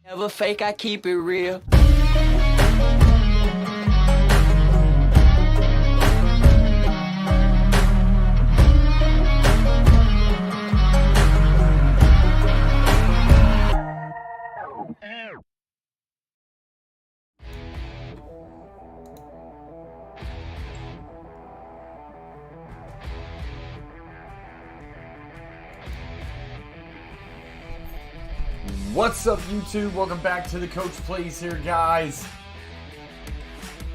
Never fake, I keep it real. What's up, YouTube? Welcome back to the Coach Plays here, guys.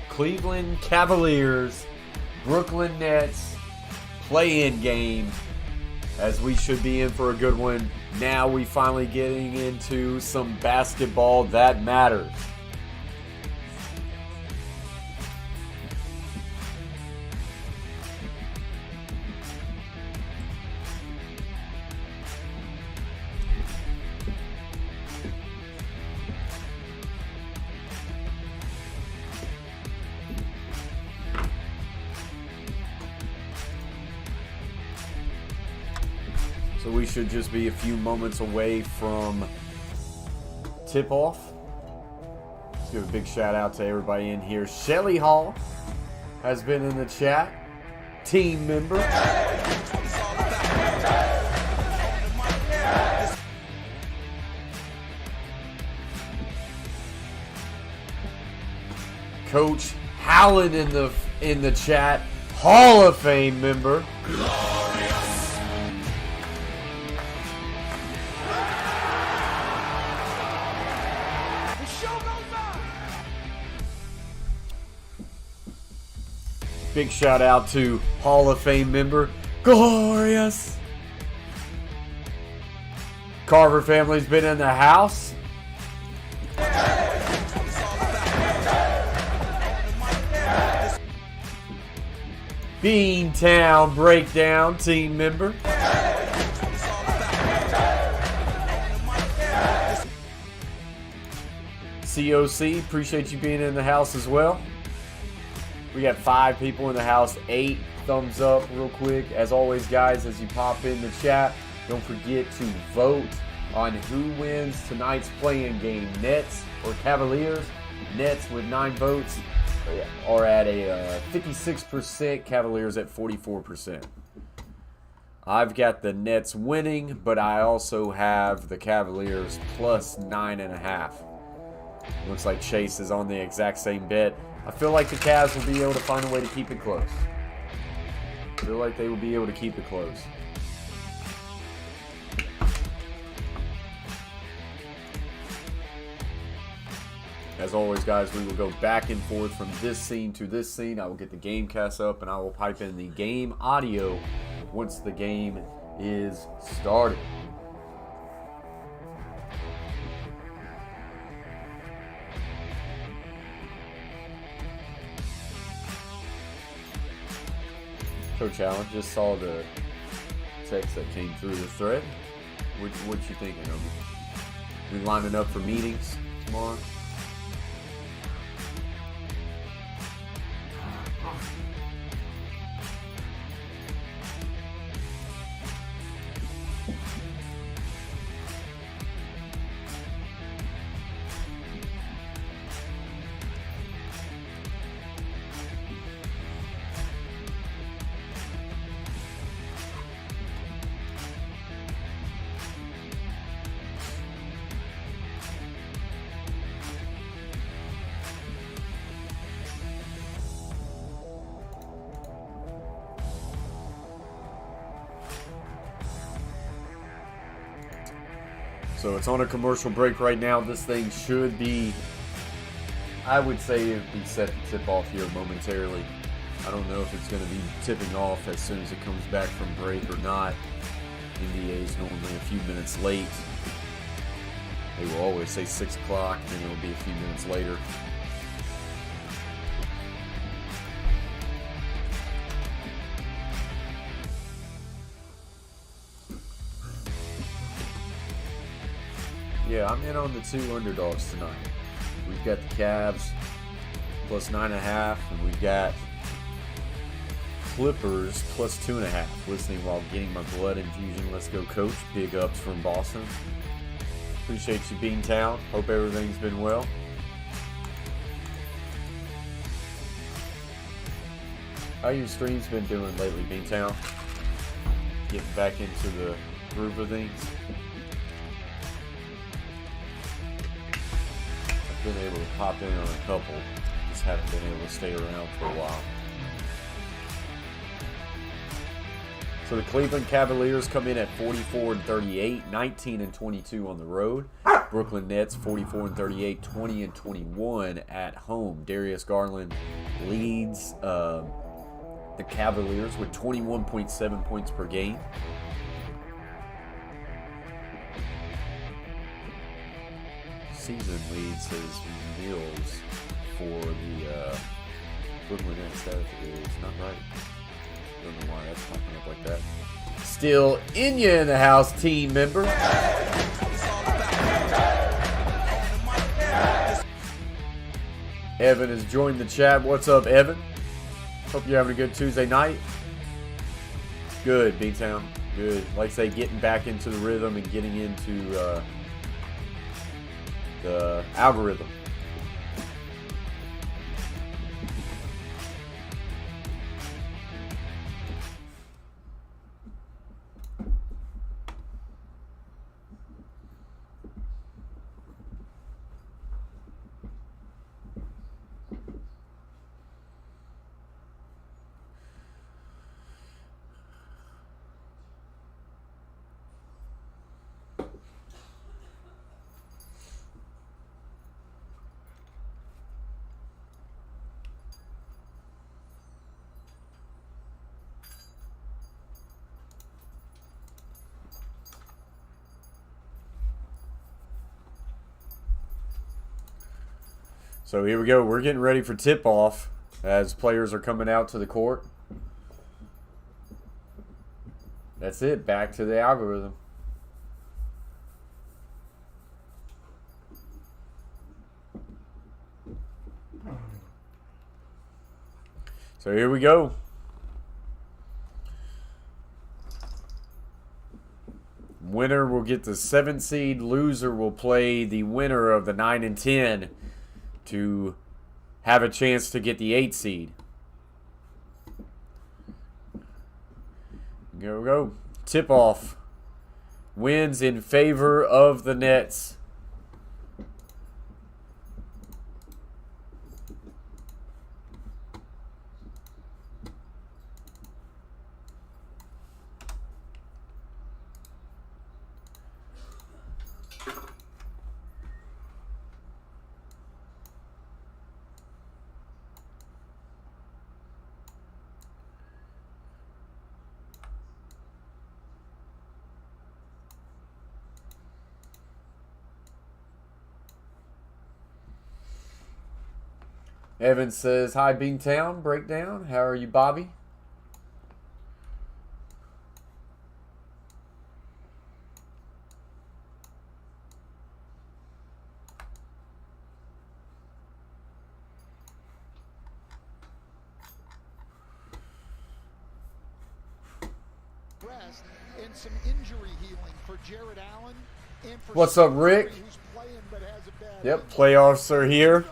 Cleveland Cavaliers, Brooklyn Nets, play-in game, as we should be in for a good one. Now we finally getting into some basketball that matters. So we should just be a few moments away from tip-off. Let's give a big shout out to everybody in here. Shelly Hall has been in the chat. Team member. Coach Howland in the chat. Hall of Fame member. Big shout out to Hall of Fame member Glorious. Carver family's been in the house. Beantown Breakdown team member. COC, appreciate you being in the house as well. We got 5 people in the house, 8 thumbs up real quick. As always, guys, as you pop in the chat, don't forget to vote on who wins tonight's play-in game, Nets or Cavaliers. Nets with 9 votes are at a 56%, Cavaliers at 44%. I've got the Nets winning, but I also have the Cavaliers plus 9.5. Looks like Chase is on the exact same bet. I feel like the Cavs will be able to find a way to keep it close. I feel like they will be able to keep it close. As always, guys, we will go back and forth from this scene to this scene. I will get the game cast up, and I will pipe in the game audio once the game is started. Coach Allen, just saw the text that came through the thread. What you thinking of it? We lining up for meetings tomorrow? So it's on a commercial break right now. This thing should be, I would say it would be set to tip off here momentarily. I don't know if it's going to be tipping off as soon as it comes back from break or not. NBA is normally a few minutes late. They will always say 6 o'clock, then it will be a few minutes later. Yeah, I'm in on the 2 underdogs tonight. We've got the Cavs plus 9.5, and we've got Clippers plus 2.5. Listening while getting my blood infusion. Let's go, Coach. Big ups from Boston. Appreciate you, Beantown. Hope everything's been well. How your streams been doing lately, Beantown? Getting back into the groove of things. I've been able to pop in on a couple. Just haven't been able to stay around for a while. So the Cleveland Cavaliers come in at 44-38, 19-22 on the road. Brooklyn Nets 44-38, 20-21 at home. Darius Garland leads the Cavaliers with 21.7 points per game. Season lead says Mills for the Brooklyn Nets. That is not right. Don't know why that's popping up like that. Still Inya in the house, team member. Evan has joined the chat. What's up, Evan? Hope you're having a good Tuesday night. Good, B-Town. Good. Like I say, getting back into the rhythm and getting into the algorithm. So here we go. We're getting ready for tip-off as players are coming out to the court. That's it. Back to the algorithm. So here we go. Winner will get the 7th seed. Loser will play the winner of the 9 and 10 to have a chance to get the 8th seed. Go. Tip off. Wins in favor of the Nets. Evan says, hi, Beantown. Breakdown. How are you, Bobby? And some injury healing for Jared Allen and for What's up, Rick? Yep, playoffs are here.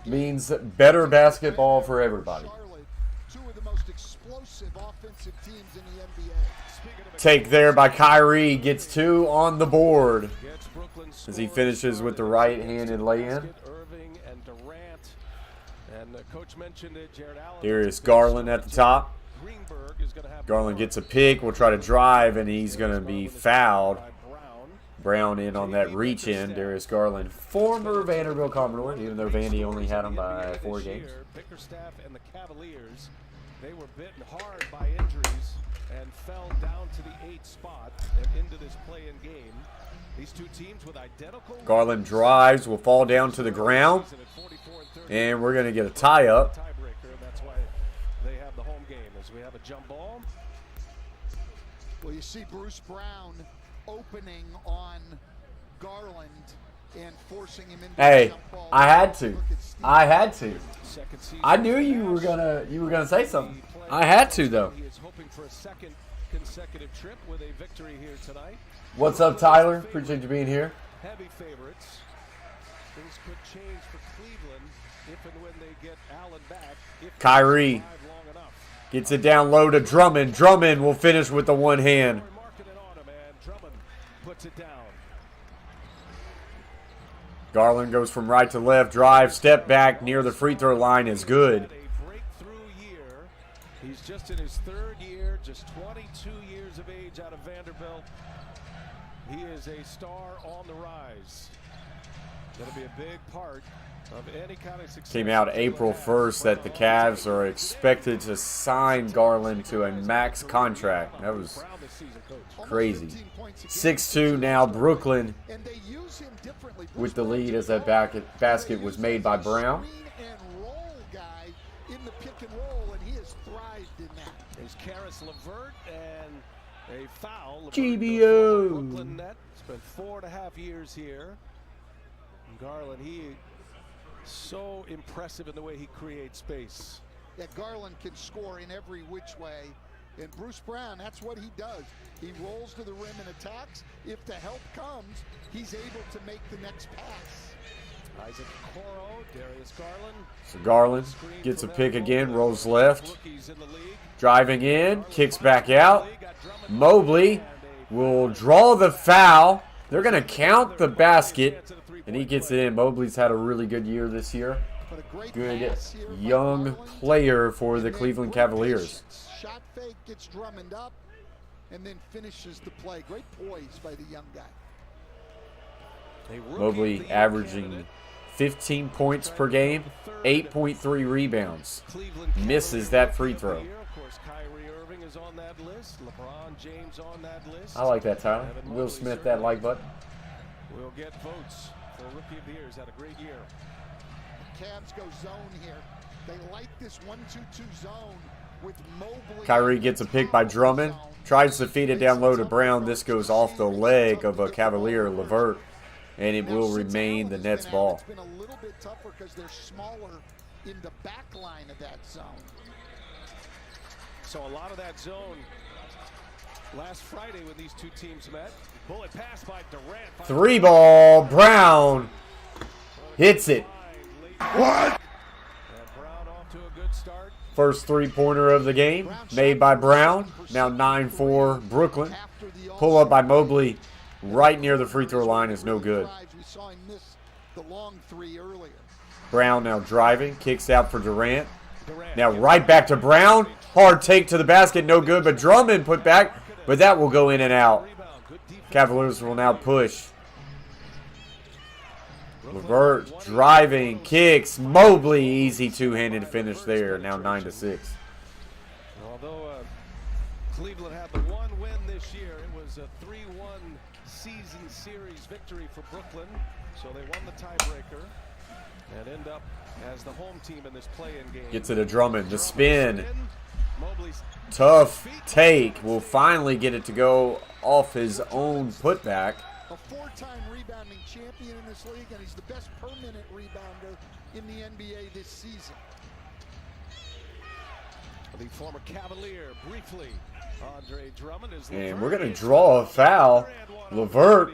Means better basketball for everybody. Two of the most explosive offensive teams in the NBA. Take there by Kyrie. Gets 2 on the board as he finishes with the right-handed lay-in. Darius Garland at the top. Garland gets a pick. Will try to drive, and he's going to be fouled. Brown in on that reach in. Darius Garland, former Vanderbilt Commodore, even though Vandy only had him by 4 games. Bickerstaff and the Cavaliers, they were bitten hard by injuries and fell down to the 8th spot and into this play-in game. These two teams with identical. Garland drives, will fall down to the ground, and we're going to get a tie-up. That's why they have the home game as we have a jump ball. Well, you see Bruce Brown opening on Garland. and forcing him into Hey, a jump ball. I had to. Look at Steve. I had to. Second season I knew you were gonna say something. I had to though. He is hoping for a second consecutive trip with a victory here tonight. What's up, Tyler? Appreciate you being here. Heavy favorites. Things could change for Cleveland if and when they get Allen back. If Kyrie they survive long enough. gets it down low to Drummond. Drummond will finish with the one hand. We're marking it on him, and Drummond puts it down. Garland goes from right to left, drive, step back near the free throw line is good. Had a breakthrough year. He's just in his third year, just 22 years of age out of Vanderbilt. He is a star on the rise. Going to be a big part of any kind of success. Came out April 1st that the Cavs are expected to sign Garland to a max contract. That was crazy. 6-2 now Brooklyn And they use him differently. with the lead as that basket was made by Brown. Screen and roll guy in the pick and roll, and he has thrived in that. There's Karis LeVert and a foul. LeVert, GBO. the former Brooklyn net. Spent 4.5 years here. And Garland, he so impressive in the way he creates space. Yeah, Garland can score in every which way. And Bruce Brown, that's what he does. He rolls to the rim and attacks. If the help comes, he's able to make the next pass. Isaac Okoro, Darius Garland. So Garland gets a pick again, rolls left. Driving in, kicks back out. Mobley will draw the foul. They're going to count the basket, and he gets it in. Mobley's had a really good year this year. But a great Good pass here by young Garland. player for the And then Cleveland great Cavaliers. patience. Shot fake, gets Drummond up, and then finishes the play. Great poise by the young guy. Mobley averaging 15 points per game, 8.3 rebounds. Misses that free throw. Of course, Kyrie Irving is on that list. LeBron James on that list. I like that, Tyler. Evan Will Mobley Smith, that like button. will get votes for Rookie of the Year. He's had a great year. Cavs go zone here. They like this 1-2-2 zone with Mobley. Kyrie gets a pick by Drummond. Tries to feed it down low to Brown. This goes off the leg of a Cavalier, LeVert, and it will remain the Nets ball. It's been a little bit tougher because they're smaller in the back line of that zone. So a lot of that zone last Friday when these two teams met. Bullet pass by Durant. Three ball, Brown hits it. What? Brown off to a good start. First three-pointer of the game made by Brown. Now 9-4 Brooklyn. Pull up by Mobley right near the free throw line is no good. We saw him miss the long three earlier. Brown now driving, kicks out for Durant. Now right back to Brown. Hard take to the basket, no good, but Drummond put back, but that will go in and out. Cavaliers will now push. LeVert driving, kicks, Mobley, easy two-handed finish there, now 9-6. Although Cleveland had the one win this year, it was a 3-1 season series victory for Brooklyn. So they won the tiebreaker and end up as the home team in this play-in game. Gets it to Drummond, the spin. Mobley's Tough take, will finally get it to go off his own putback. A four-time rebounding champion in this league, and he's the best per-minute rebounder in the NBA this season. the former Cavalier briefly. Andre Drummond is And we're going to draw a foul. LeVert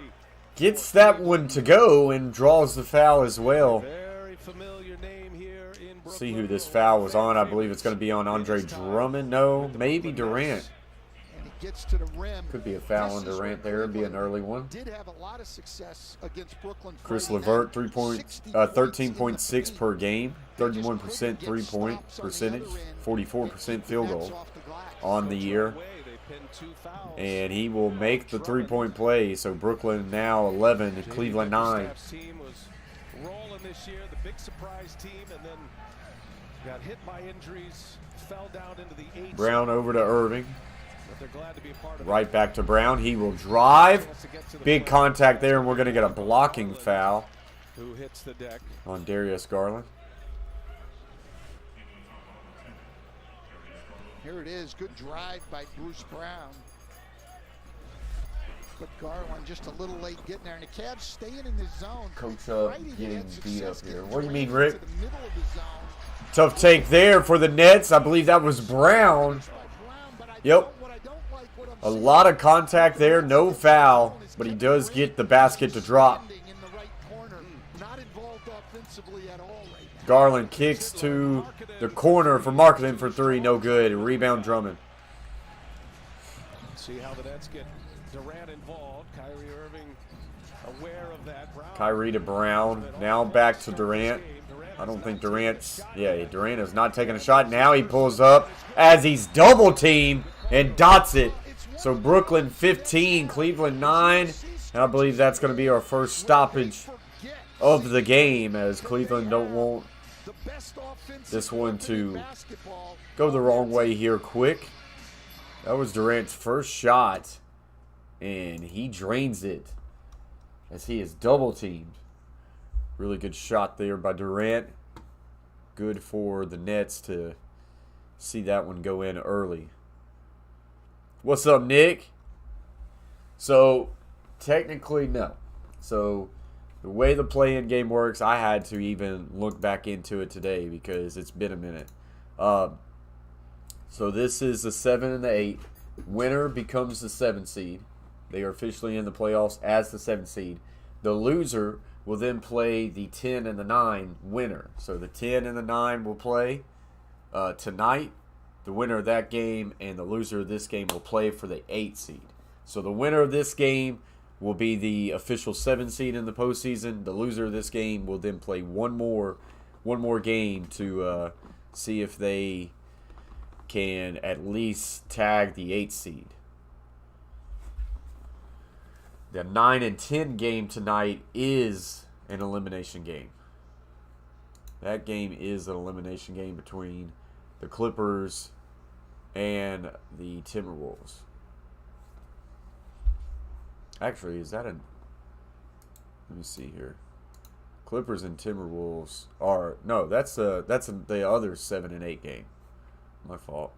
gets that one to go and draws the foul as well. Very familiar name here in Brooklyn. See who this foul was on. I believe it's going to be on Andre Drummond. No, maybe Durant. And he gets to the rim. Could be a foul on Durant there. It'd be an early one. Did have a lot of success against Brooklyn. Chris Friday LeVert, night. 13.6 per game, 31% three-point percentage, 44% field goal on the year. And he will make the three-point play. So Brooklyn now 11 and Cleveland 9. Team was rolling this year, the big surprise team, and then got hit by injuries, fell down into the 8th. Brown over to Irving. But they're glad to be a part of it. Right back to Brown. He will drive. Big contact there, and we're going to get a blocking foul Who hits the deck? on Darius Garland. Here it is. Good drive by Bruce Brown. But Garland just a little late getting there, and the Cavs staying in the zone. Coach Right getting against beat up success, here. getting What do you mean, to Rick? the middle of the zone. Tough take there for the Nets. I believe that was Brown. Yep. A lot of contact there. No foul. But he does get the basket to drop. Garland kicks to the corner for Marketing for three. No good. Rebound Drummond. See how the Nets get Durant involved. Kyrie Irving aware of that. Kyrie to Brown. Now back to Durant. I don't think Durant is not taking a shot. Now he pulls up as he's double teamed and dots it. So Brooklyn 15, Cleveland 9. And I believe that's going to be our first stoppage of the game, as Cleveland don't want this one to go the wrong way here quick. That was Durant's first shot, and he drains it as he is double teamed. Really good shot there by Durant. Good for the Nets to see that one go in early. What's up, Nick? So, technically, no. So, the way the play-in game works, I had to even look back into it today because it's been a minute. So, this is the 7 and the 8. Winner becomes the 7 seed. They are officially in the playoffs as the 7 seed. The loser will then play the 10 and the 9 winner. So the 10 and the 9 will play tonight. The winner of that game and the loser of this game will play for the 8 seed. So the winner of this game will be the official 7 seed in the postseason. The loser of this game will then play one more game to see if they can at least tag the 8 seed. The 9 and 10 game tonight is an elimination game. That game is an elimination game between the Clippers and the Timberwolves. Actually, is that a... Let me see here. Clippers and Timberwolves are... No, that's the other 7 and 8 game. My fault.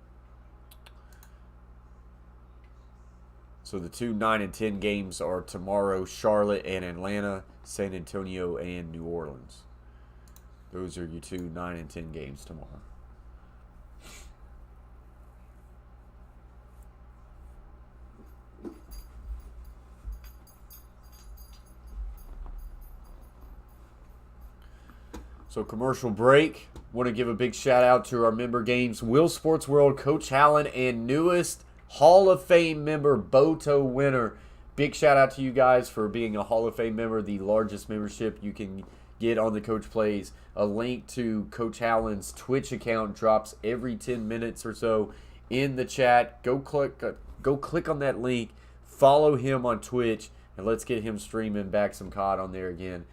So the two 9 and 10 games are tomorrow: Charlotte and Atlanta, San Antonio and New Orleans. Those are your two 9 and 10 games tomorrow. So commercial break. Want to give a big shout out to our member games: Will Sports World, Coach Allen, and newest Hall of Fame member, Boto Winner. Big shout out to you guys for being a Hall of Fame member, the largest membership you can get on the Coach Plays. A link to Coach Allen's Twitch account drops every 10 minutes or so in the chat. Go click on that link, follow him on Twitch, and let's get him streaming back some COD on there again.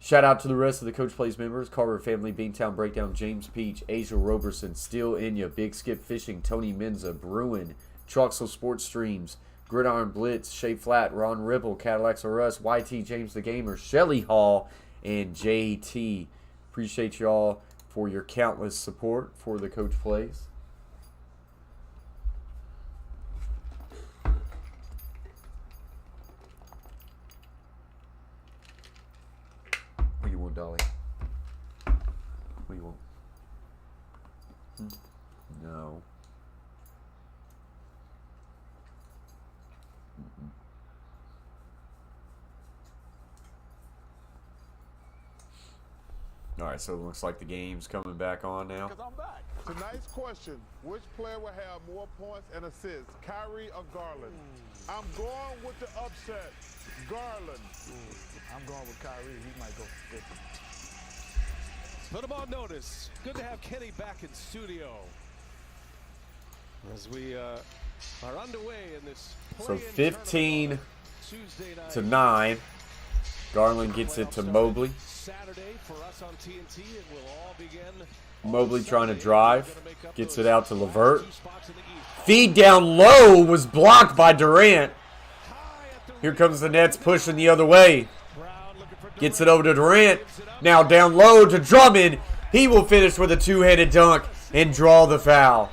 Shout out to the rest of the Coach Plays members: Carver Family, Beantown Breakdown, James Peach, Asia Roberson, Steel Inya, Big Skip Fishing, Tony Menza, Bruin, Troxel Sports Streams, Gridiron Blitz, Shea Flat, Ron Ripple, Cadillacs R Us, YT James the Gamer, Shelly Hall, and JT. Appreciate y'all for your countless support for the Coach Plays. What do you want, Dolly? What do you want? No. All right, so it looks like the game's coming back on now. I'm back. Tonight's question: which player will have more points and assists, Kyrie or Garland? I'm going with the upset, Garland. I'm going with Kyrie. He might go for 50. Put him on notice. Good to have Kenny back in studio as we are underway in this. So 15 to 9. Garland gets it to Mobley. Saturday for us on TNT. It will all begin. Mobley trying to drive. Gets it out to LeVert. Feed down low was blocked by Durant. Here comes the Nets pushing the other way. Gets it over to Durant. Now down low to Drummond. He will finish with a two-handed dunk and draw the foul.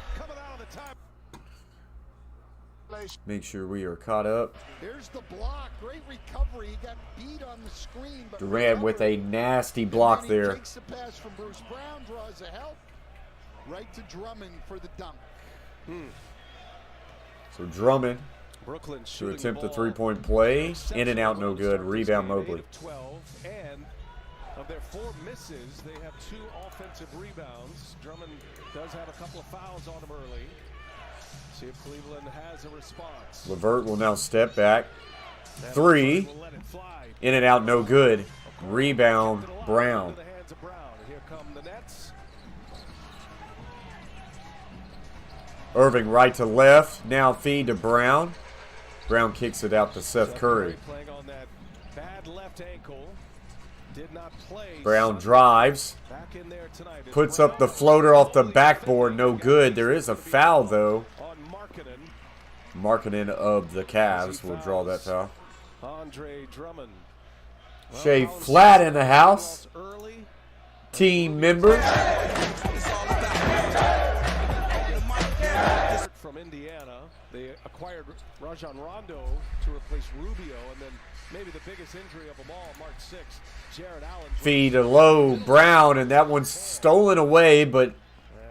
violation. Make sure we are caught up. There's the block. Great recovery. He got beat on the screen. But Durant with a nasty block and then he there. takes the pass from Bruce Brown, draws a help. Right to Drummond for the dunk. So Drummond Brooklyn to shooting attempt the ball. three-point play. In and out, no good. Rebound Mobley. 12, and of their 4 misses, they have 2 offensive rebounds. Drummond does have a couple of fouls on him early. See if Cleveland has a response. LeVert will now step back. 3. In and out, no good. Rebound Brown. Into the hands of Brown. Here come the Nets. Irving right to left. Now feed to Brown. Brown kicks it out to Seth Curry. Playing on that bad left ankle. Did not play. Brown drives. Back in there tonight. Puts up the floater off the backboard. No good. There is a foul, though. On Markkanen. Markkanen of the Cavs will draw that foul. Andre Drummond. Shea Flat in the house. Early. Team member. From Indiana, they acquired Rajon Rondo to replace Rubio, and then maybe the biggest injury of them all, March 6th, Jared Allen. Feed to low Brown, and that one's stolen away, but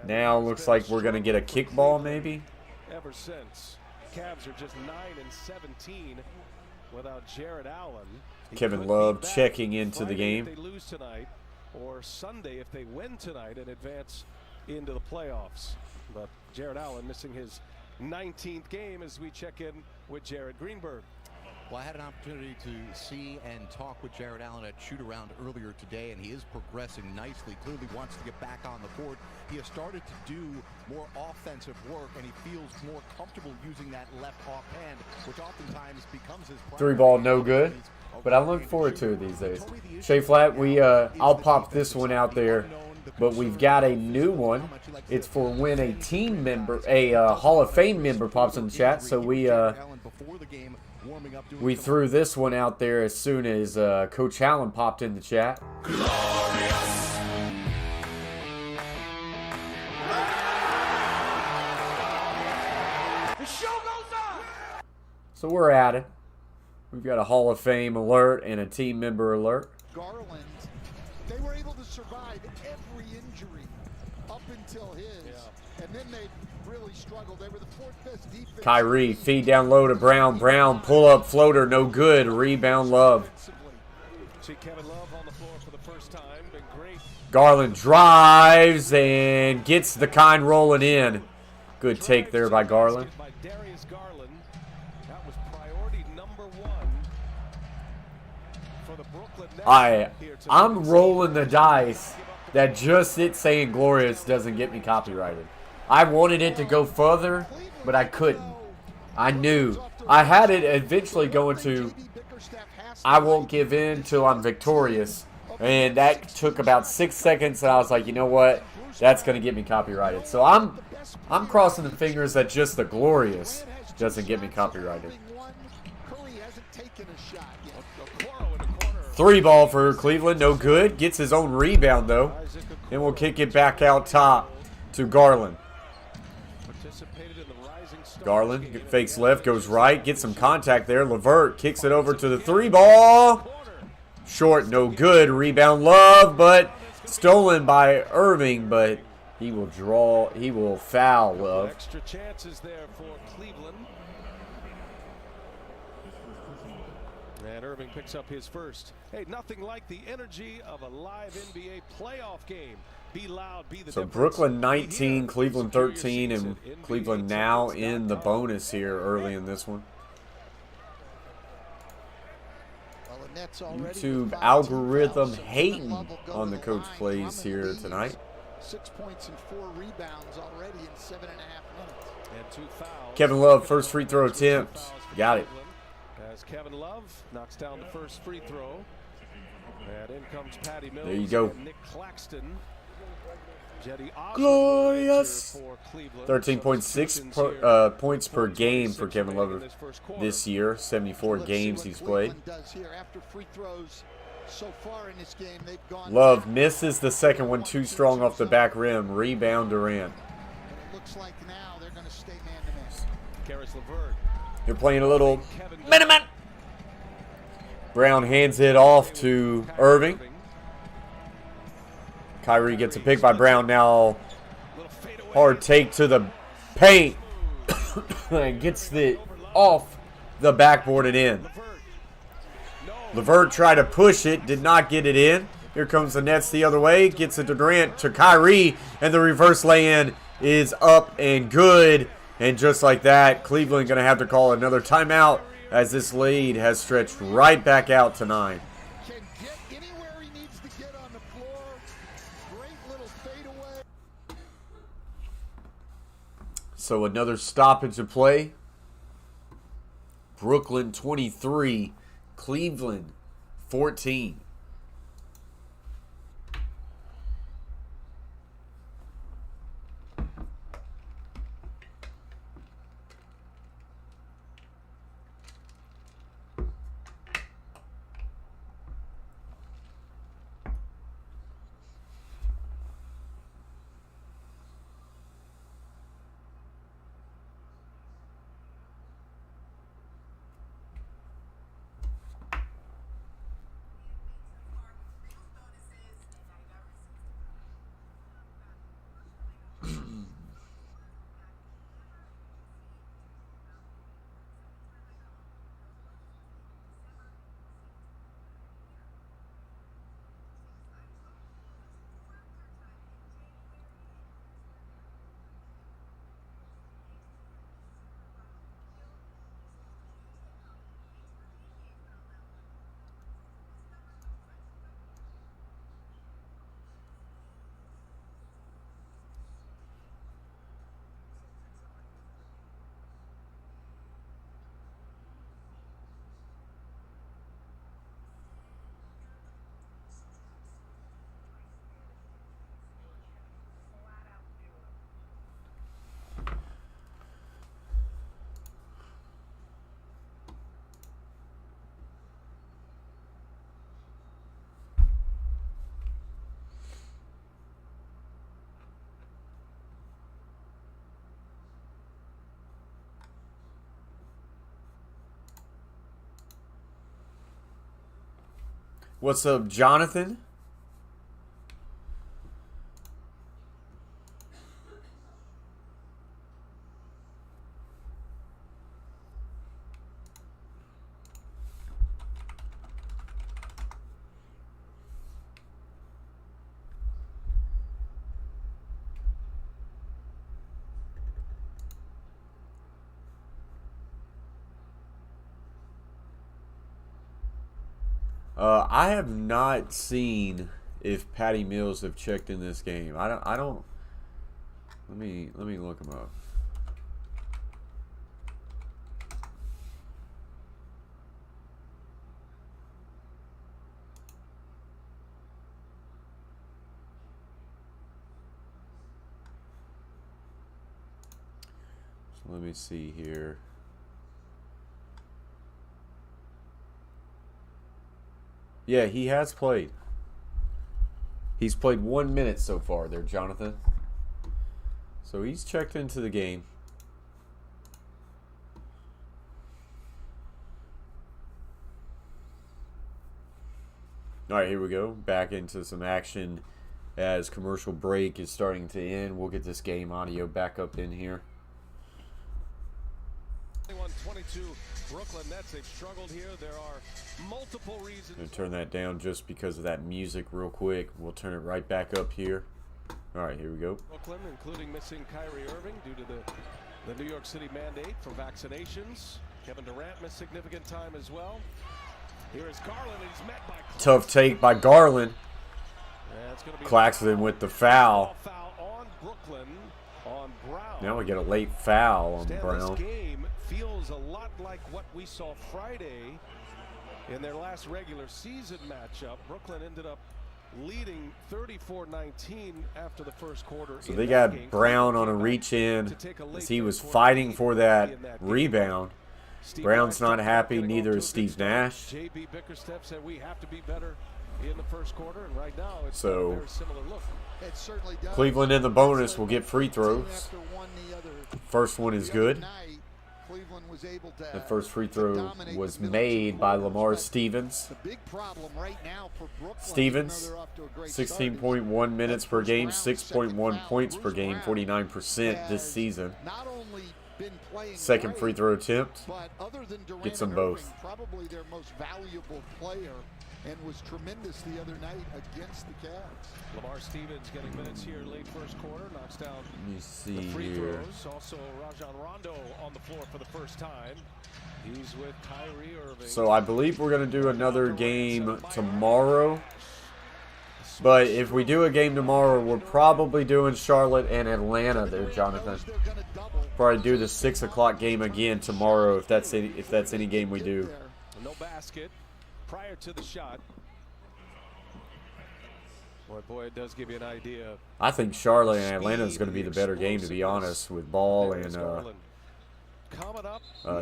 now looks like we're going to get a kickball maybe. Ever since, Cavs are just 9-17 without Jared Allen. Kevin Love checking into the game. If they lose tonight, or Sunday if they win tonight and advance into the playoffs. But Jared Allen missing his 19th game as we check in with Jared Greenberg. Well, I had an opportunity to see and talk with Jared Allen at shoot-around earlier today, and he is progressing nicely. Clearly wants to get back on the court. He has started to do more offensive work, and he feels more comfortable using that left offhand, which oftentimes becomes his 3 ball, no good. But I look forward to it these days. Shea Flat, I'll pop this one out there. But we've got a new one. It's for when a team member, a Hall of Fame member pops in the chat. So we threw this one out there as soon as Coach Allen popped in the chat. So we're at it. We've got a Hall of Fame alert and a team member alert. Garland, they were able to survive every injury up until his, and then they really struggled. They were the 4th best defense. Kyrie, feed down low to Brown. Brown, pull up floater, no good. Rebound Love. See Kevin Love on the floor for the first time. Been great. Garland drives and gets the kind rolling in. Good take there by Garland. By Darius Garland. That was priority number 1 for the Brooklyn Nets. I'm rolling the dice that just it saying glorious doesn't get me copyrighted. I wanted it to go further, but I couldn't. I knew. I had it eventually going to I won't give in till I'm victorious. And that took about 6 seconds, and I was like, you know what? That's going to get me copyrighted. So I'm crossing the fingers that just the glorious doesn't get me copyrighted. 3 ball for Cleveland, no good. Gets his own rebound, though. And we'll kick it back out top to Garland. Garland fakes left, goes right, gets some contact there. LeVert kicks it over to the 3 ball. Short, no good. Rebound Love, but stolen by Irving, but he will foul Love. Extra chances there for Cleveland. And Irving picks up his first. Hey, nothing like the energy of a live NBA playoff game. Be loud, be the So difference. Brooklyn 19, Cleveland 13, and Cleveland now in the bonus here early in this one. YouTube algorithm hating on the coach plays here tonight. 6 points and 4 rebounds already in 7.5 minutes. And 2 fouls. Kevin Love, first free throw attempt. Got it. As Kevin Love knocks down the first free throw. And in comes Patty Mills. There you go. And Nick Claxton. Jetty Glorious. for Cleveland. 13.6 points per game for Kevin Love this year. 74 games he's played. Love misses the second one too strong off the back rim. Rebound Durant. It looks like now they're going to stay man-to-man. Karis LeVert They're playing a little minimum. Brown hands it off to Irving. Kyrie gets a pick by Brown now. Hard take to the paint. And gets it off the backboard and in. LeVert tried to push it, did not get it in. Here comes the Nets the other way. Gets it to Durant, to Kyrie, and the reverse lay-in is up and good. And just like that, Cleveland going to have to call another timeout as this lead has stretched right back out to 9. Can get anywhere he needs to get on the floor. Great little fadeaway. So another stoppage of play. Brooklyn 23, Cleveland 14. What's up, Jonathan? I have not seen if Patty Mills have checked in this game. I don't. Let me look him up. So let me see here. Yeah, he has played. He's played 1 minute so far there, Jonathan. So he's checked into the game. All right, here we go. Back into some action as commercial break is starting to end. We'll get this game audio back up in here. 21-22 Brooklyn Nets. They've struggled here. There are multiple reasons. Gonna turn that down just because of that music real quick. We'll turn it right back up here. All right, here we go. Brooklyn, including missing Kyrie Irving due to the New York City mandate for vaccinations. Kevin Durant missed significant time as well. Here is Garland, and he's met by Tough take by Garland. Yeah, it's gonna be Claxton with the foul. Foul on Brooklyn, on Brown. Now we get a late foul on Stan, Brown. This game feels a lot like what we saw Friday in their last regular season matchup. Brooklyn ended up leading 34-19 after the first quarter. So they got Brown on a reach in as he was fighting for that rebound. Brown's not happy, neither is Steve Nash. JB Bickerstaff said we have to be better in the first quarter, and right now it's a So very similar look. It certainly does. Cleveland in the bonus will get free throws. After one the other First one is good. night, Cleveland was able to. The first free throw was made by Lamar Stevens. The big problem right now for Brooklyn, Stevens, 16.1 minutes per game, 6.1 points per game, 49% this season. Not only been playing Second great, free throw attempt. but other than Durant Gets them and both. Irving, probably their most valuable player, and was tremendous the other night against the Cavs. Lamar Stevens getting minutes here late first quarter, knocks down Let me see the free here. throws. Also, Rajon Rondo on the floor for the first time. He's with Kyrie Irving. So I believe we're going to do another game tomorrow. But if we do a game tomorrow, we're probably doing Charlotte and Atlanta there, Jonathan. Probably do the 6 o'clock game again tomorrow if that's any game we do. No basket prior to the shot. Boy, it does give you an idea. I think Charlotte and Atlanta is going to be the better game, to be honest, with Ball and Coming up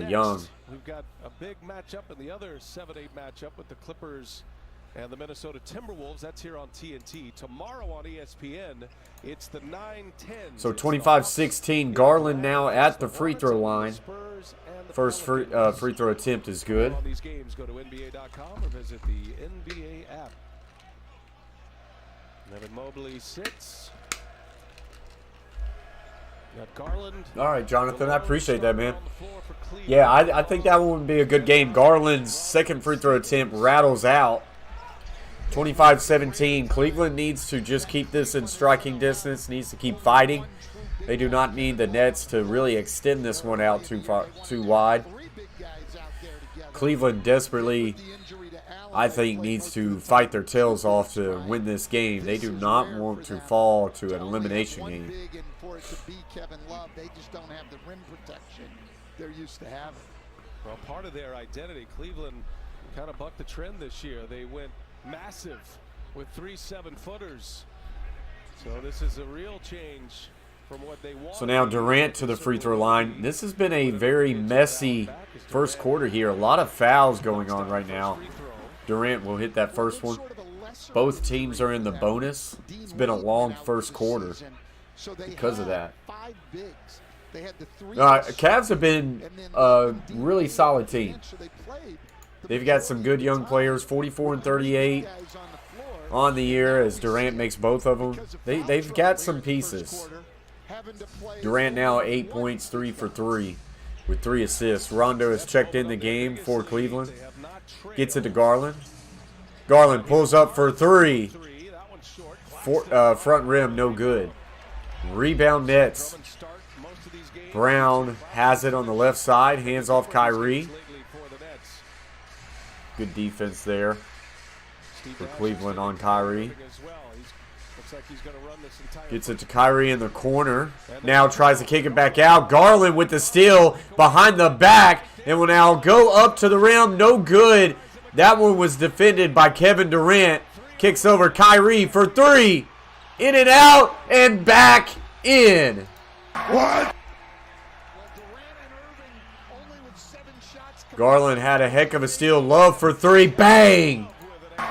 Young. next, we've got a big matchup in the other 7-8 matchup with the Clippers and the Minnesota Timberwolves. That's here on TNT. Tomorrow on ESPN, it's the 9-10. So 25-16, Garland now at the free throw line. First free throw attempt is good. On these games, go to NBA.com or visit the NBA app. Evan Mobley sits. Got Garland. All right, Jonathan, I appreciate that, man. Yeah, I think that one would be a good game. Garland's second free throw attempt rattles out. 25-17. Cleveland needs to just keep this in striking distance, needs to keep fighting. They do not need the Nets to really extend this one out too wide. Cleveland desperately, I think, needs to fight their tails off to win this game. They do not want to fall to an elimination game. For it to be Kevin Love, they just don't have the rim protection they're used to having. Well, part of their identity, Cleveland kind of bucked the trend this year. They went massive with 3 7-footers. So this is a real change from what they want. So now Durant to the free throw line. This has been a very messy first quarter here. A lot of fouls going on right now. Durant will hit that first one. Both teams are in the bonus. It's been a long first quarter because of that. Cavs have been a really solid team. They've got some good young players, 44 and 38 on the year as Durant makes both of them. They've got some pieces. Durant now 8 points, 3 for 3 with 3 assists. Rondo has checked in the game for Cleveland. Gets it to Garland. Garland pulls up for 3. Front rim, no good. Rebound Nets. Brown has it on the left side. Hands off Kyrie. Good defense there for Cleveland on Kyrie. Gets it to Kyrie in the corner. Now tries to kick it back out. Garland with the steal behind the back. And will now go up to the rim. No good. That one was defended by Kevin Durant. Kicks over Kyrie for 3. In and out and back in. What? Garland had a heck of a steal. Love for 3. Bang!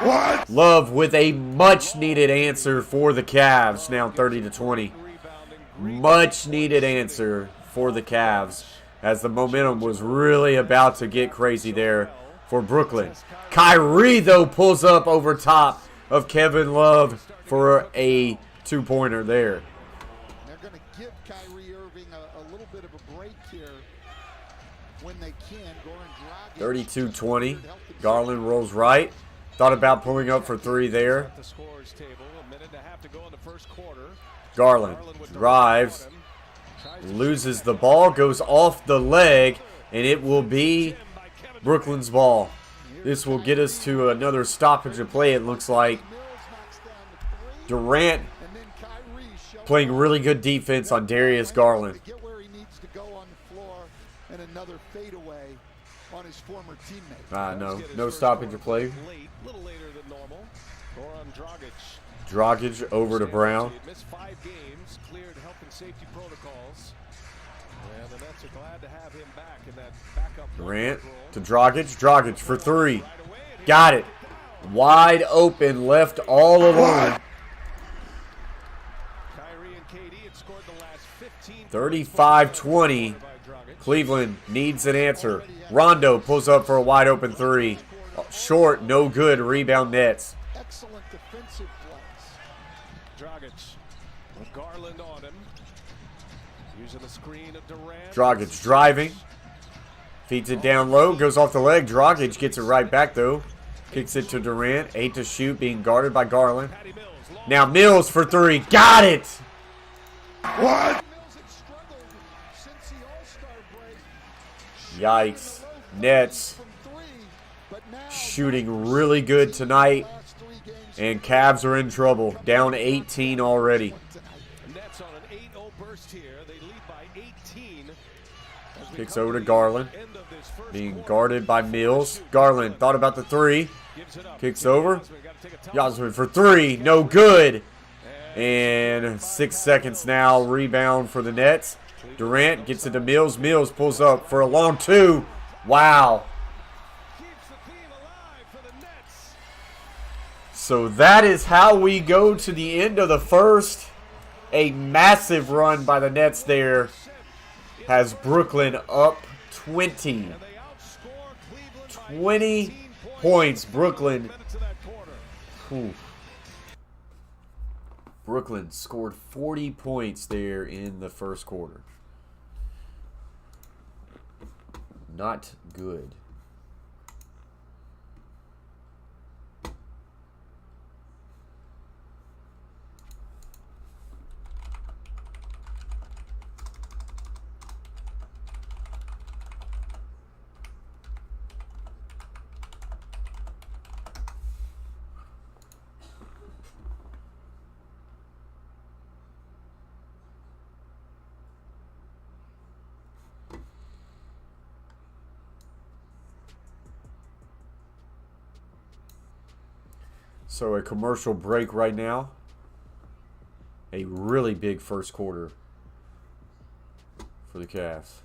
What? Love with a much-needed answer for the Cavs. Now 30-20. Much-needed answer for the Cavs as the momentum was really about to get crazy there for Brooklyn. Kyrie, though, pulls up over top of Kevin Love for a 2-pointer there. They're going to give Kyrie Irving a little bit of a break here when they can. 32-20. Garland rolls right. Thought about pulling up for 3 there. Garland drives. Loses the ball. Goes off the leg. And it will be Brooklyn's ball. This will get us to another stoppage of play, it looks like. Durant playing really good defense on Darius Garland. No stoppage of play. Dragic over to Brown. Missed 5 games, cleared health and safety protocols. And the Nets are glad to have him back in that backup. Durant to Dragic. Dragic for 3. Got it. Wide open, left all alone. 35-20. Cleveland needs an answer. Rondo pulls up for a wide open three. Short, no good. Rebound Nets. Excellent defensive plays. Dragic with Garland on him. Using the screen of Durant. Dragic driving. Feeds it down low. Goes off the leg. Dragic gets it right back, though. Kicks it to Durant. 8 to shoot. Being guarded by Garland. Now Mills for three. Got it! What? Yikes. Nets shooting really good tonight. And Cavs are in trouble. Down 18 already. Nets on an 8-0 burst here. They lead by 18. Kicks over to Garland. Being guarded by Mills. Garland thought about the three. Kicks over. Yasmin for three. No good. And 6 seconds now. Rebound for the Nets. Durant gets it to Mills. Mills pulls up for a long two. Wow. So that is how we go to the end of the first. A massive run by the Nets there has Brooklyn up 20. 20 points, Brooklyn. Whew. Brooklyn scored 40 points there in the first quarter. Not good. So a commercial break right now. A really big first quarter for the Cavs.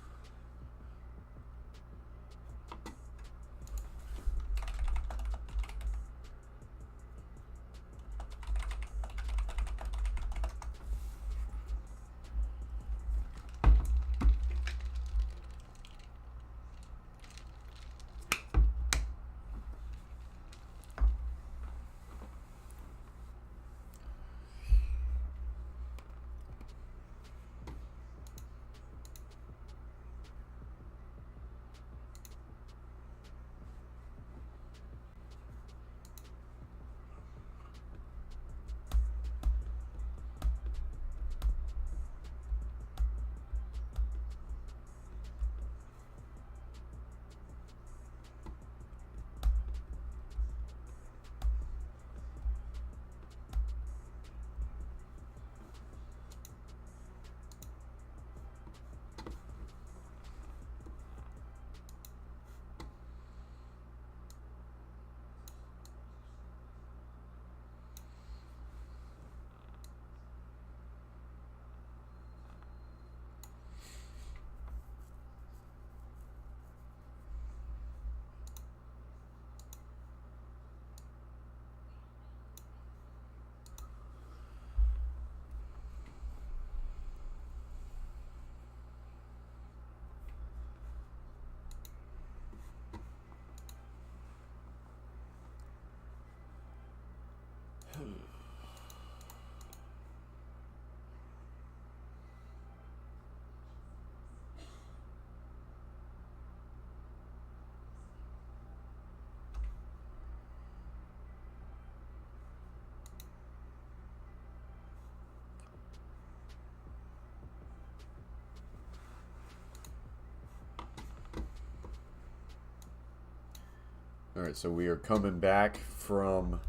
All right, so we are coming back from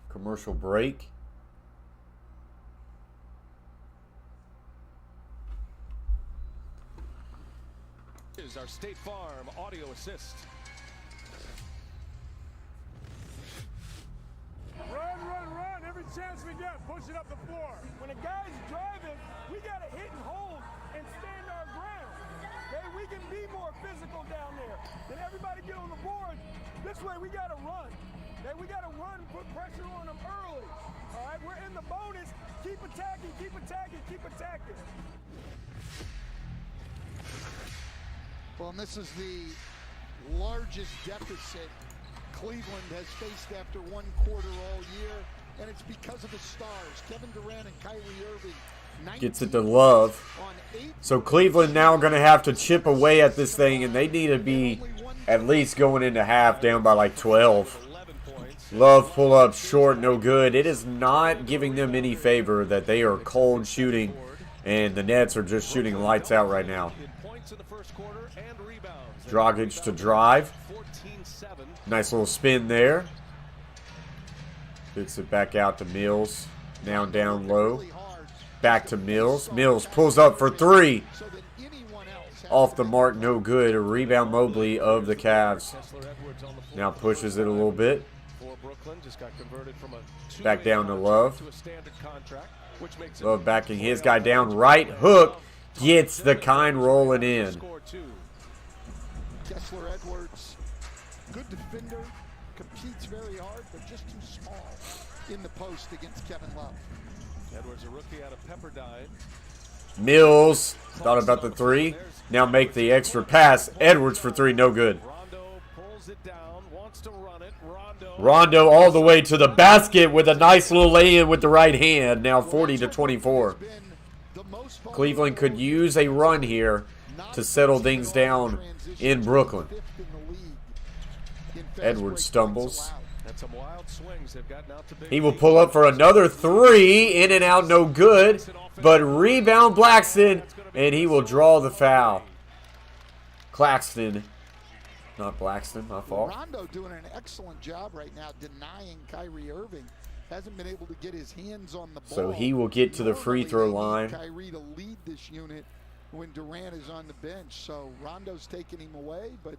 commercial break. Is our State Farm audio assist. Run every chance we get. Push it up the floor. When a guy's driving, we got to hit and hold and stand our ground. Okay, we can be more physical down there. Then everybody get on the board. This way we got to run. Okay, we got to run, put pressure on them early. All right, we're in the bonus. Keep attacking, keep attacking, keep attacking. Well, and this is the largest deficit Cleveland has faced after one quarter all year, and it's because of the stars. Kevin Durant and Kyrie Irving. Gets it to Love. So Cleveland now going to have to chip away at this thing, and they need to be at least going into half down by like 12. Love pull up short, no good. It is not giving them any favor that they are cold shooting, and the Nets are just shooting lights out right now. Dragic to drive. Nice little spin there. Gets it back out to Mills. Now down low. Back to Mills. Mills pulls up for three. Off the mark, no good. A rebound Mobley of the Cavs. Now pushes it a little bit. Back down to Love. Love backing his guy down. Right hook. Gets the kind rolling in. Kessler Edwards, good defender, competes very hard, but just too small in the post against Kevin Love. Edwards, a rookie out of Pepperdine. Mills thought about the three. Now make the extra pass. Edwards for three, no good. Rondo pulls it down, wants to run it. Rondo all the way to the basket with a nice little lay-in with the right hand. Now 40-24. Cleveland could use a run here to settle things down in Brooklyn. Edwards stumbles. He will pull up for another three. In and out, no good. But rebound Blackson, and he will draw the foul. Claxton. Not Blackson, my fault. Rondo doing an excellent job right now denying Kyrie Irving. Hasn't been able to get his hands on the ball. So he will get to the free throw line. Kyrie to lead this unit when Durant is on the bench. So Rondo's taking him away, but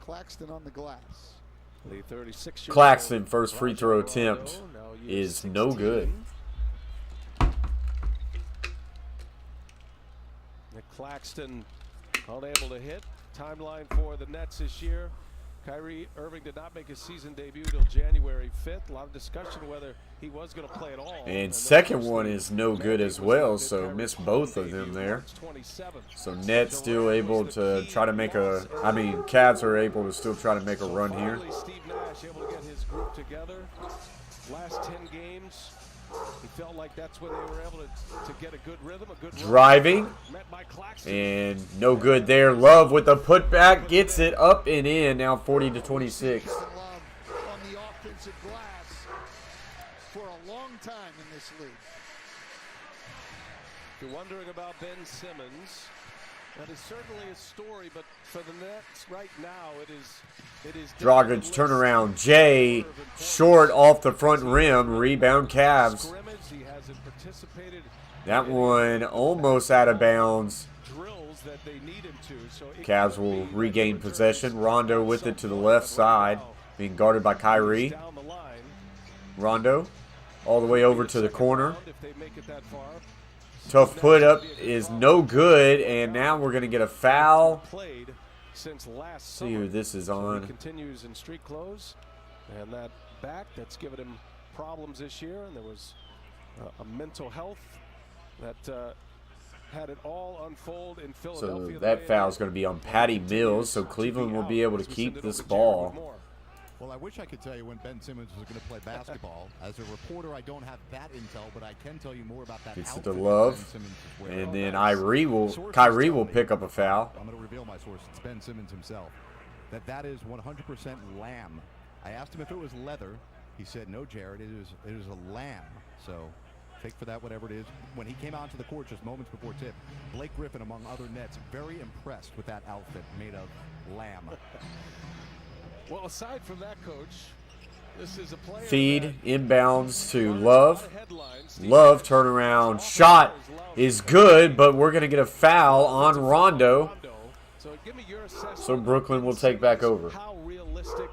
Claxton on the glass. Claxton, first free throw attempt is no good. Claxton unable to hit. Timeline for the Nets this year. Kyrie Irving did not make his season debut till January 5th. A lot of discussion whether he was going to play at all. And second one is no good as well, so missed both of them there. So Nets still able to try to make a, Cavs are able to still try to make a run here. Steve Nash able to get his group together. Last 10 games, he felt like that's when they were able to get a good rhythm, a good driving, and no good there. Love with the putback, gets it up and in. Now 40-26. On the offensive glass for a long time in this league. If you're wondering about Ben Simmons, that is certainly a story, but for the Nets right now, it is Dragic turnaround. Jay short off the front rim. Rebound Cavs. That one almost out of bounds. Cavs will regain possession. Rondo with it to the left side, being guarded by Kyrie. Rondo all the way over to the corner. Tough put up is no good, and now we're going to get a foul. See who this is on. He continues in street clothes, and that back that's given him problems this year, and there was a mental health that had it all unfold in Philadelphia. So that foul is going to be on Patty Mills, so Cleveland will be able to keep this ball. Well, I wish I could tell you when Ben Simmons was going to play basketball. As a reporter, I don't have that intel, but I can tell you more about that. Gets it to Love, and then Kyrie will pick up a foul. I'm going to reveal my source. It's Ben Simmons himself. That is 100% lamb. I asked him if it was leather. He said, "No, Jared, it is a lamb." So take for that whatever it is. When he came onto the court just moments before tip, Blake Griffin, among other Nets, very impressed with that outfit made of lamb. Well, aside from that, Coach, this is a player feed inbounds to Love. Love turnaround shot is good, but we're going to get a foul on Rondo. So Brooklyn will take back over. How realistic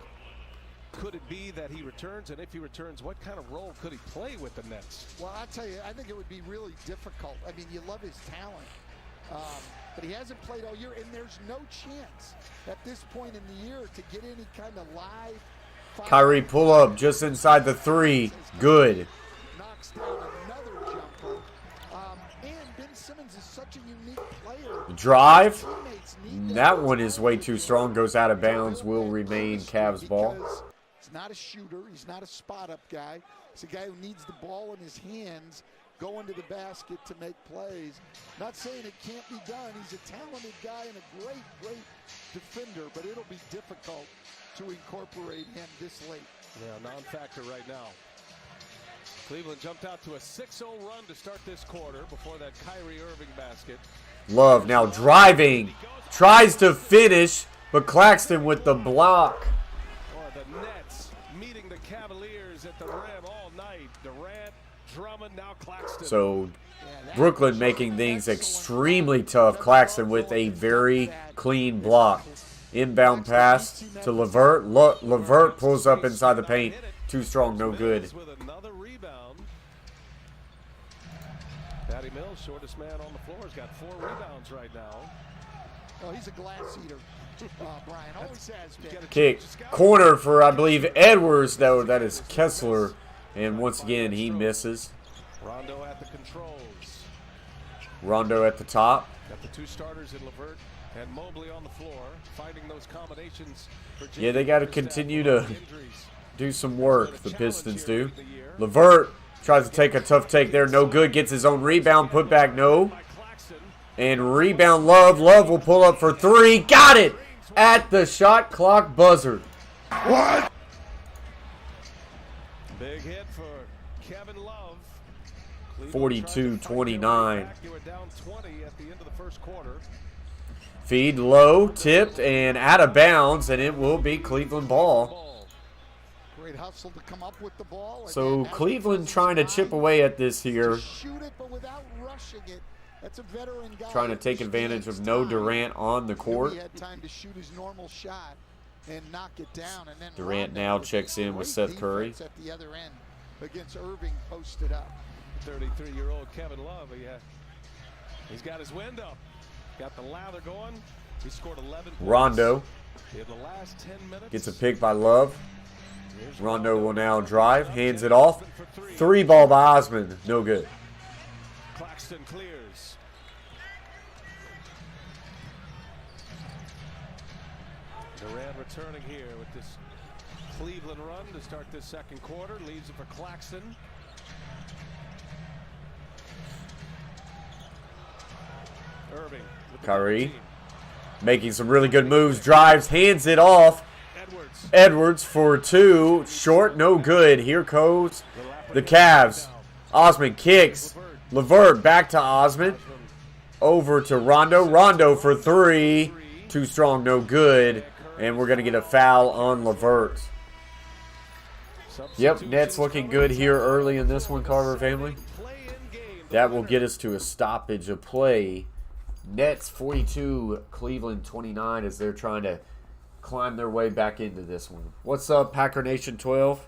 could it be that he returns, and if he returns, what kind of role could he play with the Nets? Well, I'll tell you, I think it would be really difficult. I mean, you love his talent. But he hasn't played all year, and there's no chance at this point in the year to get any kind of live. Kyrie pull up just inside the three. Good. Knocks down another jumper. And Ben Simmons is such a unique player. Drive. That one is way too strong. Goes out of bounds. Will remain Cavs ball. He's not a shooter. He's not a spot-up guy. He's a guy who needs the ball in his hands, going to the basket to make plays. Not saying it can't be done. He's a talented guy and a great, great defender, but it'll be difficult to incorporate him this late. Yeah, non-factor right now. Cleveland jumped out to a 6-0 run to start this quarter before that Kyrie Irving basket. Love now driving. Tries to finish, but Claxton with the block. Or the Nets meeting the Cavaliers at the rim all night. Durant, Drummond, now Claxton. So Brooklyn making things extremely tough. Claxton with a very clean block. Inbound pass to LeVert. LeVert pulls up inside the paint. Too strong, no good. With another rebound. Patty Mills, shortest man on the floor, has got 4 rebounds right now. Oh, he's a glass eater. Brian always has been. Kick. Corner for, I believe, Edwards, though. That is Kessler. And once again, he misses. Rondo at the controls. Rondo at the top. Got the 2 starters in LeVert and Mobley on the floor, finding those combinations. Yeah, they got to continue to do some work, the Pistons do. LeVert tries to take a tough take there. No good. Gets his own rebound. Put back, no. And rebound, Love. Love will pull up for 3. Got it at the shot clock buzzer. What? Big hit for Kevin Love. 42-29. You were down 20 at the end of the first quarter. Feed low, tipped, and out of bounds, and it will be Cleveland ball. Great hustle to come up with the ball. So Cleveland trying to chip away at this here. Shoot it, but without rushing it. That's a veteran guy. Trying to take advantage of no Durant on the court. He had time to shoot his normal shot and knock it down. And then Durant now checks in with Seth Curry. At the other end against Irving posted up. 33-year-old Kevin Love. He's got his wind up. Got the lather going. He scored 11 points. Rondo in the last 10 minutes. gets a pick by Love. Rondo will now drive, hands it off. 3 ball by Osman, no good. Claxton clears. Durant returning here with this Cleveland run to start this second quarter. Leaves it for Claxton. Irving. Kyrie making some really good moves. Drives, hands it off. Edwards for 2. Short, no good. Here goes the Cavs. Osman kicks. LeVert back to Osman. Over to Rondo. Rondo for 3. Too strong, no good. And we're going to get a foul on LeVert. Yep, Nets looking good here early in this one, Carver family. That will get us to a stoppage of play. Nets 42, Cleveland 29 as they're trying to climb their way back into this one. What's up, Packer Nation 12?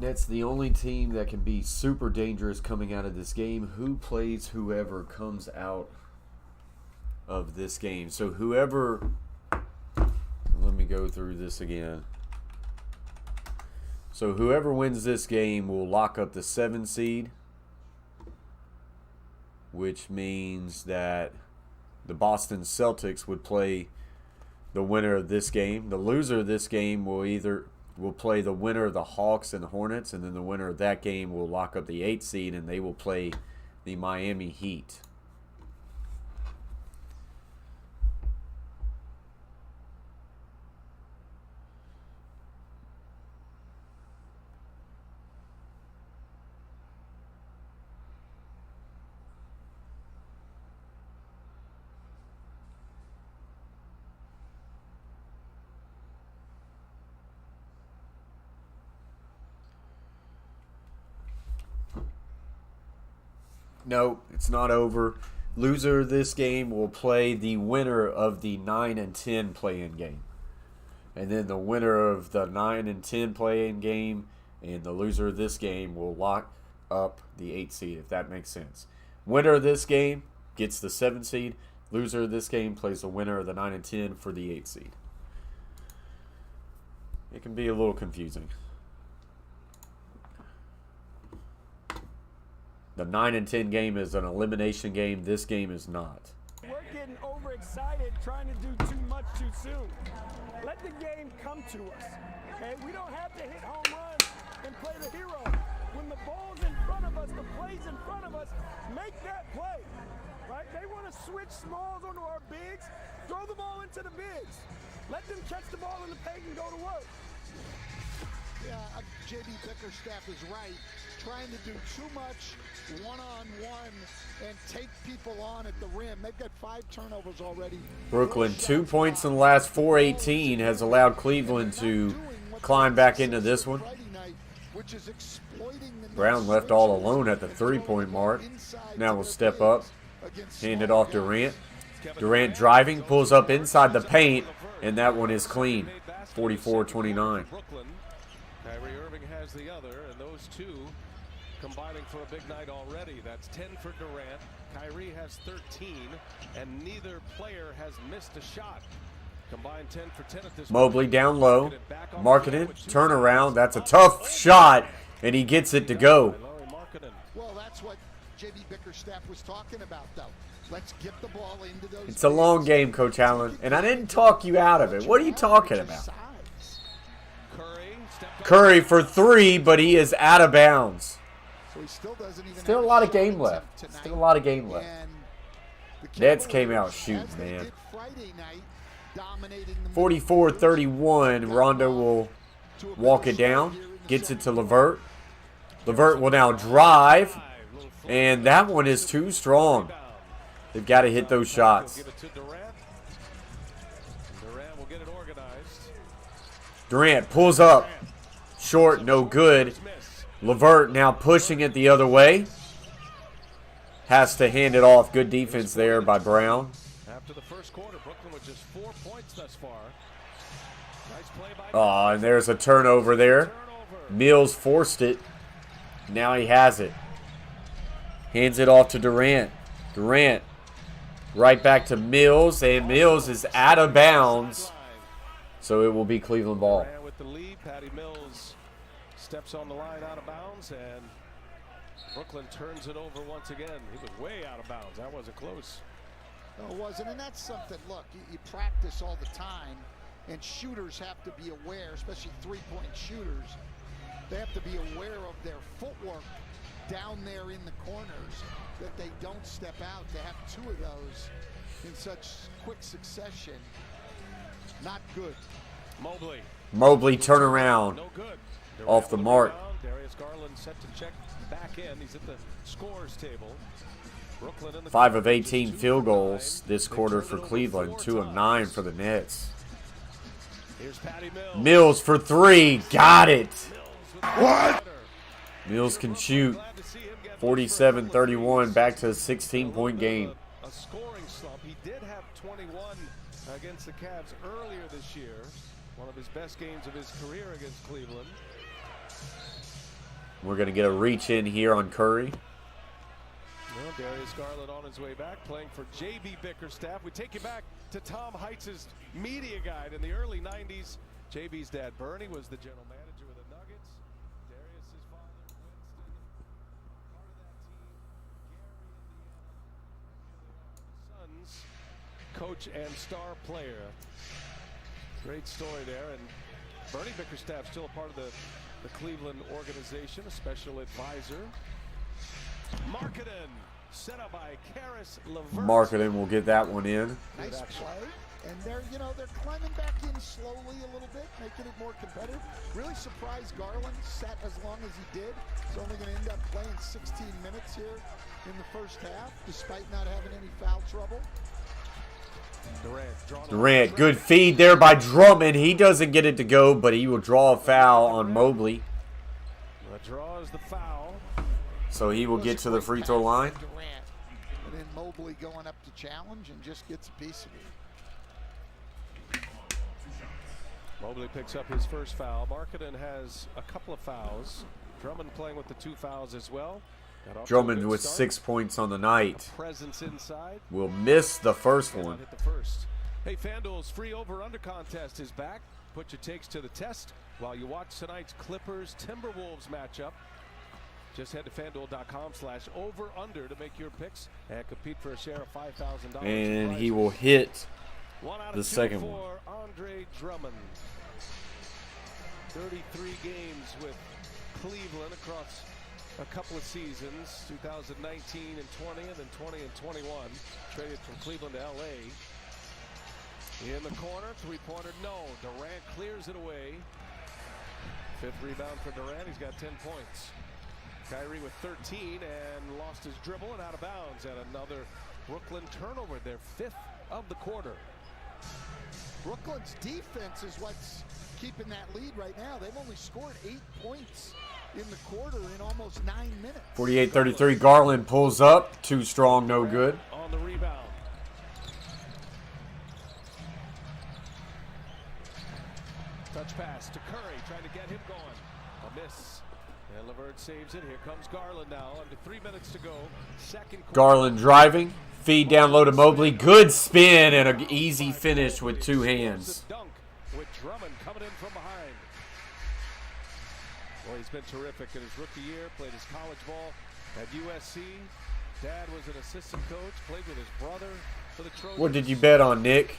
Nets the only team that can be super dangerous coming out of this game. Who plays whoever comes out of this game? So whoever, let me go through this again. So whoever wins this game will lock up the 7 seed, which means that the Boston Celtics would play the winner of this game. The loser of this game will play the winner of the Hawks and the Hornets, and then the winner of that game will lock up the 8 seed, and they will play the Miami Heat. No, it's not over. Loser of this game will play the winner of the 9 and 10 play-in game. And then the winner of the 9 and 10 play-in game and the loser of this game will lock up the 8 seed, if that makes sense. Winner of this game gets the 7 seed. Loser of this game plays the winner of the 9 and 10 for the 8 seed. It can be a little confusing. The 9 and 10 game is an elimination game. This game is not. We're getting overexcited trying to do too much too soon. Let the game come to us. Okay? We don't have to hit home runs and play the hero. When the ball's in front of us, the play's in front of us, make that play. Right? They want to switch smalls onto our bigs, throw the ball into the bigs. Let them catch the ball in the paint and go to work. Yeah, J.B. Bickerstaff is right. Trying to do too much one-on-one and take people on at the rim. They've got 5 turnovers already. Brooklyn, 2 points in the last 4:18 has allowed Cleveland to climb back into this one. Brown left all alone at the 3-point mark. Now we'll step up, hand it off Durant. Durant driving, pulls up inside the paint, and that one is clean. 44-29. Kyrie Irving has the other, and those two combining for a big night already. That's 10 for Durant. Kyrie has 13, and neither player has missed a shot. Combined 10 for 10 at this Mobley point. down low, marketed, turnaround. That's a tough shot, and he gets it to go. Well, that's what J.B. Bickerstaff was talking about, though. Let's get the ball into those. It's a long game, Coach Allen, and I didn't talk you out of it. What are you talking about? Curry for 3, but he is out of bounds. So he still doesn't even Still a lot of game left. Still a lot of game left. Nets came out shooting, man. 44-31. Rondo will walk it down. Gets it to LeVert. LeVert will now drive. And that one is too strong. They've got to hit those shots. Durant pulls up. Short, no good. LeVert now pushing it the other way. Has to hand it off. Good defense there by Brown. After the first quarter, Brooklyn with just 4 points thus far. Nice play by Oh, and there's a turnover there. Mills forced it. Now he has it. Hands it off to Durant. Durant right back to Mills, and Mills is out of bounds. So it will be Cleveland ball. With the lead, Patty Mills steps on the line out of bounds, and Brooklyn turns it over once again. He was way out of bounds. That wasn't close. No, it wasn't, and that's something, look, you practice all the time, and shooters have to be aware, especially three-point shooters. They have to be aware of their footwork down there in the corners, that they don't step out. To have 2 of those in such quick succession, not good. Mobley turnaround. No good. Off the mark. Darius Garland set to check back in. He's at the scores table. 5 of 18 field goals this quarter for Cleveland. 2 of 9 for the Nets. Here's Patty Mills for 3. Got it. What? Mills can shoot. 47-31. Back to a 16-point game. A scoring slump. He did have 21 against the Cavs earlier this year. One of his best games of his career against Cleveland. We're going to get a reach in here on Curry. Well, Darius Garland on his way back, playing for J.B. Bickerstaff. We take you back to Tom Heitz's media guide in the early 90s. J.B.'s dad, Bernie, was the general manager of the Nuggets. Darius's father, Winston, part of that team. Gary, Indiana. Here they are, the Suns, coach and star player. Great story there. And Bernie Bickerstaff still a part of the Cleveland organization, a special advisor. Marketing set up by Karis LeVert. Marketing will get that one in. Nice play. And they're climbing back in slowly a little bit, making it more competitive. Really surprised Garland sat as long as he did. He's only going to end up playing 16 minutes here in the first half, despite not having any foul trouble. Durant, good feed there by Drummond. He doesn't get it to go, but he will draw a foul on Mobley. Draws the foul. So he will get to the free throw line. Durant. And then Mobley going up to challenge and just gets a piece of it. Mobley picks up his first foul. Markkanen has a couple of fouls. Drummond playing with the 2 fouls as well. Drummond with 6 points on the night. Presence inside. Will miss the first one. Hit the first. Hey, FanDuel's free over-under contest is back. Put your takes to the test while you watch tonight's Clippers-Timberwolves matchup. Just head to FanDuel.com/over-under to make your picks and compete for a share of $5,000. And he will hit the second one. For Andre Drummond. 33 games with Cleveland across a couple of seasons, 2019 and 20, and then 20 and 21. Traded from Cleveland to L.A. In the corner, three-pointer, no. Durant clears it away. 5th rebound for Durant. He's got 10 points. Kyrie with 13 and lost his dribble and out of bounds. And another Brooklyn turnover, their 5th of the quarter. Brooklyn's defense is what's keeping that lead right now. They've only scored 8 points in the quarter in almost 9 minutes. 48-33. Garland pulls up. Too strong, no good. On the rebound. Touch pass to Curry, trying to get him going. A miss. And LeVert saves it. Here comes Garland now. Under 3 minutes to go. Second quarter. Garland driving. Feed down low to Mobley. Good spin and an easy finish with 2 hands. Dunk with Drummond coming in from behind. Well, he's been terrific in his rookie year. Played his college ball at USC. Dad was an assistant coach. Played with his brother for the Trojans. What did you bet on, Nick?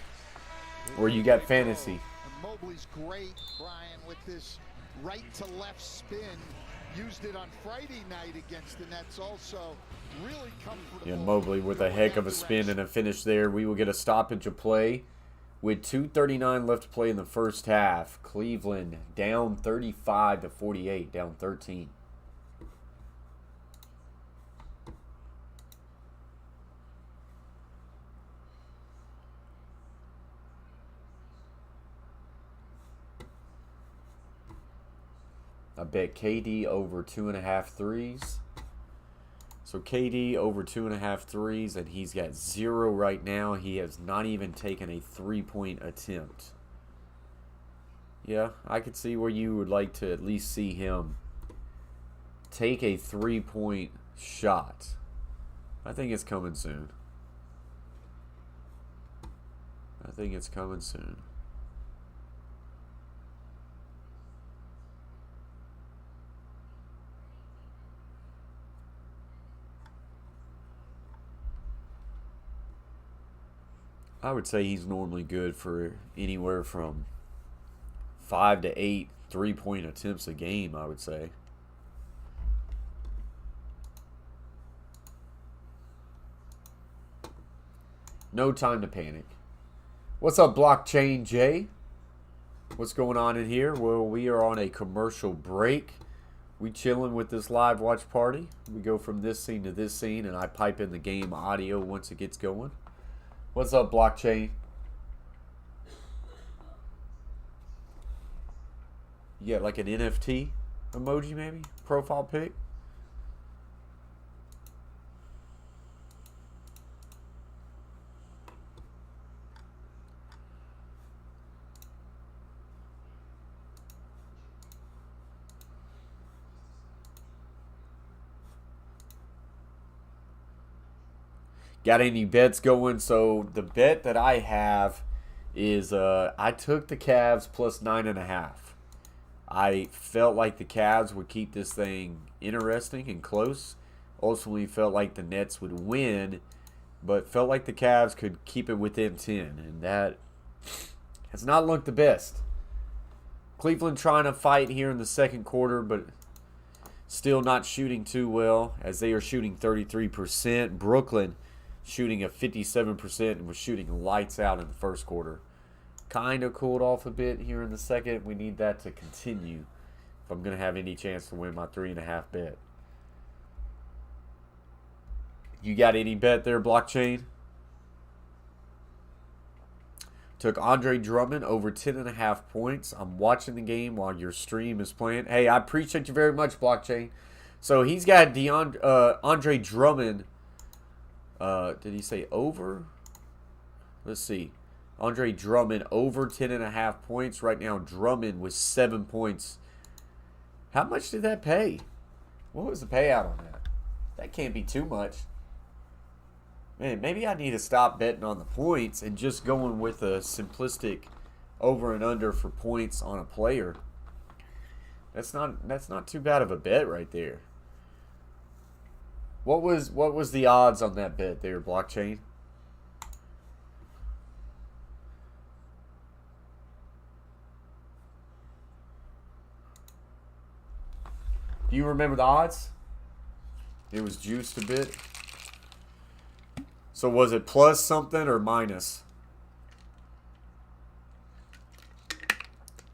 Or you got fantasy? And Mobley's great, Brian, with this right to left spin. Used it on Friday night against the Nets also. Really comfortable. Yeah, Mobley with a heck of a spin and a finish there. We will get a stoppage of play with 2:39 left to play in the first half. Cleveland down 35-48, down 13. I bet KD over 2.5 threes. So KD over 2.5 threes, and he's got 0 right now. He has not even taken a 3-point attempt. Yeah, I could see where you would like to at least see him take a 3-point shot. I think it's coming soon. I think it's coming soon. I would say he's normally good for anywhere from 5 to 8 3-point attempts a game, I would say. No time to panic. What's up, Blockchain Jay? What's going on in here? Well, we are on a commercial break. We chilling with this live watch party. We go from this scene to this scene, and I pipe in the game audio once it gets going. What's up, Blockchain? You got like an NFT emoji, maybe? Profile pic? Got any bets going? So the bet that I have is I took the Cavs plus 9.5. I felt like the Cavs would keep this thing interesting and close. Ultimately felt like the Nets would win, but felt like the Cavs could keep it within 10, and that has not looked the best. Cleveland trying to fight here in the second quarter, but still not shooting too well, as they are shooting 33%. Brooklyn shooting at 57% and was shooting lights out in the first quarter. Kind of cooled off a bit here in the second. We need that to continue if I'm going to have any chance to win my 3.5 bet. You got any bet there, Blockchain? Took Andre Drummond over 10.5 points. I'm watching the game while your stream is playing. Hey, I appreciate you very much, Blockchain. So he's got Andre Drummond. Did he say over? Let's see. Andre Drummond over 10.5 points. Right now, Drummond with 7 points. How much did that pay? What was the payout on that? That can't be too much. Man, maybe I need to stop betting on the points and just going with a simplistic over and under for points on a player. That's not too bad of a bet right there. What was the odds on that bet there, Blockchain? Do you remember the odds? It was juiced a bit. So was it plus something or minus?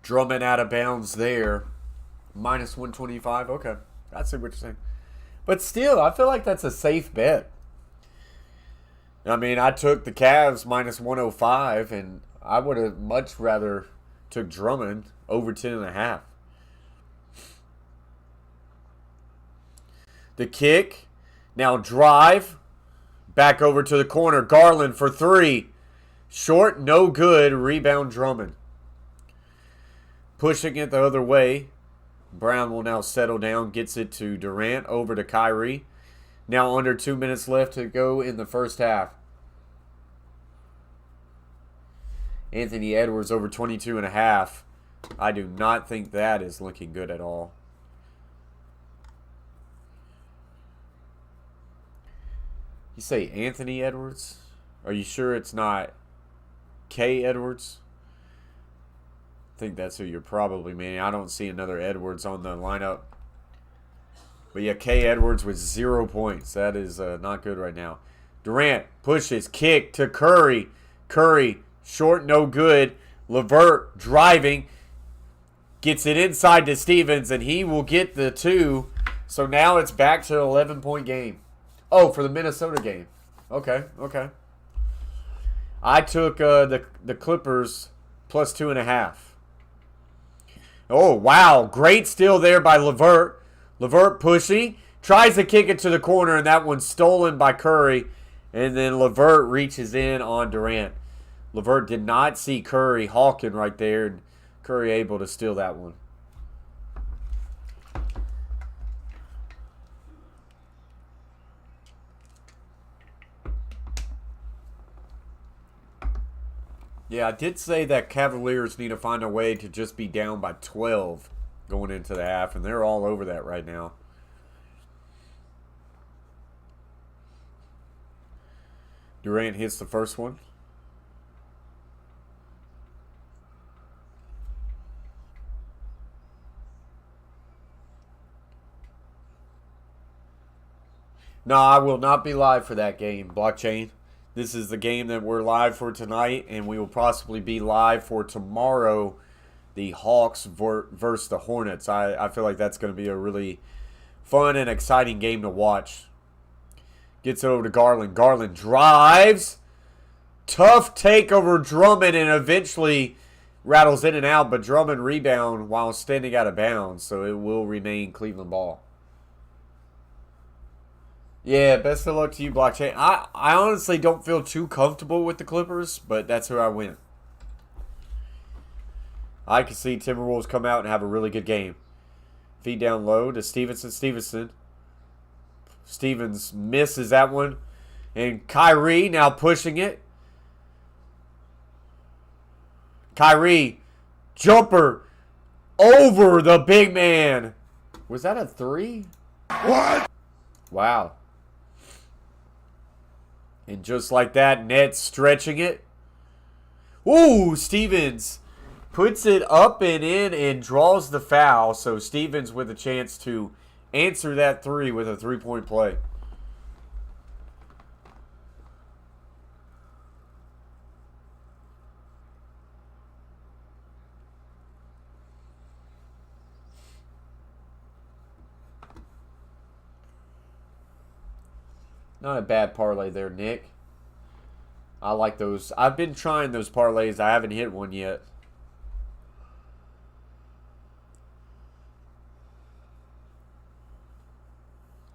Drummond out of bounds there. Minus 125. Okay. I see what you're saying. But still, I feel like that's a safe bet. I mean, I took the Cavs minus 105, and I would have much rather took Drummond over 10.5. The kick. Now drive. Back over to the corner. Garland for 3. Short, no good. Rebound Drummond. Pushing it the other way. Brown will now settle down. Gets it to Durant. Over to Kyrie. Now under 2 minutes left to go in the first half. Anthony Edwards over 22.5. I do not think that is looking good at all. You say Anthony Edwards? Are you sure it's not K. Edwards? I think that's who you're probably meaning. I don't see another Edwards on the lineup. But yeah, K. Edwards with 0 points. That is not good right now. Durant pushes, kick to Curry. Curry, short, no good. LeVert driving. Gets it inside to Stevens, and he will get the 2. So now it's back to an 11-point game. Oh, for the Minnesota game. Okay, okay. I took the Clippers plus 2.5. Oh, wow. Great steal there by LeVert. LeVert pushing. Tries to kick it to the corner, and that one's stolen by Curry. And then LeVert reaches in on Durant. LeVert did not see Curry hawking right there. And Curry able to steal that one. Yeah, I did say that Cavaliers need to find a way to just be down by 12 going into the half, and they're all over that right now. Durant hits the first one. No, I will not be live for that game, Blockchain. This is the game that we're live for tonight, and we will possibly be live for tomorrow, the Hawks versus the Hornets. I feel like that's going to be a really fun and exciting game to watch. Gets it over to Garland. Garland drives. Tough take over Drummond, and eventually rattles in and out, but Drummond rebound while standing out of bounds, so it will remain Cleveland ball. Yeah, best of luck to you, Blockchain. I honestly don't feel too comfortable with the Clippers, but that's who I win. I can see Timberwolves come out and have a really good game. Feed down low to Stevenson. Stevens misses that one. And Kyrie now pushing it. Kyrie, jumper over the big man. Was that a 3? What? Wow. And just like that, Nets stretching it. Ooh, Stevens puts it up and in and draws the foul. So Stevens with a chance to answer that 3 with a 3-point play. Not a bad parlay there, Nick. I like those. I've been trying those parlays. I haven't hit one yet.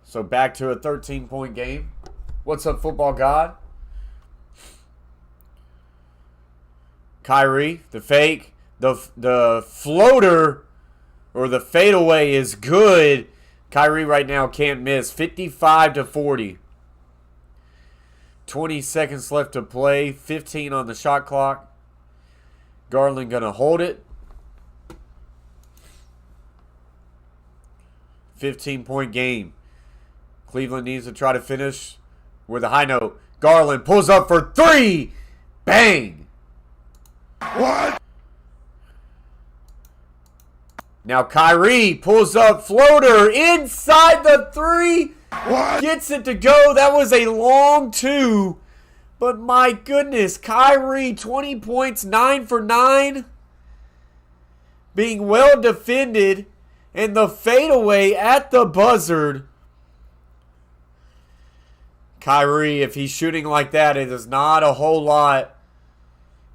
So back to a 13-point game. What's up, football god? Kyrie, the fake. The floater or the fadeaway is good. Kyrie right now can't miss. 55-40. 20 seconds left to play. 15 on the shot clock. Garland going to hold it. 15-point game. Cleveland needs to try to finish with a high note. Garland pulls up for 3. Bang. What? Now Kyrie pulls up floater inside the 3. What? Gets it to go. That was a long 2. But my goodness, Kyrie, 20 points, 9 for 9. Being well defended. And the fadeaway at the buzzard. Kyrie, if he's shooting like that, it is not a whole lot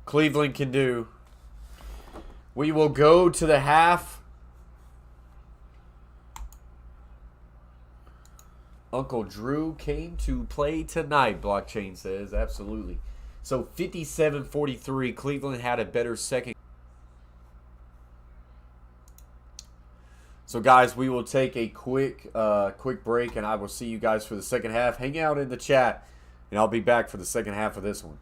Cleveland can do. We will go to the half. Uncle Drew came to play tonight, Blockchain says. Absolutely. So 57-43. Cleveland had a better second. So, guys, we will take a quick break, and I will see you guys for the second half. Hang out in the chat, and I'll be back for the second half of this one.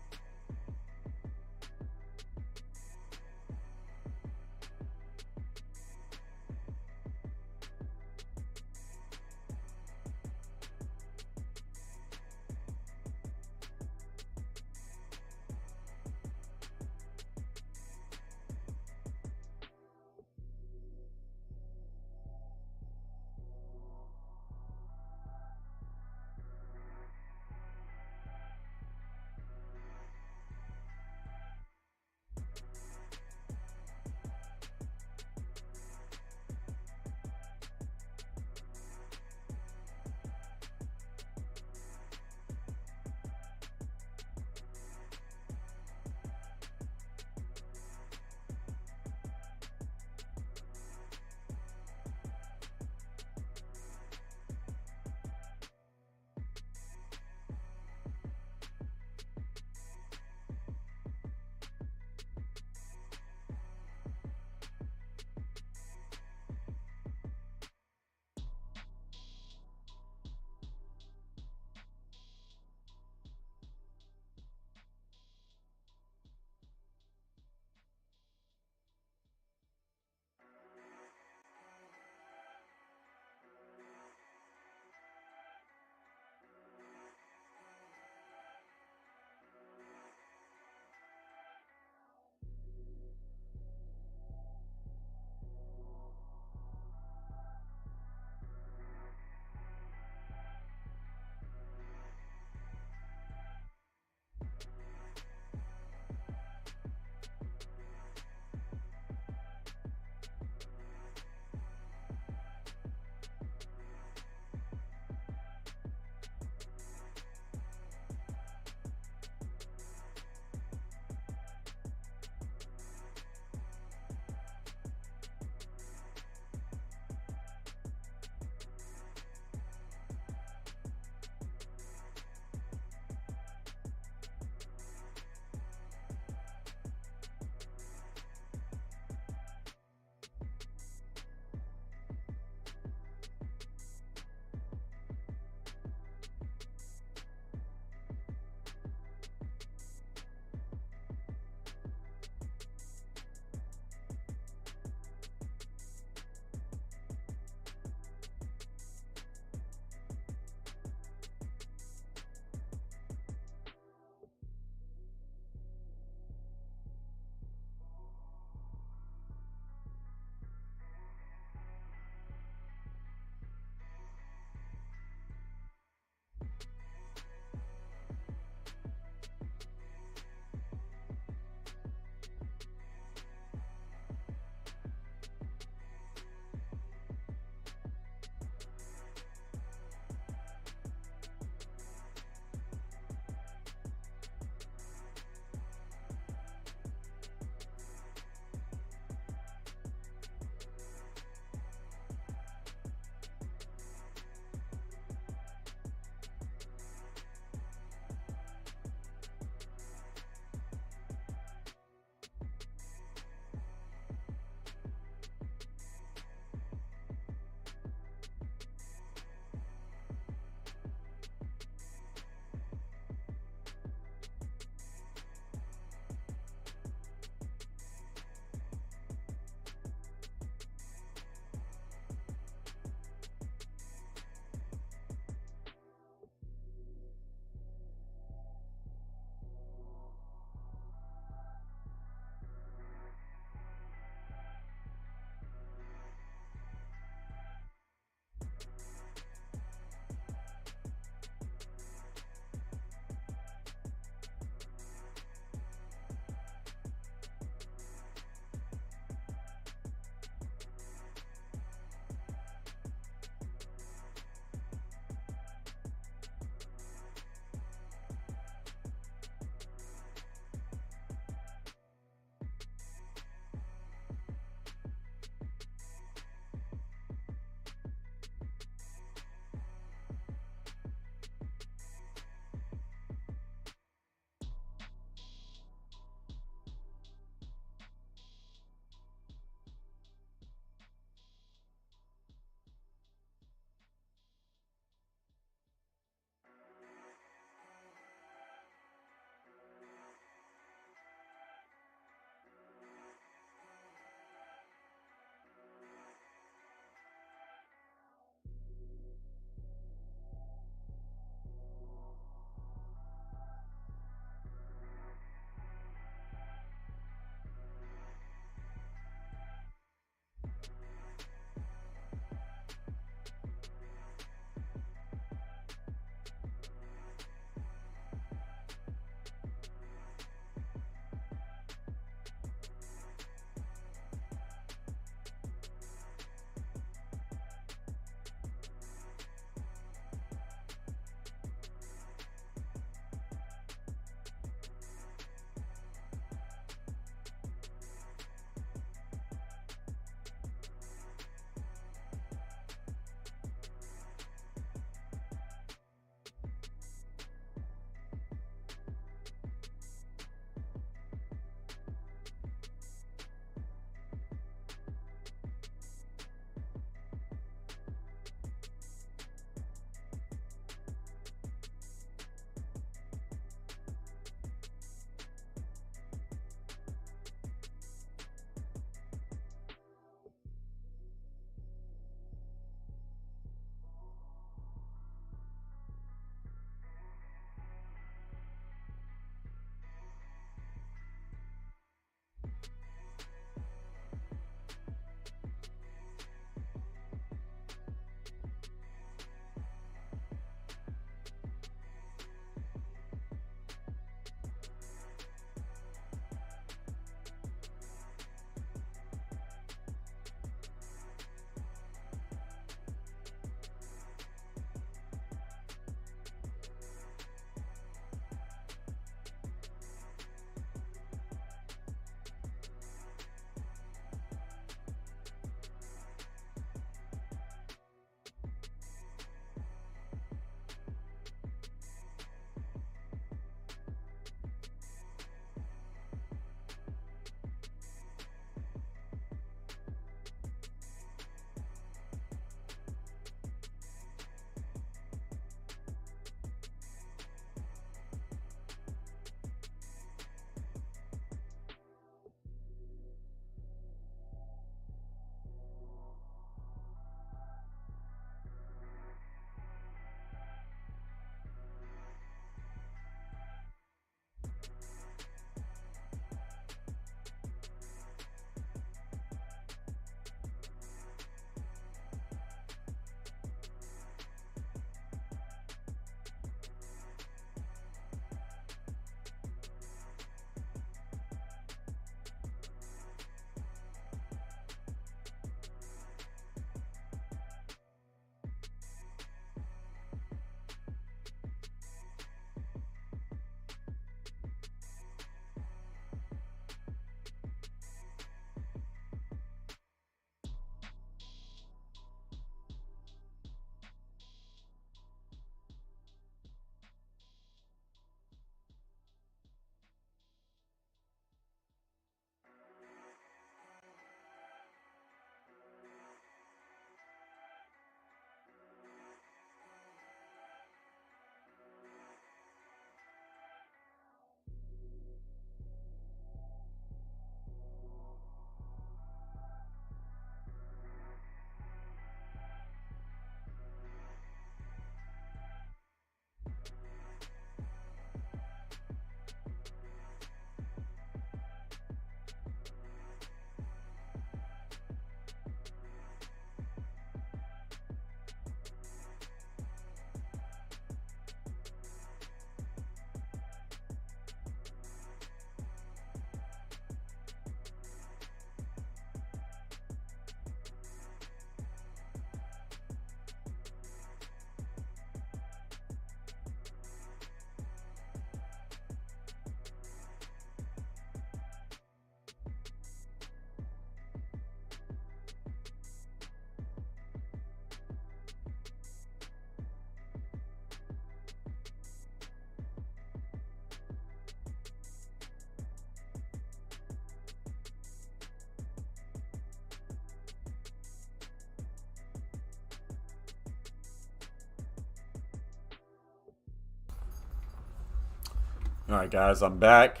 All right, guys, I'm back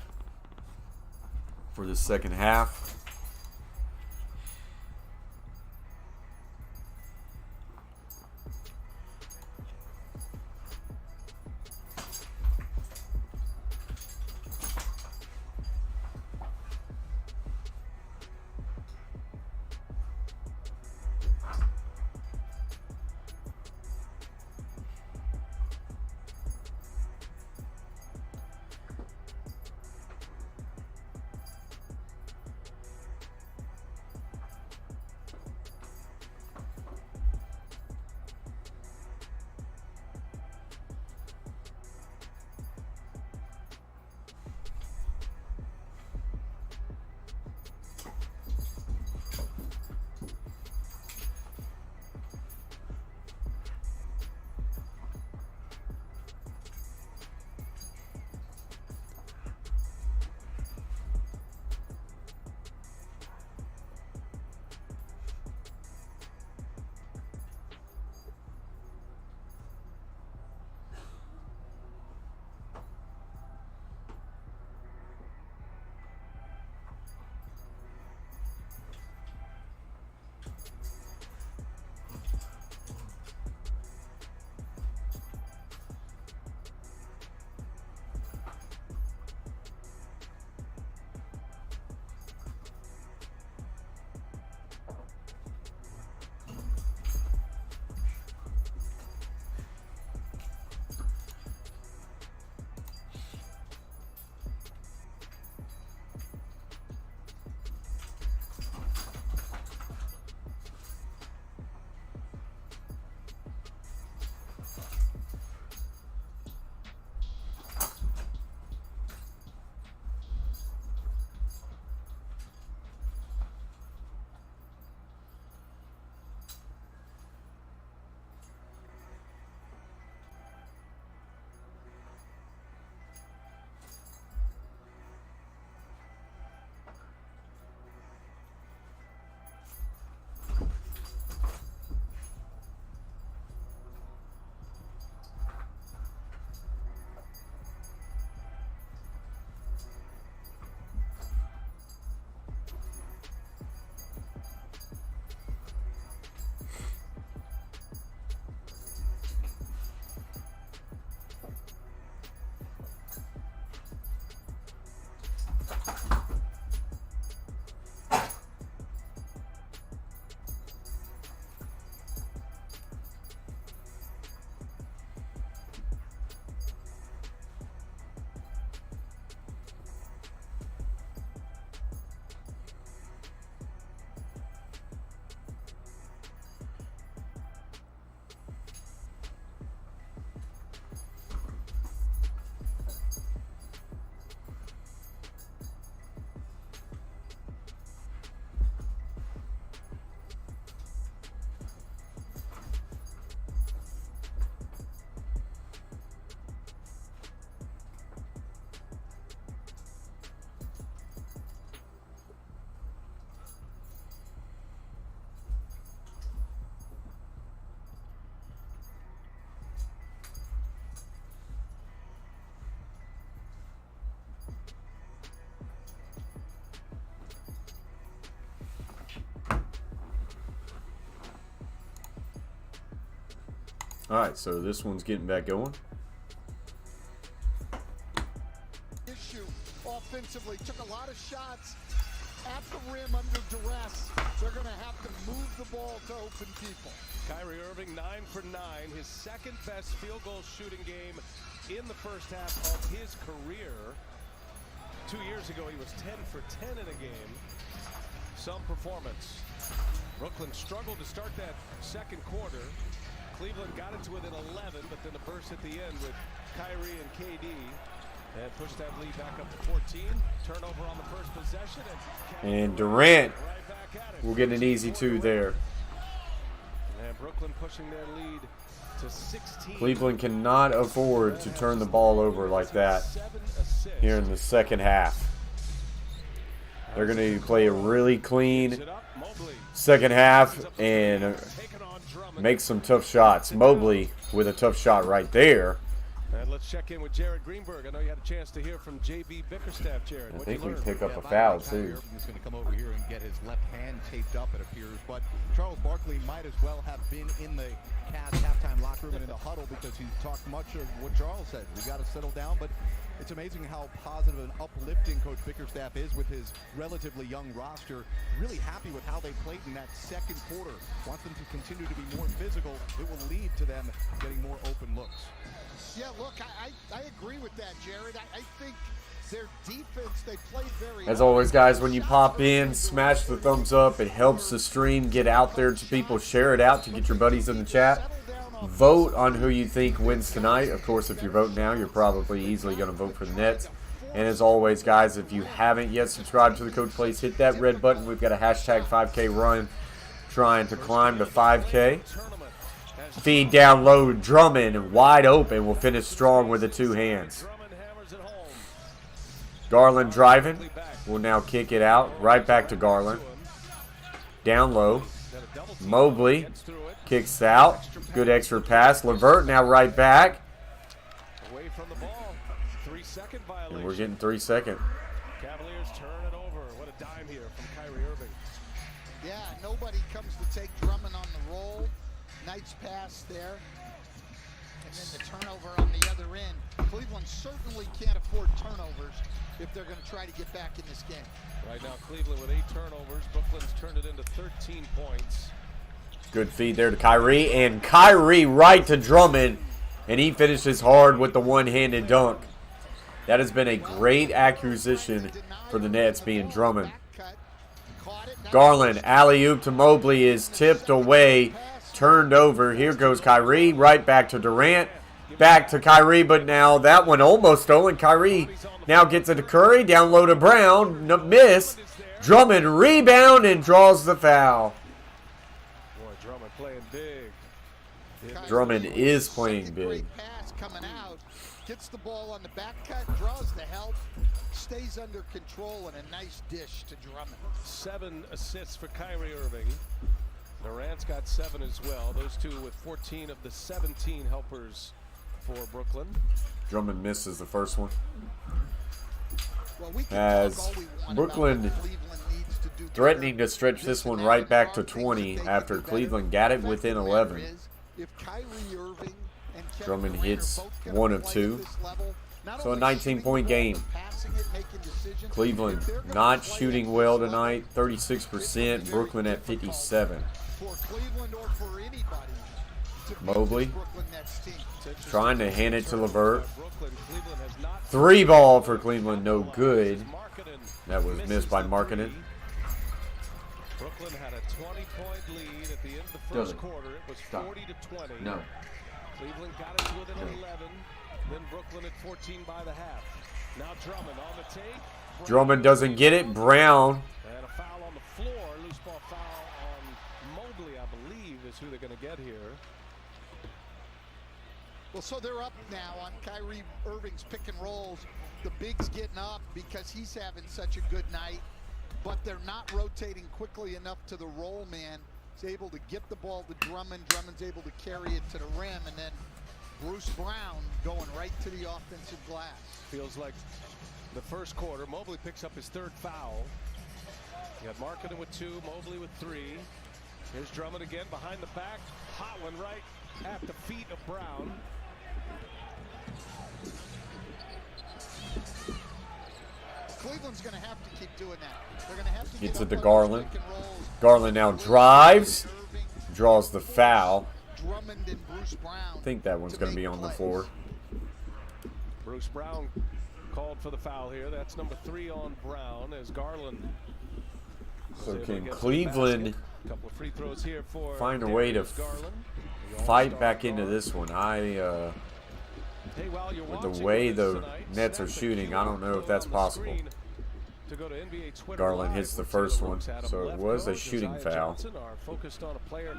for the second half. All right, so this one's getting back going. Issue offensively, took a lot of shots at the rim under duress. They're going to have to move the ball to open people. Kyrie Irving 9 for 9, his second best field goal shooting game in the first half of his career. 2 years ago, he was 10 for 10 in a game. Some performance. Brooklyn struggled to start that second quarter. Cleveland got it to within 11, but then a burst at the end with Kyrie and KD and pushed that lead back up to 14. Turnover on the first possession. And Durant will get an easy 2 there. And Brooklyn pushing their lead to 16. Cleveland cannot afford to turn the ball over like that here in the second half. They're going to play a really clean second half and make some tough shots. Mobley with a tough shot right there. And let's check in with Jared Greenberg. I know you had a chance to hear from J.B. Bickerstaff, Jared. I What'd think you we learn? pick up Yeah, a by foul, the way, Kyrie too. Irving is going to come over here and get his left hand taped up, it appears. But Charles Barkley might as well have been in the Cavs halftime locker room and in the huddle because he talked much of what Charles said. We got to settle down, but it's amazing how positive and uplifting Coach Bickerstaff is with his relatively young roster. Really happy with how they played in that second quarter. Wants them to continue to be more physical. It will lead to them getting more open looks. Yeah, look, I agree with that, Jared. I think their defense, they played very As always, guys, when you pop in, smash the thumbs up. It helps the stream get out there to people. Share it out to get your buddies in the chat. Vote on who you think wins tonight. Of course, if you vote now, you're probably easily going to vote for the Nets. And as always, guys, if you haven't yet subscribed to the Coach Plays, hit that red button. We've got a hashtag 5K run trying to climb to 5K. Feed down low, Drummond wide open. Will finish strong with the two hands. Garland driving. Will now kick it out. Right back to Garland. Down low. Mobley kicks out. Good extra pass. LeVert now right back. Away from the ball. 3-second violation. And we're getting 3 seconds. Cavaliers turn it over. What a dime here from Kyrie Irving. Yeah, nobody comes to take Drummond on the roll. Nice pass there. And then the turnover on the other end. Cleveland certainly can't afford turnovers if they're going to try to get back in this game. Right now, Cleveland with 8 turnovers. Brooklyn's turned it into 13 points. Good feed there to Kyrie. And Kyrie right to Drummond. And he finishes hard with the one-handed dunk. That has been a great acquisition for the Nets, being Drummond. Garland, alley-oop to Mobley is tipped away. Turned over. Here goes Kyrie. Right back to Durant. Back to Kyrie, but now that one almost stolen. Kyrie now gets it to Curry. Down low to Brown. No, miss. Drummond rebound and draws the foul. Boy, Drummond playing big. Drummond is playing big. Pass coming out. Gets the ball on the back cut. Draws the help. Stays under control and a nice dish to Drummond. 7 assists for Kyrie Irving. Durant's got 7 as well. Those two with 14 of the 17 helpers for Brooklyn. Drummond misses the first one. Well, we can As talk all we want Brooklyn about what Cleveland needs to do threatening better. to stretch this one right back to 20 after Cleveland got it within 11. If Kyrie Irving and Kevin Drummond Durant hits are both gonna 1 of play 2. at this level, not So a only 19-point shooting game. well, passing it, making decisions, Cleveland if they're gonna not play shooting at well this tonight. level, 36%. Brooklyn at 57. for Cleveland or for anybody to beat Mobley this Brooklyn Nets team. trying to hand it to LeVert. Brooklyn, Cleveland has not 3 ball for Cleveland. No good. That was missed by Markkanen. Brooklyn had a 20-point lead at the end of the first quarter. It was 40-20. No. Cleveland got it to within 11. Then Brooklyn at 14 by the half. Now Drummond on the take. Drummond doesn't get it. Brown. And a foul on the floor. Loose ball foul on Mobley, I believe, is who they're going to get here. Well, so they're up now on Kyrie Irving's pick and rolls. The big's getting up because he's having such a good night, but they're not rotating quickly enough to the roll man. He's able to get the ball to Drummond. Drummond's able to carry it to the rim, and then Bruce Brown going right to the offensive glass. Feels like the first quarter. Mobley picks up his 3rd foul. You got Markkanen with 2, Mobley with 3. Here's Drummond again behind the back. Hot one right at the feet of Brown. Cleveland's going to have to keep doing that. They're going to have to Gets get it to up on Garland. pick and rolls. Garland now drives. Draws the foul. Drummond and Bruce Brown. I think that one's going to be on the floor. Bruce Brown called for the foul here. That's number 3 on Brown as Garland. So was able to can get to the Cleveland basket. A couple of free throws here for find a way to Darius Garland, the fight all-star back into guard. this one? Hey, while you're With the watching way with the us tonight, Nets are snap the shooting, I don't know if QR that's code on the possible. screen to go to NBA Twitter Garland Live. hits the We'll see first what one, looks at so him. it Left was a coach shooting Josiah foul. Johnson are focused on a player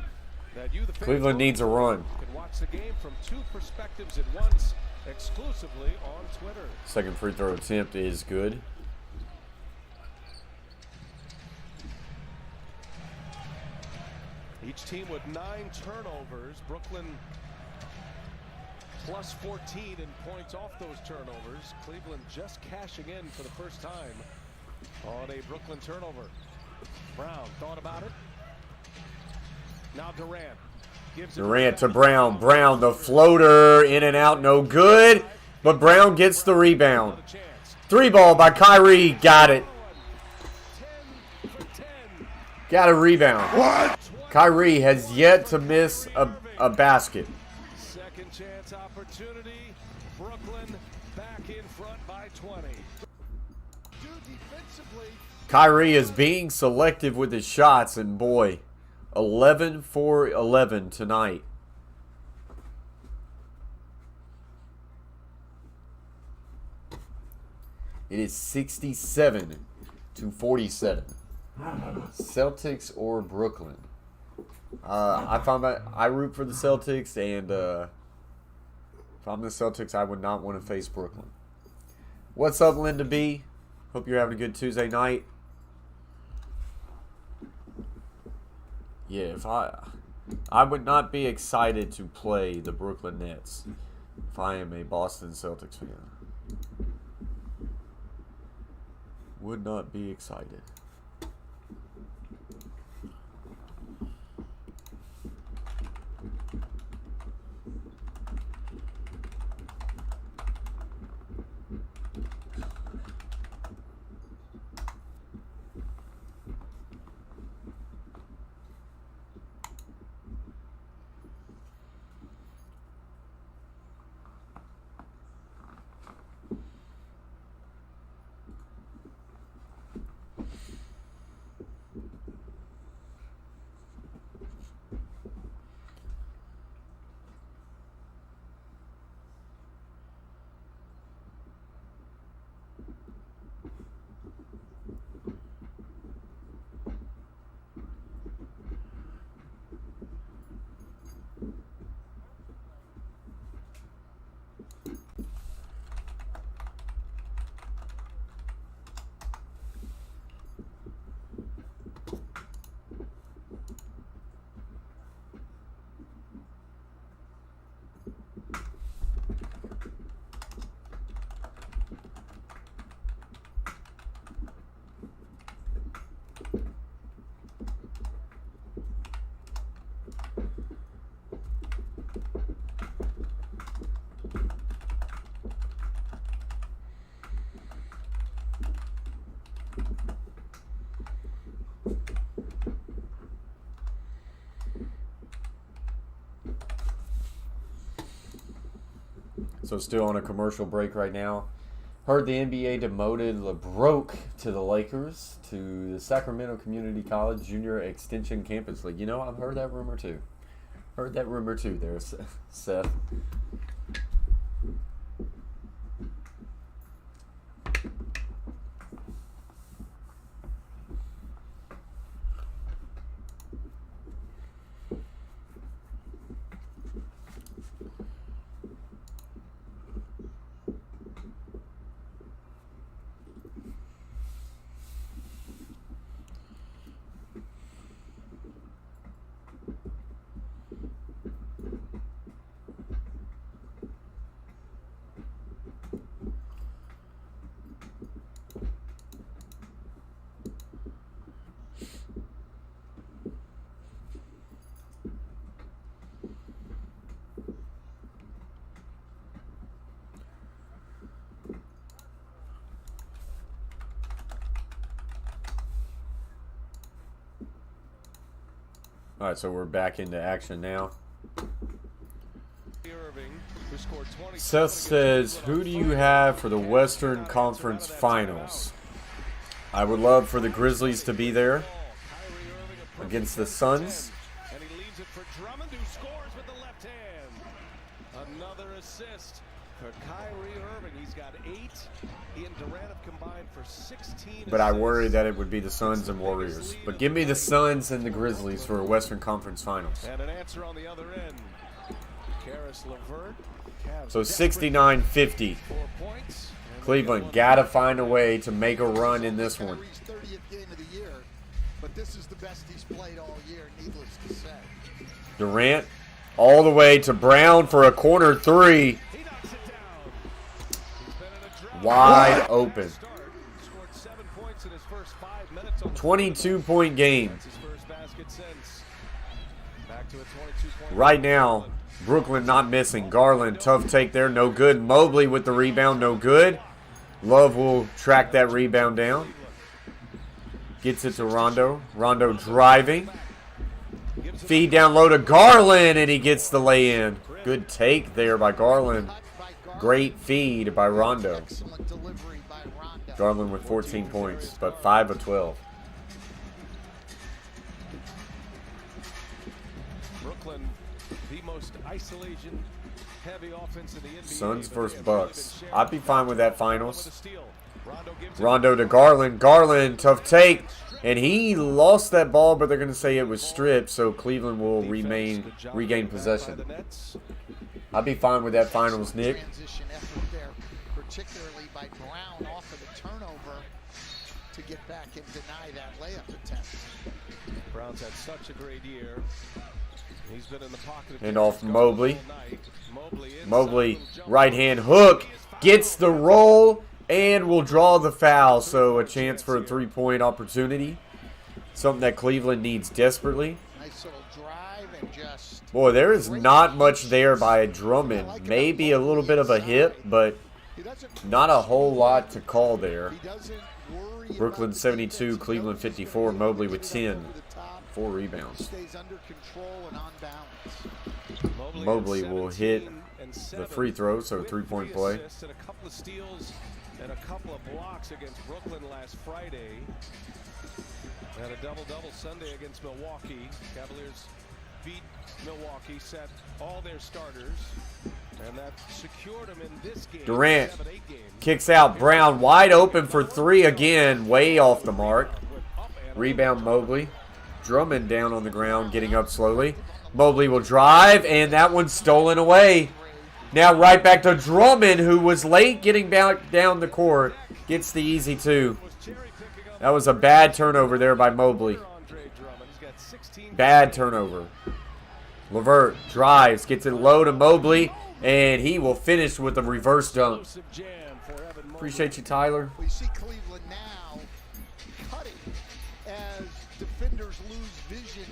that you, the fans, Cleveland needs a run. can watch the game from 2 perspectives at once, exclusively on Twitter. Second free throw attempt is good. Each team with 9 turnovers. Brooklyn plus 14 in points off those turnovers. Cleveland just cashing in for the first time on a Brooklyn turnover. Brown thought about it. Now Durant. Durant to Brown. Brown, the floater, in and out, no good. But Brown gets the rebound. 3-ball by Kyrie. Got it. Got a rebound. What? Kyrie has yet to miss a basket. Second chance opportunity. Brooklyn back in front by 20. Kyrie is being selective with his shots, and boy, 11 for 11 tonight. It is 67 to 47. Celtics or Brooklyn? I root for the Celtics, and if I'm the Celtics, I would not want to face Brooklyn. What's up, Linda B? Hope you're having a good Tuesday night. Yeah, if I would not be excited to play the Brooklyn Nets if I am a Boston Celtics fan. Would not be excited. So still on a commercial break right now. Heard the NBA demoted LeBrock to the Lakers to the Sacramento Community College Junior Extension Campus League. You know, I've heard that rumor too. Heard that rumor too there, Seth. All right, so we're back into action now. Seth says, who do you have for the Western Conference Finals? I would love for the Grizzlies to be there against the Suns. And he leaves it for Drummond, who scores with the left hand. Another assist for Kyrie Irving. He's got 8. He and Durant have combined for 16. But I worry that it would be the Suns and Warriors. But give me the Suns and the Grizzlies for a Western Conference Finals. And an answer on the other end. Karis LeVert. So 69-50. Cleveland got to find a way to make a run in this one. 30th game of the year, but this is the best he's played all year, needless to say. Durant All the way to Brown for a corner three. Wide open. 22-point game. Right now, Brooklyn not missing. Garland, tough take there, no good. Mobley with the rebound, no good. Love will track that rebound down. Gets it to Rondo. Rondo driving. Feed down low to Garland, and he gets the lay-in. Good take there by Garland. Great feed by Rondo. Garland with 14 points, but 5 of 12. Brooklyn, the most isolation heavy offense in the NBA. Suns versus Bucks. I'd be fine with that finals. Rondo to Garland. Garland, tough take. And he lost that ball, but they're going to say it was stripped, so Cleveland will regain possession. I'd be fine with that finals, Nick. Transition effort there, particularly by Brown off of the turnover to get back and deny that layup attempt. Brown's had such a great year. He's been in the pocket. And off Mobley. Mobley, right-hand hook, gets the roll, and will draw the foul. So a chance for a three-point opportunity. Something that Cleveland needs desperately. Nice little drive and just... Boy, there is not much there by Drummond. Maybe a little bit of a hit, but not a whole lot to call there. Brooklyn 72, Cleveland 54. Mobley with 10. 4 rebounds. Mobley will hit the free throw, so 3-point play. And a couple of steals and a couple of blocks against Brooklyn last Friday. And a double-double Sunday against Milwaukee. Cavaliers beat Milwaukee, set all their starters, and that secured them in this game. Durant kicks out. Brown wide open for 3 again, way off the mark. Rebound Mobley. Drummond down on the ground, getting up slowly. Mobley will drive, and that one's stolen away. Now right back to Drummond, who was late getting back down the court. Gets the easy 2. That was a bad turnover there by Mobley. Bad turnover. LeVert drives, gets it low to Mobley, and he will finish with a reverse dunk. Appreciate you, Tyler. We see Cleveland now cutting as defenders lose vision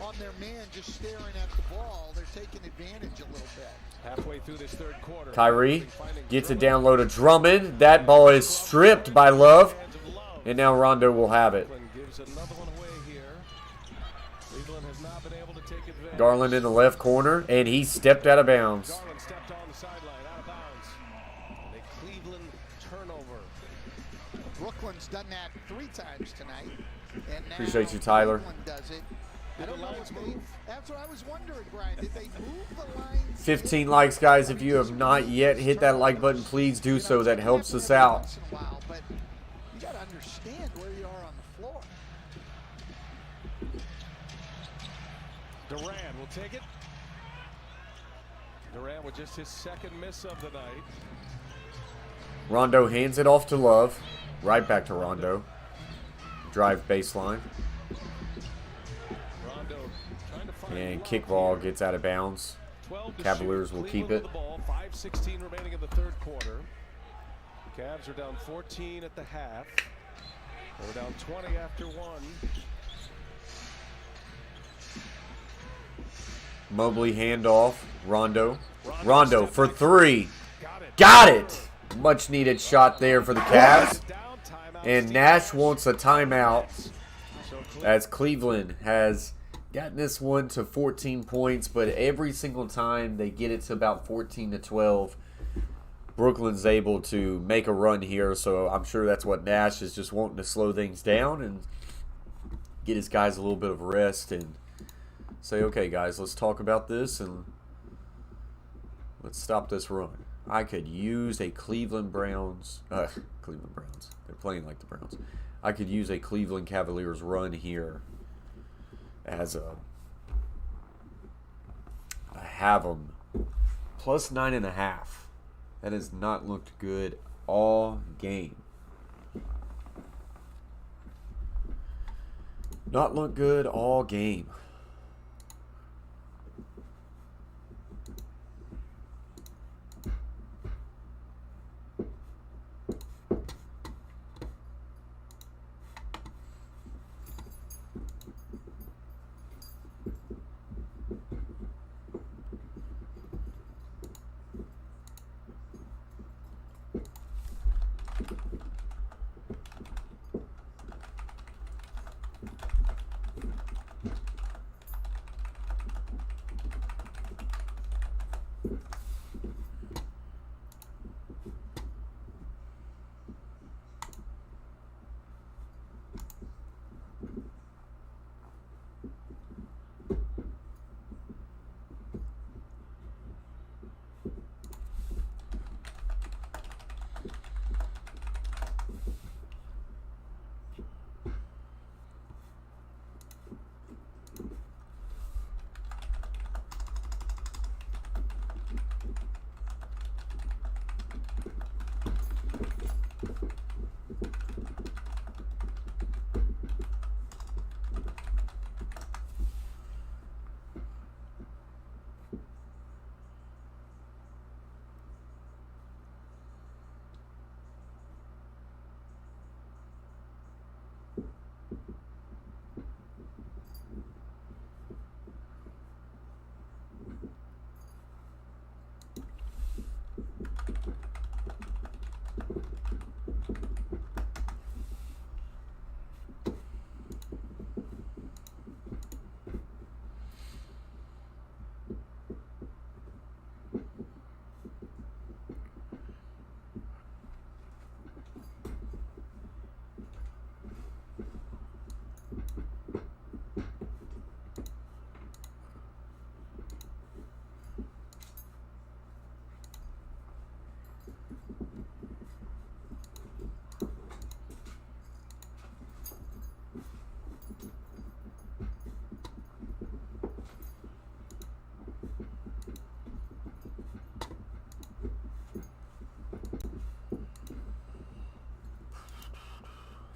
on their man just staring at the ball. They're taking advantage a little bit. Halfway through this third quarter. Kyrie gets it down low to Drummond. That ball is stripped by Love, and now Rondo will have it. Garland in the left corner, and he stepped out of bounds. Garland stepped on the sideline, out of bounds. A Cleveland turnover. Brooklyn's done that 3 times tonight. And now Appreciate you, Tyler. Brooklyn does it. I don't know if that's what I was wondering, Brian. Did they move the lines? 15 likes, guys. If you have not yet hit that like button, please do so. That helps us out. Once in a while, but you got to understand where you are on the floor. Durant will take it. Durant with just his second miss of the night. Rondo hands it off to Love. Right back to Rondo. Drive baseline. Rondo trying to find And kickball gets out of bounds. Cavaliers will keep it. 5:16 remaining in the third quarter. Cavs are down 14 at the half. They're down 20 after 1. Mobley handoff. Rondo. Rondo for 3. Got it! Much needed shot there for the Cavs. And Nash wants a timeout as Cleveland has gotten this one to 14 points, but every single time they get it to about 14 to 12, Brooklyn's able to make a run here. So I'm sure that's what Nash is just wanting to slow things down and get his guys a little bit of rest and say, okay, guys, let's talk about this and let's stop this run. I could use a Cleveland Browns. They're playing like the Browns. I could use a Cleveland Cavaliers run here as I have them plus 9.5. That has not looked good all game. Not looked good all game.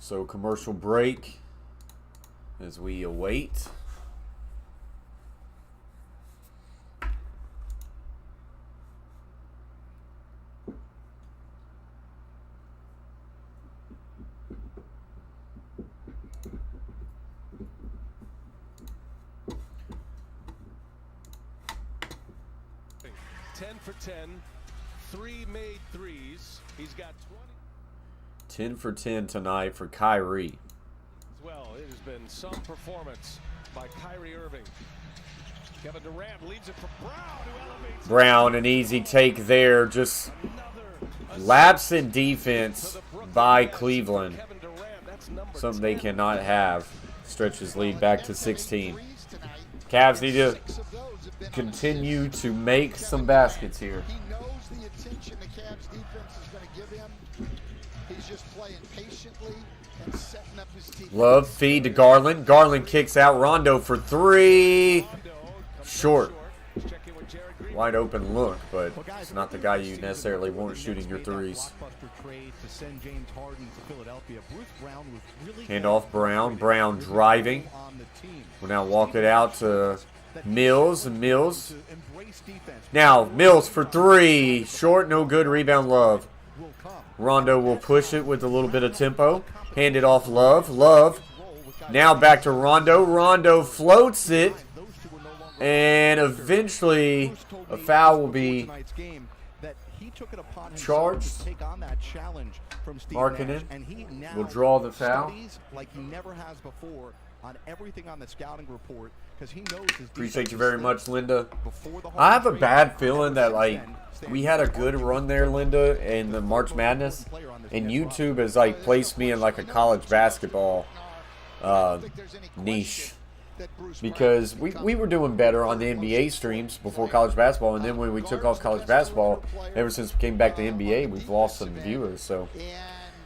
So commercial break as we await. For 10, 3 made threes. He's got 20. 10 for 10 tonight for Kyrie. Well, it has been some performance by Kyrie Irving. Kevin Durant leaves it for Brown, who elevates. Brown, an easy take there. Just lapse in defense by Cleveland. Something they cannot have. Stretches lead back to 16. Cavs need to continue to make some baskets here. He knows the attention the Cavs defense is going to give him. He's just playing patiently and setting up his team. Love feed to Garland. Garland kicks out Rondo for three. Short. Wide open look, but it's not the guy you necessarily want shooting your threes. Hand off Brown. Brown driving. Will now walk it out to Mills. And Mills. Now, Mills for three. Short, no good. Rebound, Love. Rondo will push it with a little bit of tempo. Hand it off, Love. Love. Now back to Rondo. Rondo floats it. And eventually, a foul will be charged. Markkanen will draw the foul. Like he never has before on everything on the scouting report, because he knows his. Appreciate you very much, Linda. I have a bad feeling that, like, we had a good run there, Linda, in the March Madness, and YouTube has, like, placed me in, like, a college basketball niche. Because we were doing better on the NBA streams before college basketball, and then when we took off college basketball, ever since we came back to NBA, we've lost some viewers. So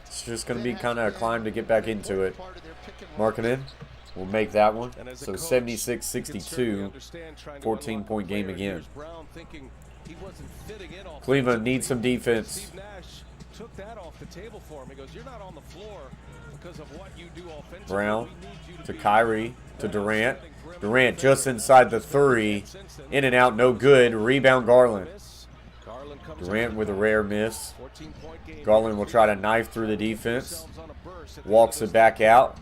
it's just going to be kind of a climb to get back into it. Markkanen will make that one. So 76-62, 14-point game again. Cleveland needs some defense. Took that off the table for him. He goes, "You're not on the floor because of what you do offensively." Brown to Kyrie to Durant. Durant just inside the three. In and out, no good. Rebound, Garland. Durant with a rare miss. Garland will try to knife through the defense. Walks it back out.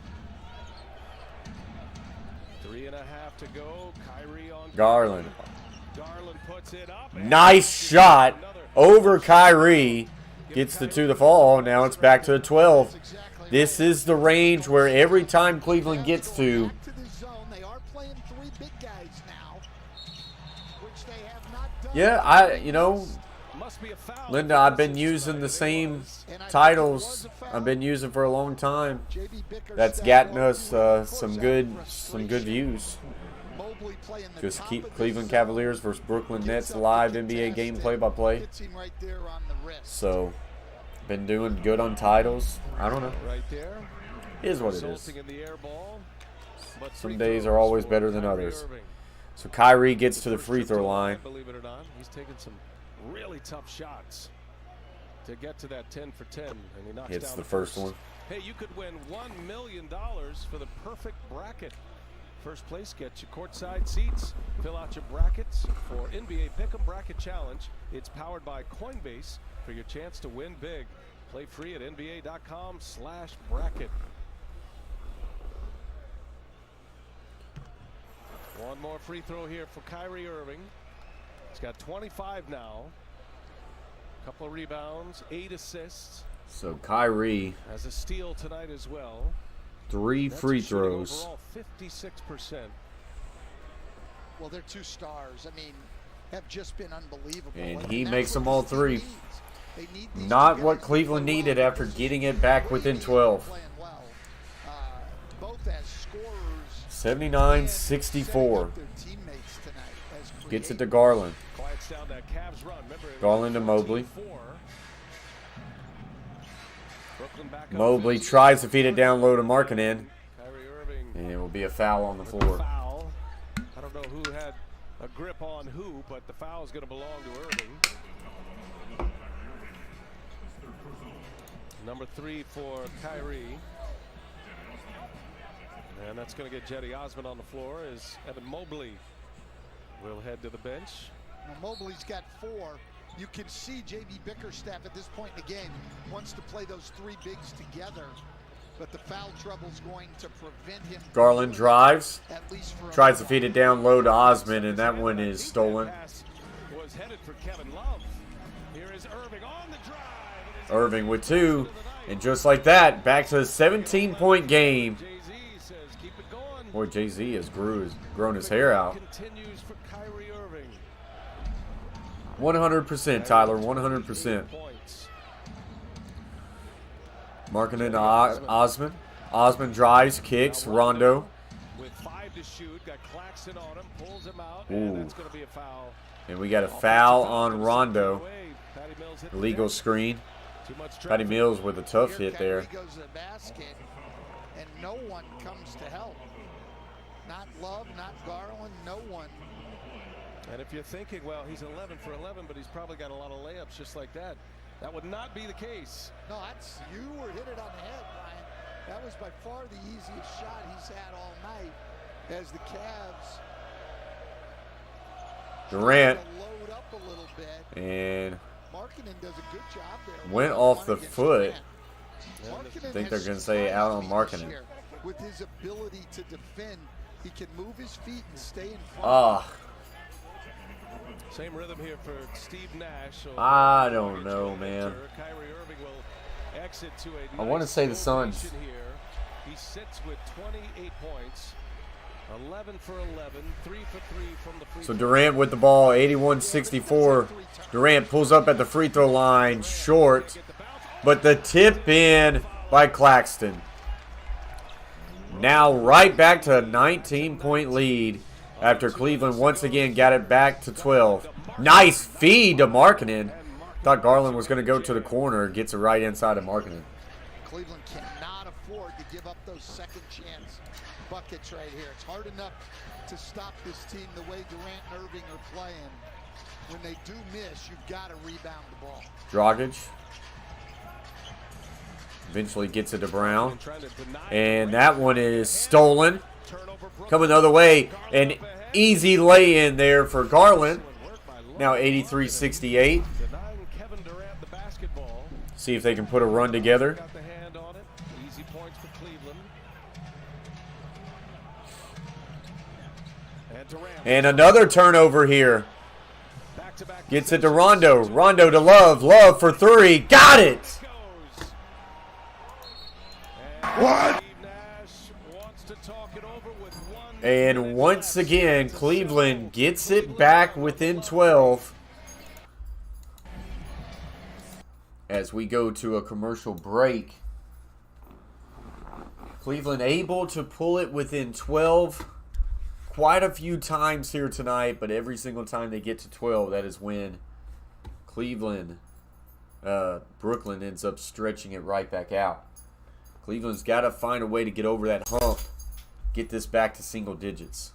3.5 to go. Kyrie on Garland. Garland puts it up. Nice shot over Kyrie. Gets the 2 to fall. Now it's back to a 12. This is the range where every time Cleveland gets to, which they have not done. Yeah, Must be a foul. Linda, I've been using the same titles I've been using for a long time. That's gotten us some good views. Just keep Cleveland Cavaliers versus Brooklyn Nets live NBA game play-by-play. So, been doing good on titles. I don't know. It is what it is. Some days are always better than others. So Kyrie gets to the free throw line. Believe it or not, he's taken some really tough shots to get to that 10 for 10, and he knocks Hits down the first one. Hey, you could win $1 million for the perfect bracket. First place gets you courtside seats. Fill out your brackets for NBA Pick'em Bracket Challenge. It's powered by Coinbase for your chance to win big. Play free at nba.com/bracket. One more free throw here for Kyrie Irving. He's got 25 now. Couple of rebounds, 8 assists. So Kyrie Has a steal tonight as well. 3 free throws. Overall, 56%. Well, their two stars, I mean, have just been unbelievable. And And he that's makes what them all this team 3. needs. They need these Not two what guys to Cleveland play needed well. after getting it back within 12. Playing well, both as scorers 79-64. and their teammates tonight as Gets it to creators. Garland. Quiets down that Cavs run. Remember, it was Garland to Mobley. 14-4. Brooklyn back up Mobley 15. tries to feed it down low to Markkanen. Kyrie Irving. And it will be a foul on the with the floor. foul. I don't know who had a grip on who, but the foul is going to belong to Irving. Number 3 for Kyrie. And that's going to get Jetty Osman on the floor as Evan Mobley will head to the bench. Now, Mobley's got 4. You can see J.B. Bickerstaff at this point in the game wants to play those 3 bigs together, but the foul trouble's going to prevent him. Garland drives. At least for a Tries to while. feed it down low to Osman, and that one is stolen. Pass was headed for Kevin Love. Here is Irving on the drive. It is Irving with 2. And just like that, back to a 17-point game. Jay-Z says keep it going. Boy, Jay-Z has grown his hair out. Continues for Kyrie Irving. 100%, Tyler, 100%. Points. Markkanen to Osman. Osman drives, kicks, Rondo. With 5 to shoot, got Claxton on him, pulls him out, Ooh. and that's going to be a foul. And we got a foul on Rondo. Patty Mills hit the Illegal deck. screen. Too much Patty traffic. Mills with a tough Here hit there. Kyrie goes to the basket, and no one comes to help. Not Love, not Garland, no one. And if you're thinking, well, he's 11 for 11, but he's probably got a lot of layups just like that. That would not be the case. No, you were hit it on the head, Brian. That was by far the easiest shot he's had all night as the Cavs Durant try to load up a little bit. and Markkanen does a good job there. went One off the against foot. Durant. Markkanen I think has they're gonna say out on surprised me this Markkanen. year. With his ability to defend, he can move his feet and stay in front. Ah, Same rhythm here for Steve Nash. So I don't know, man. Kyrie Irving will exit to a I wanna nice say the Suns. rotation Here. He sits with 28 points. 11 for 11, 3 for 3 from the free so throw. Durant with the ball, 81-64. Durant pulls up at the free throw line, short, but the tip in by Claxton. Now right back to a 19-point lead after Cleveland once again got it back to 12. Nice feed to Markkanen. Thought Garland was going to go to the corner. Gets it right inside of Markkanen. Cleveland cannot afford to give up those second chance buckets right here. It's hard enough to stop this team the way Durant and Irving are playing. When they do miss, you've got to rebound the ball. Dragic eventually gets it to Brown. And that one is stolen. Coming the other way. An easy lay-in there for Garland. Now 83-68. Denying Kevin Durant the basketball. See if they can put a run together. Got the hand on it. Easy points for Cleveland. And Durant. And another turnover here. Back-to-back Gets it to Rondo. Rondo to Love. Love for 3. Got it! goes. And what? Steve Nash wants to talk it over with 1 And once again, Cleveland gets it back within 12 as we go to a commercial break. Cleveland able to pull it within 12 quite a few times here tonight, but every single time they get to 12, that is when Brooklyn ends up stretching it right back out. Cleveland's got to find a way to get over that hump, get this back to single digits.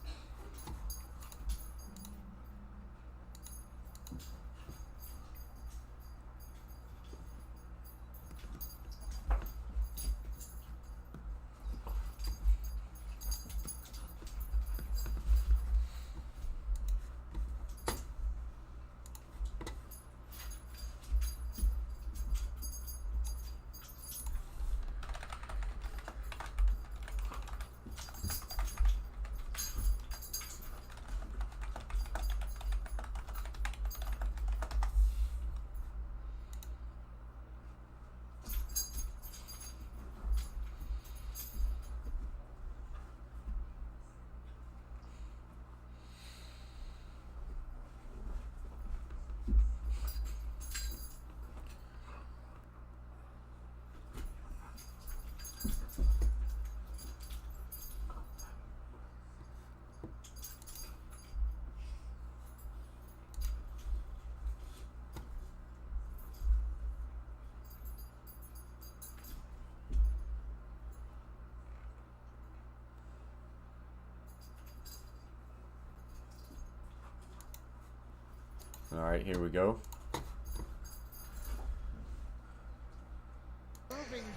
All right, here we go.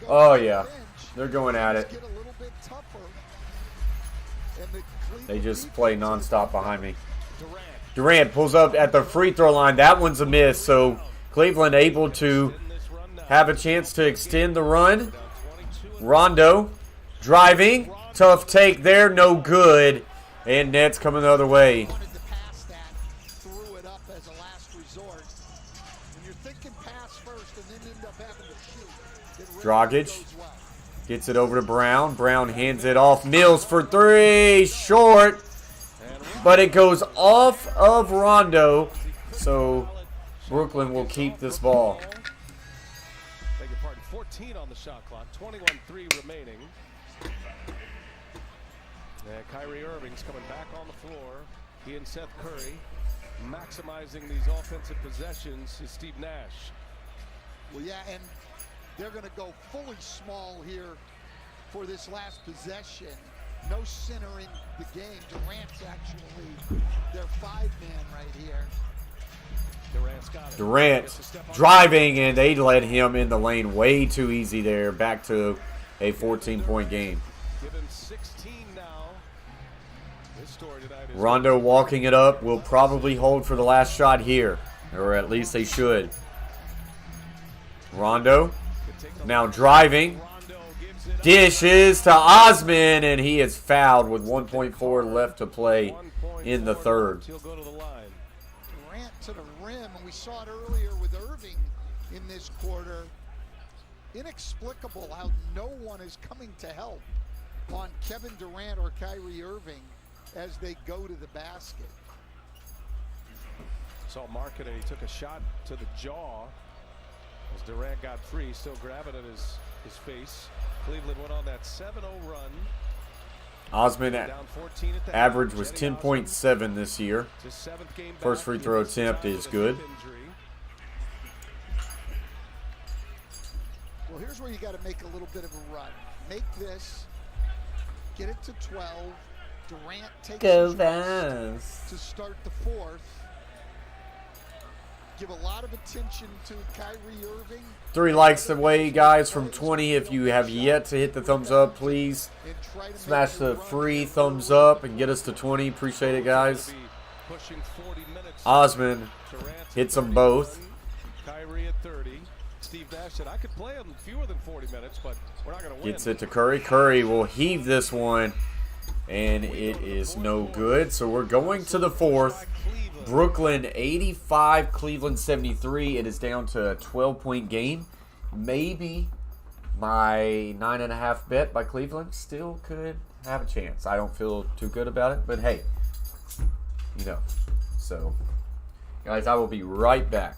Oh, yeah. They're going at it. They just play nonstop behind me. Durant pulls up at the free throw line. That one's a miss, so Cleveland able to have a chance to extend the run. Rondo driving. Tough take there, no good. And Nets coming the other way. Dragic gets it over to Brown. Brown hands it off. Mills for three. Short. But it goes off of Rondo. So Brooklyn will keep this ball. Beg your pardon. 14 on the shot clock. 21-3 remaining. And Kyrie Irving's coming back on the floor. He and Seth Curry maximizing these offensive possessions is Steve Nash. Well, yeah, and they're going to go fully small here for this last possession. No center in the game. Durant's actually their five-man right here. Durant's got it. Durant driving, and they let him in the lane way too easy there. Back to a 14-point game. Give him 16 now. This story tonight is Rondo walking it up. Will probably hold for the last shot here, or at least they should. Rondo now driving. Dishes to Osman, and he is fouled with 1.4 left to play in the third. He'll go to the line. Durant to the rim, and we saw it earlier with Irving in this quarter. Inexplicable how no one is coming to help on Kevin Durant or Kyrie Irving as they go to the basket. Saw Markkanen, he took a shot to the jaw as Durant got free, still grabbing at his face. Cleveland went on that 7-0 run. Osman Down 14 at the average was 10.7 this year. First free throw attempt is good. Well, here's where you got to make a little bit of a run. Make this, get it to 12. Durant takes his rest to start the fourth. Give a lot of attention to Kyrie Irving. 3 likes away, guys, from 20. If you have yet to hit the thumbs up, please smash the free thumbs up and get us to 20. Appreciate it, guys. Osman hits them both. Kyrie at 30. Steve Nash said, I could play him fewer than 40 minutes, but we're not going to win. Gets it to Curry. Curry will heave this one, and it is no good. So we're going to the fourth. Brooklyn 85, Cleveland 73. It is down to a 12-point game. Maybe my 9.5 bet by Cleveland still could have a chance. I don't feel too good about it, but hey, you know. So, guys, I will be right back.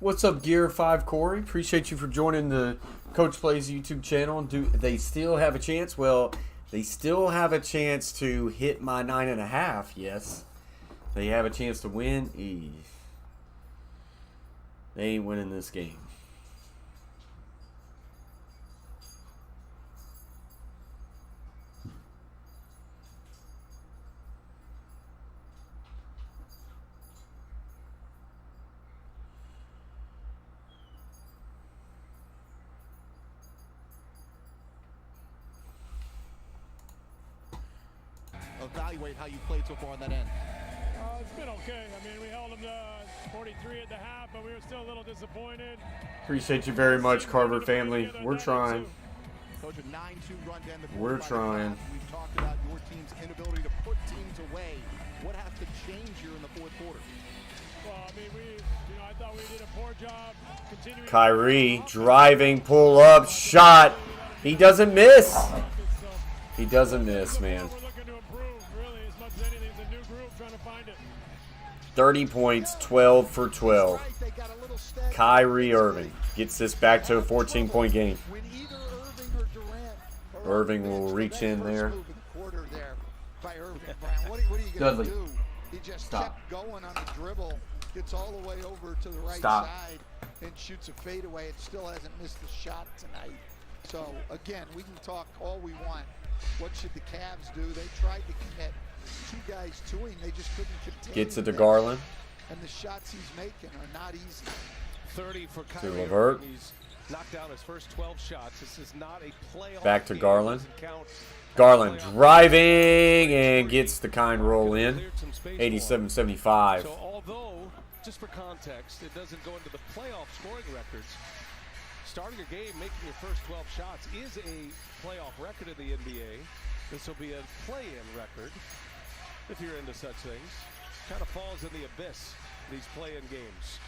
What's up, Gear 5 Corey? Appreciate you for joining the Coach Plays YouTube channel. Do they still have a chance? Well, they still have a chance to hit my 9.5. Yes, they have a chance to win. They ain't winning this game. Evaluate how you played so far on that end. It's been okay. I mean, we held them to 43 at the half, but we were still a little disappointed. Appreciate you very much, Carver family. We're trying. Coach, a 9-2 run down the We're trying. We've talked about your team's inability to put teams away. What has to change here in the fourth quarter? Well, I mean, I thought we did a poor job continuing. Kyrie driving, pull up, shot. He doesn't miss. He doesn't miss, man. 30 points, 12 for 12. Kyrie Irving gets this back to a 14-point game. Irving will reach in there. Dudley, He just stop. kept going on the dribble, gets all the way over to the right Stop. side, and shoots a fadeaway. It still hasn't missed a shot tonight. So, again, we can talk all we want. What should the Cavs do? They tried to commit 2 guys to him. They just couldn't contain Gets it to him. Garland. And the shots he's making are not easy. 30 for To Kyrie. Levert. He's knocked down his first 12 shots. This is not a playoff Back to game. Garland. Doesn't count. Garland driving and gets the kind roll in. 87-75. So although, just for context, it doesn't go into the playoff scoring records, starting a game, making your first 12 shots is a playoff record in the NBA. This will be a play-in record, if you're into such things. Kind of falls in the abyss, these play-in games.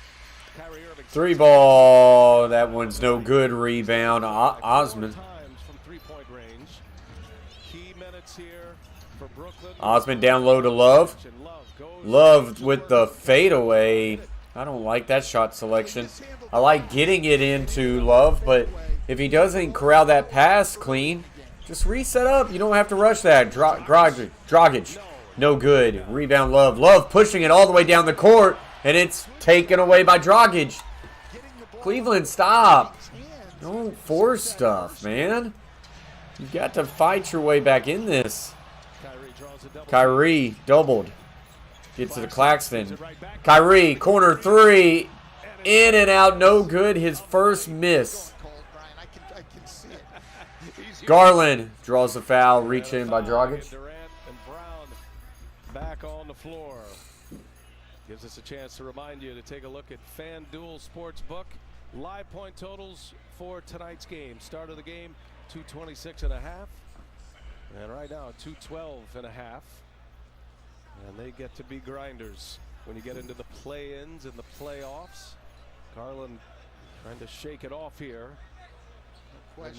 Kyrie Irving. 3 ball. That one's no good. Rebound. Osman. Times from 3-point range. Key minutes here for Brooklyn. Osman down low to Love. Love with the fadeaway. I don't like that shot selection. I like getting it into Love, but if he doesn't corral that pass clean, just reset up. You don't have to rush that. Dragic, no good. Rebound Love. Love pushing it all the way down the court, and it's taken away by Dragic. Cleveland, stop. Don't force stuff, man. You got to fight your way back in this. Kyrie doubled. Gets to the Claxton. Kyrie, corner three. In and out, no good. His first miss. Garland draws the foul. Reach in by Dragic. Durant and Brown back on the floor. Gives us a chance to remind you to take a look at FanDuel Sportsbook. Live point totals for tonight's game. Start of the game, 226.5. And right now, 212.5. And they get to be grinders when you get into the play-ins and the playoffs. Garland trying to shake it off here.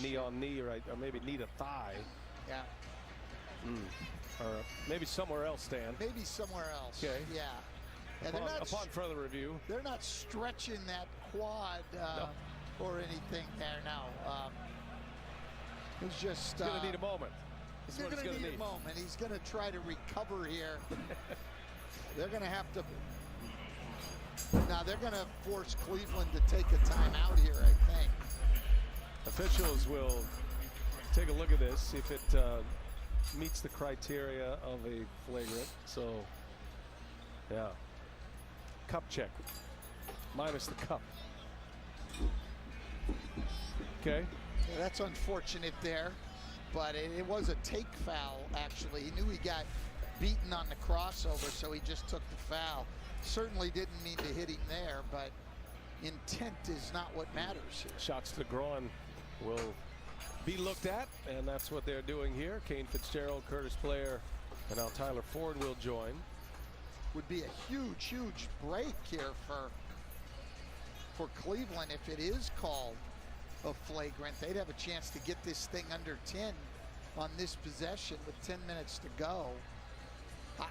Knee on knee, right? Or maybe knee to thigh. Yeah. Or maybe somewhere else, Stan. Maybe somewhere else. Okay. Yeah. And Upon further review. They're not stretching that quad or anything there now. It's just. He's going to need a moment. He's going to need a moment. He's going to try to recover here. They're going to have to. Now they're going to force Cleveland to take a timeout here, I think. Officials will take a look at this, see if it meets the criteria of a flagrant. So, yeah. Cup check. Minus the cup. Okay. Yeah, that's unfortunate there, but it was a take foul, actually. He knew he got beaten on the crossover, so he just took the foul. Certainly didn't mean to hit him there, but intent is not what matters here. Shots to the groin will be looked at, and that's what they're doing here. Kane Fitzgerald, Curtis Blair, and now Tyler Ford will join. Would be a huge break here for Cleveland if it is called a flagrant. They'd have a chance to get this thing under 10 on this possession with 10 minutes to go.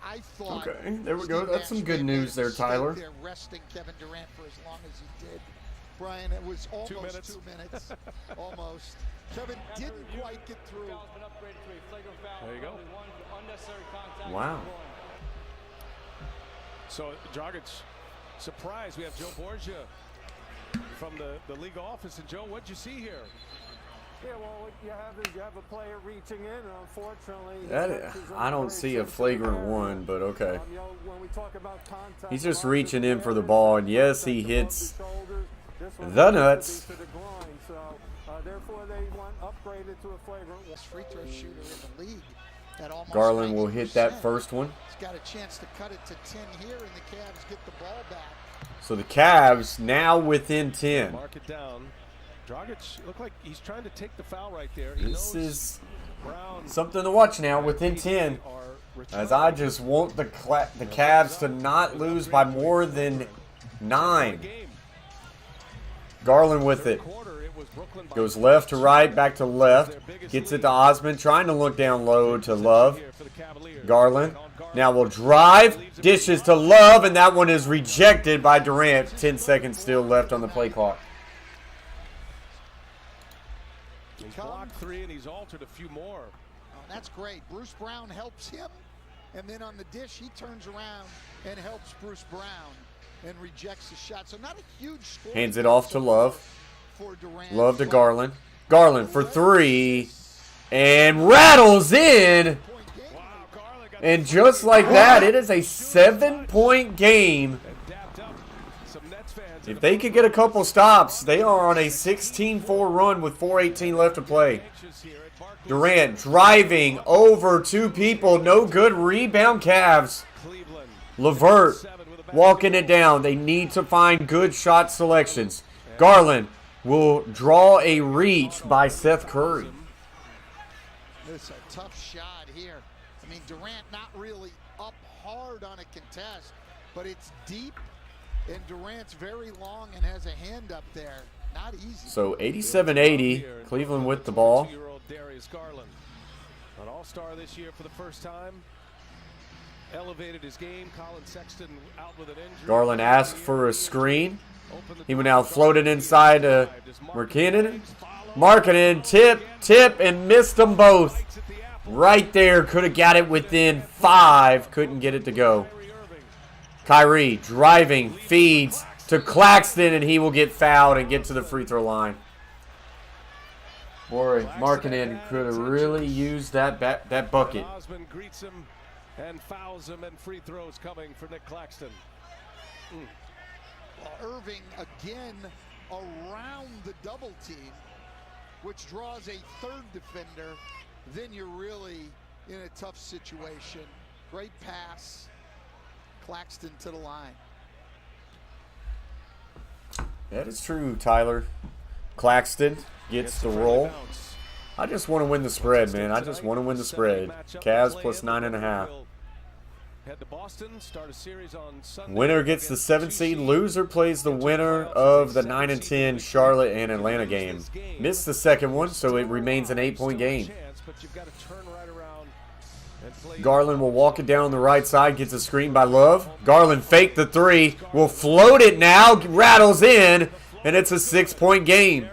I thought. Okay, there we go. That's some good news there, Tyler. They're resting Kevin Durant for as long as he did. Brian, it was almost 2 minutes. Almost. Kevin didn't quite get through. There you go. Wow. So Dragic, surprised. We have Joe Borgia from the league office. And Joe, what'd you see here? Yeah, well, what you have a player reaching in, and unfortunately, I don't see a flagrant one, but okay. You know, when we talk about contact, He's just reaching in for the ball, and yes, he hits the nuts. So, therefore, they want upgraded to a flagrant. Free throw shooter in the league. At almost Garland will 90%. hit that first one. He's got a chance to cut it to 10 here, and the Cavs get the ball back. So the Cavs now within 10. Mark it down. Dragic looked like he's trying to take the foul right there. This is something to watch now within 10. As I just want the Cavs to not lose by more than 9. Garland with it. Goes left to right, back to left. Gets it to Osman, trying to look down low to Love. Garland now will drive. Dishes to Love, and that one is rejected by Durant. 10 seconds still left on the play clock. He's blocked 3 and he's altered a few more. Oh, that's great. Bruce Brown helps him, and then on the dish he turns around and helps Bruce Brown and rejects the shot. So not a huge score. Hands it off to Love. For Durant. Love to Garland. Garland for 3. And rattles in. And just like that, it is a 7-point game. If they could get a couple stops, they are on a 16-4 run with 4:18 left to play. Durant driving over 2 people. No good. Rebound Cavs. LeVert walking it down. They need to find good shot selections. Garland will draw a reach by Seth Curry. It's a tough shot here. I mean, Durant not really up hard on a contest, but it's deep, and Durant's very long and has a hand up there. Not easy. So 87-80, Cleveland with the ball. An all-star this year for the first time. Elevated his game. Colin Sexton out with an injury. Garland asked for a screen. He went out, floated inside to McKinnon. Markkanen, tip, and missed them both. Right there, could have got it within 5. Couldn't get it to go. Kyrie driving, feeds to Claxton, and he will get fouled and get to the free throw line. Boy, Markkanen could have really used that bucket. Osman greets him and fouls him, and free throws coming for Nick Claxton. Well, Irving again around the double team, which draws a third defender. Then you're really in a tough situation. Great pass. Claxton to the line. That is true, Tyler. Claxton gets the roll. I just want to win the spread, man. I just want to win the spread. Cavs plus 9.5. Winner gets the 7th seed. Loser plays the winner of the 9 and 10 Charlotte and Atlanta game. Missed the second one, so it remains an 8-point game. Garland will walk it down the right side, gets a screen by Love. Garland faked the 3, will float it now, rattles in, and it's a 6-point game.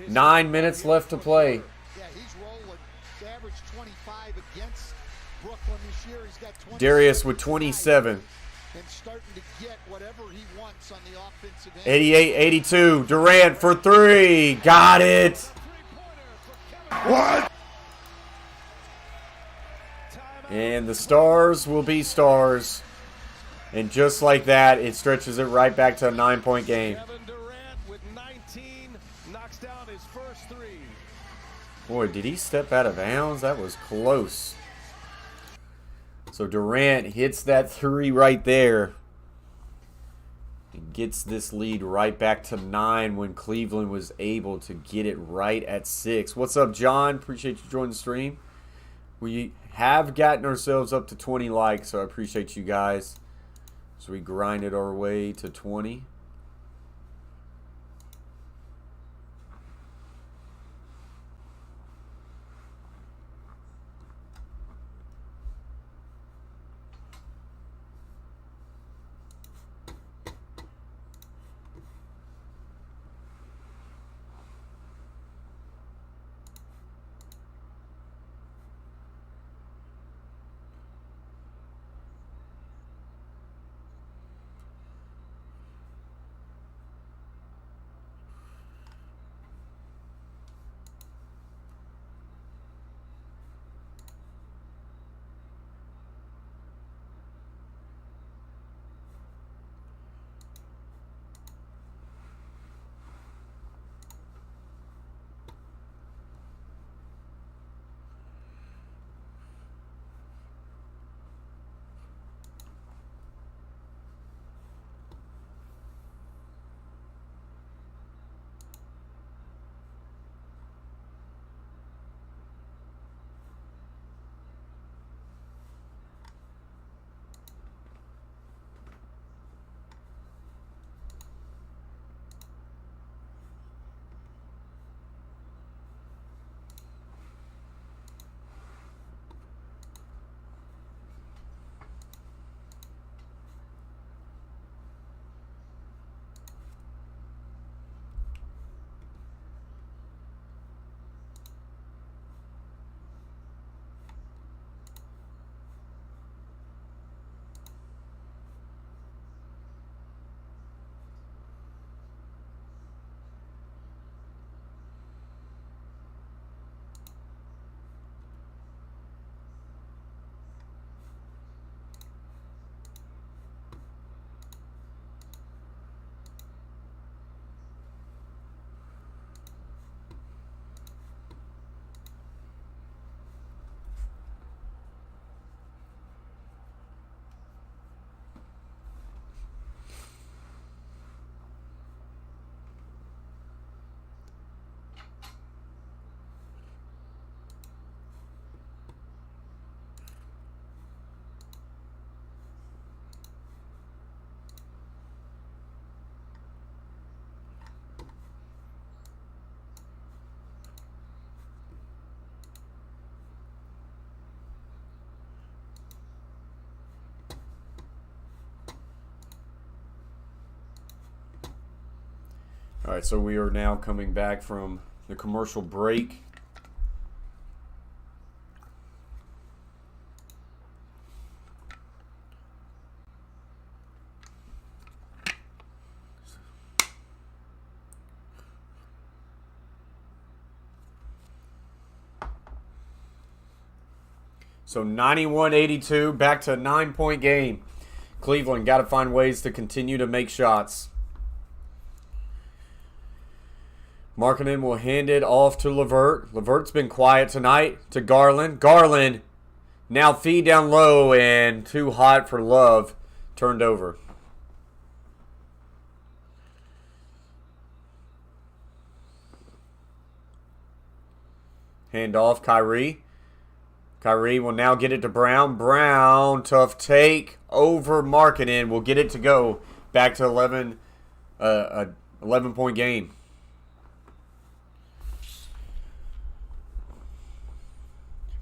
9 minutes left to play. Yeah, he's rolling. He averaged 25 against Brooklyn this year. He's got 20. Darius with 27. And starting to get whatever he wants on the offensive end. 88-82. Durant for 3. Got it. What? And the stars will be stars. And just like that, it stretches it right back to a 9-point game. Kevin Durant with 19 knocks down his first 3. Boy, did he step out of bounds? That was close. So Durant hits that 3 right there. And gets this lead right back to 9 when Cleveland was able to get it right at 6. What's up, John? Appreciate you joining the stream. We have gotten ourselves up to 20 likes, so I appreciate you guys. So we grinded our way to 20. All right, so we are now coming back from the commercial break. So 91-82, back to a 9-point game. Cleveland got to find ways to continue to make shots. Markkanen will hand it off to LeVert. LeVert's been quiet tonight to Garland. Garland now feed down low and too hot for Love. Turned over. Hand off Kyrie. Kyrie will now get it to Brown. Brown, tough take over Markkanen. Will get it to go. Back to 11-point game.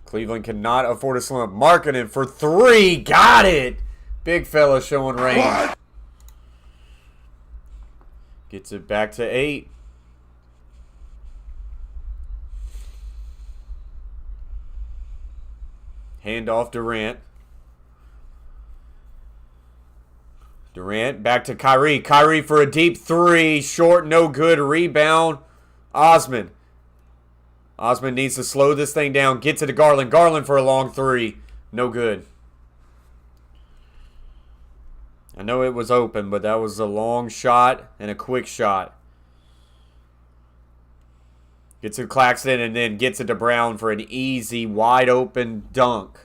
Cleveland cannot afford a slump. Markkanen for 3. Got it. Big fella showing range. Gets it back to 8. Hand off Durant. Durant back to Kyrie. Kyrie for a deep 3. Short, no good. Rebound. Osman. Osman needs to slow this thing down. Gets it to Garland. Garland for a long 3. No good. I know it was open, but that was a long shot and a quick shot. Gets it to Claxton and then gets it to Brown for an easy, wide open dunk.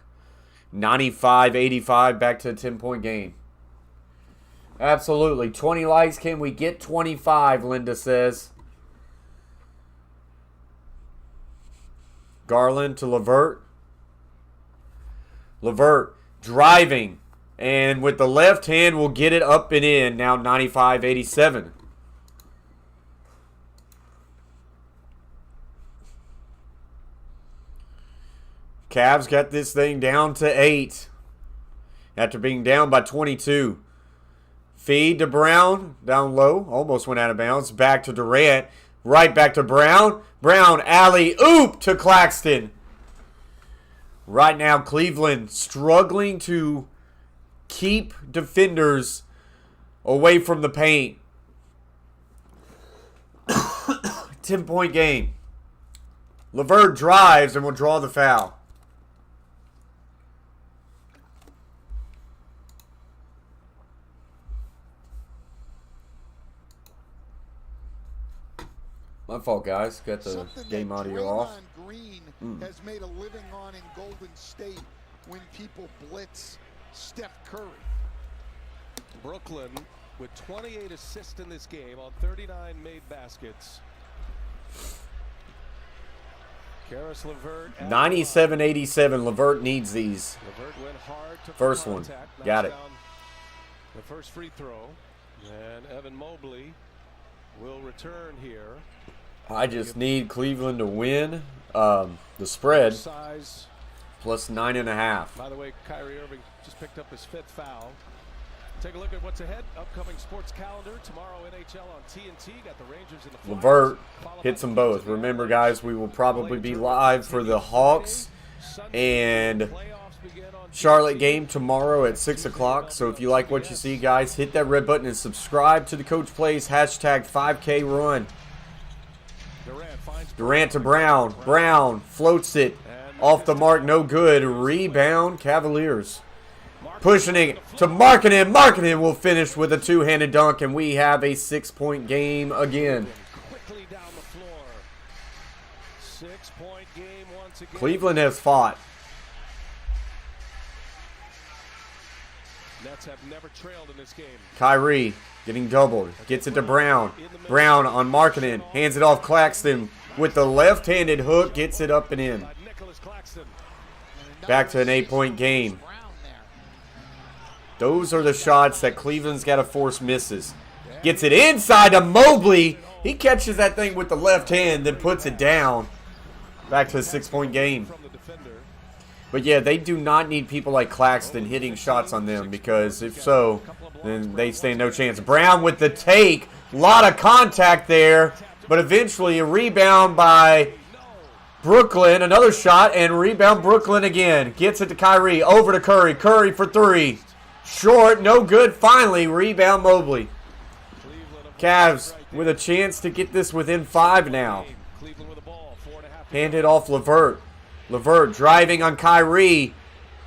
95-85, back to a 10-point game. Absolutely. 20 likes. Can we get 25, Linda says. Garland to LeVert. LeVert driving. And with the left hand, will get it up and in. Now 95-87. Cavs got this thing down to 8 after being down by 22. Feed to Brown, down low, almost went out of bounds. Back to Durant, right back to Brown. Brown, alley-oop to Claxton. Right now, Cleveland struggling to keep defenders away from the paint. 10-point game. LeVert drives and will draw the foul. My fault, guys. Got the game audio off. Green has made a living on in Golden State when people blitz Steph Curry. Brooklyn with 28 assists in this game on 39 made baskets. Karis LeVert 97-87. LeVert needs these. LeVert went hard to First one. Got it. The first free throw. And Evan Mobley will return here. I just need Cleveland to win the spread Size. plus 9.5. By the way, Kyrie Irving just picked up his 5th foul. Take a look at what's ahead. Upcoming sports calendar. Tomorrow, NHL on TNT. Got the Rangers and the Flyers. LeVert hits them both. Remember, guys, we will probably be live for the Hawks and Charlotte game tomorrow at 6 o'clock. So if you like what you see, guys, hit that red button and subscribe to the Coach Plays hashtag 5K run. Durant to Brown. Brown floats it off the mark. No good. Rebound, Cavaliers. Pushing it to Markkanen. Markkanen will finish with a two-handed dunk, and we have a 6-point game again. Quickly down the floor. 6-point game once again. Cleveland has fought. Nets have never trailed in this game. Kyrie getting doubled. Gets it to Brown. Brown on Markkanen. Hands it off Claxton with the left-handed hook. Gets it up and in. Back to an 8-point game. Those are the shots that Cleveland's got to force misses. Gets it inside to Mobley. He catches that thing with the left hand, then puts it down. Back to a 6-point game. But yeah, they do not need people like Claxton hitting shots on them, because if so, then they stand no chance. Brown with the take. A lot of contact there, but eventually a rebound by Brooklyn. Another shot, and rebound Brooklyn again. Gets it to Kyrie. Over to Curry. Curry for three. Short, no good. Finally, rebound Mobley. Cavs with a chance to get this within 5 now. Hand it off LeVert. LeVert driving on Kyrie.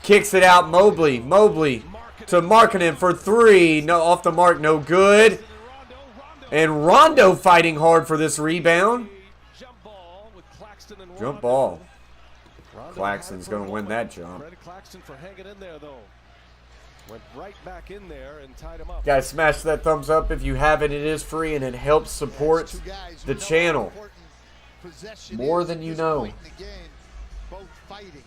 Kicks it out Mobley. Mobley to Markkanen for 3. No, off the mark, no good. And Rondo fighting hard for this rebound. Jump ball. Claxton's going to win that jump. Claxton for hanging in there, though. Went right back in there and tied him up. Guys, smash that thumbs up if you haven't. It is free and it helps support the channel more than you know. Both fighting.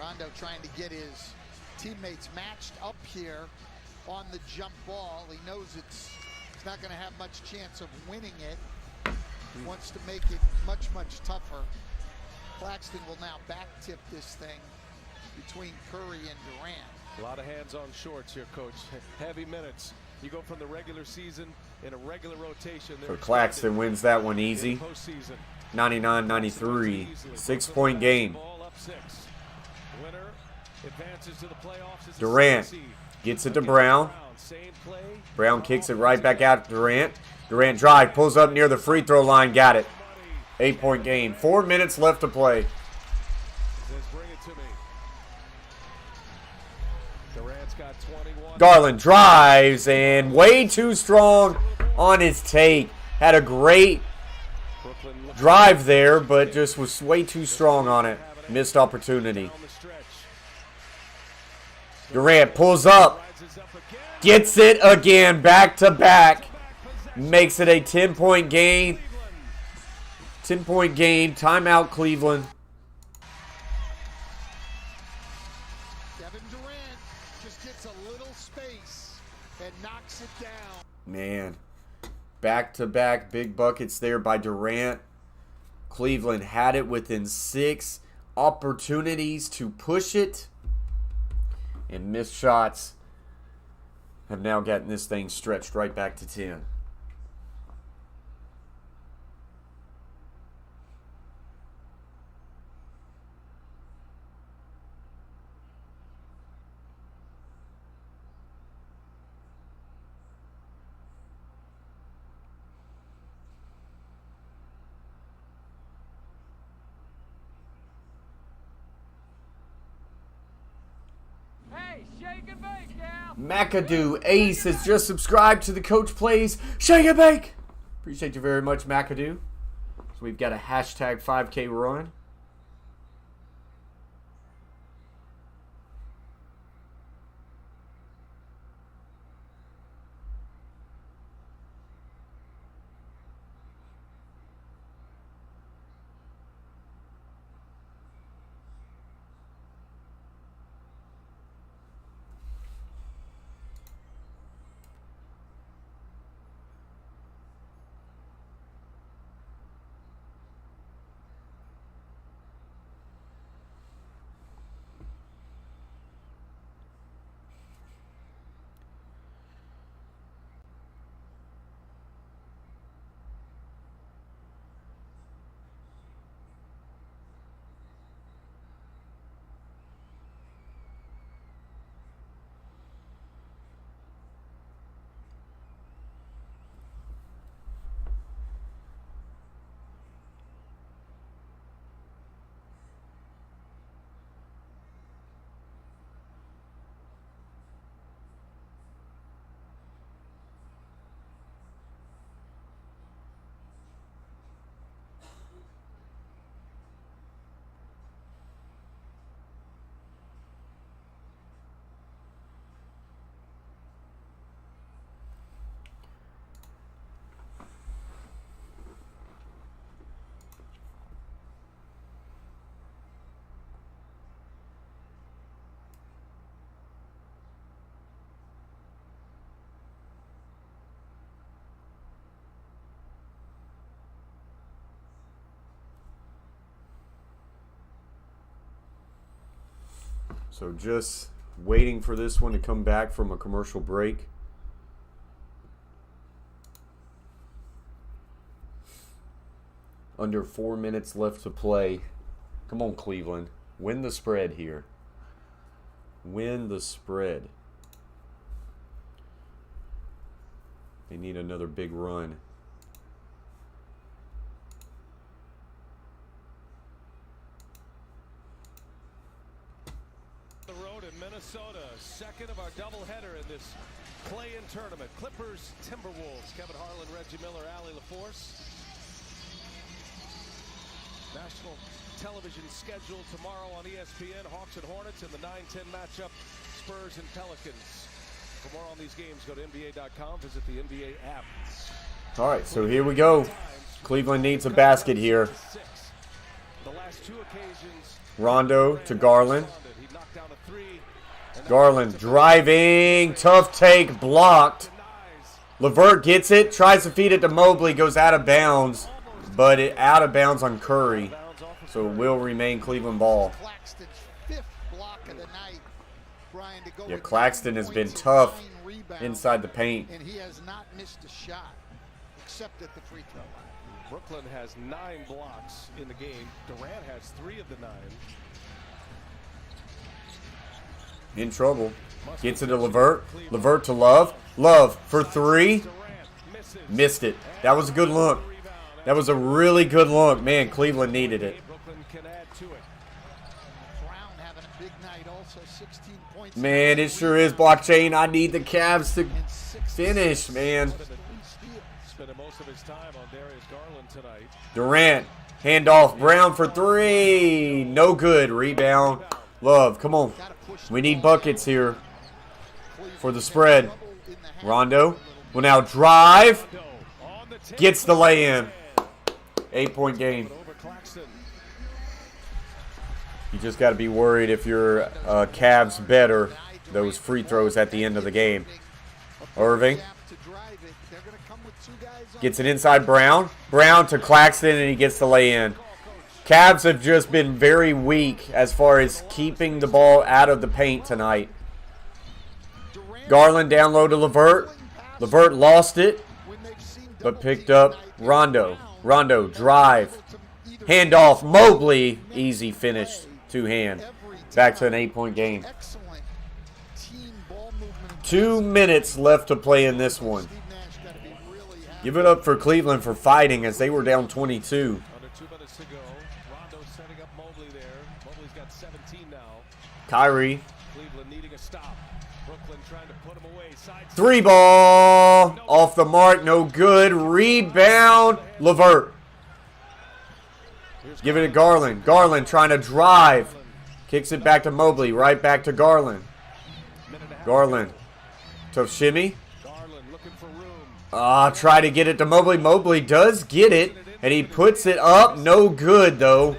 Rondo trying to get his teammates matched up here on the jump ball. He knows it's not going to have much chance of winning it. He wants to make it much, much tougher. Claxton will now back tip this thing between Curry and Durant. A lot of hands on shorts here, Coach. Heavy minutes. You go from the regular season in a regular rotation. So Claxton wins that one easy. 99-93. 6-point game. Durant gets it to Brown. Brown kicks it right back out to Durant. Durant drive, pulls up near the free throw line, got it. 8-point game. 4 minutes left to play. Garland drives and way too strong on his take. Had a great drive there, but just was way too strong on it. Missed opportunity. Durant pulls up. Gets it again, back to back. Makes it a 10-point game. 10-point game. Timeout, Cleveland. Man, back-to-back big buckets there by Durant. Cleveland had it within 6 opportunities to push it, and missed shots have now gotten this thing stretched right back to 10. McAdoo Ace has just subscribed to the Coach Plays Shake and Bake. Appreciate you very much, McAdoo. So we've got a hashtag 5K run. So just waiting for this one to come back from a commercial break. Under 4 minutes left to play. Come on, Cleveland. Win the spread here. Win the spread. They need another big run. The road in Minnesota, second of our doubleheader in this play-in tournament. Clippers, Timberwolves, Kevin Harlan, Reggie Miller, Allie LaForce. National television schedule tomorrow on ESPN. Hawks and Hornets in the 9-10 matchup. Spurs and Pelicans. For more on these games, go to NBA.com. Visit the NBA app. All right, so here we go. Cleveland needs a basket here. The last two occasions. Rondo to Garland. Garland driving. Tough take. Blocked. LeVert gets it. Tries to feed it to Mobley. Goes out of bounds. But it out of bounds on Curry. So it will remain Cleveland ball. Claxton's 5th block of the night. Brian, to go Yeah, with Claxton 9 has been points and tough 9 rebounds, inside the paint. and he has not missed a shot except at the free throw line. Brooklyn has 9 blocks in the game. Durant has 3 of the 9. In trouble. Gets it to LeVert. LeVert to Love. Love for 3. Missed it. That was a good look. That was a really good look. Man, Cleveland needed it. Brooklyn can add to it. Brown having a big night also, 16 points. Man, it sure is, Blockchain. I need the Cavs to finish, man. Spending most of his time on Darius Garland tonight. Durant. Handoff. Brown for 3. No good. Rebound. Love. Come on. We need buckets here for the spread. Rondo will now drive. Gets the lay-in. 8-point game. You just got to be worried if you're Cavs better, those free throws at the end of the game. Irving gets it inside Brown. Brown to Claxton, and he gets the lay-in. Cavs have just been very weak as far as keeping the ball out of the paint tonight. Garland down low to LeVert. LeVert lost it, but picked up Rondo. Rondo drive. Handoff. Mobley. Easy finish. 2-hand. Back to an 8-point game. 2 minutes left to play in this one. Give it up for Cleveland for fighting as they were down 22. Under 2 minutes to go. Rondo setting up Mobley there. Mobley's got 17 now. Kyrie. Cleveland needing a stop. Brooklyn trying to put him away. Side 3 ball. Off the mark. No good. Rebound. LeVert. Give it to Garland. Garland trying to drive. Kicks it back to Mobley. Right back to Garland. Garland. Tough shimmy. Try to get it to Mobley. Mobley does get it. And he puts it up. No good, though.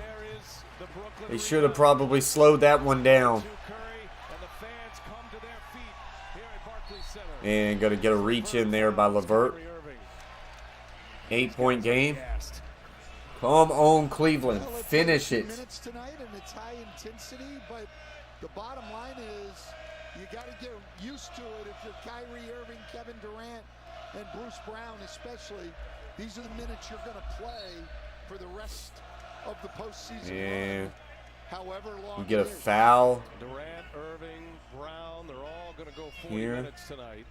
They should have probably slowed that one down. And going to get a reach in there by LeVert. 8-point game. Come on, Cleveland. Finish it. Minutes tonight, and it's high intensity, but the bottom line is you got to get used to it if you're Kyrie Irving, Kevin Durant, and Bruce Brown especially. These are the minutes you're going to play for the rest of the postseason. Yeah. However long You get a it is. foul. Durant, Irving, Brown, they're all going to go 40 Here. minutes tonight.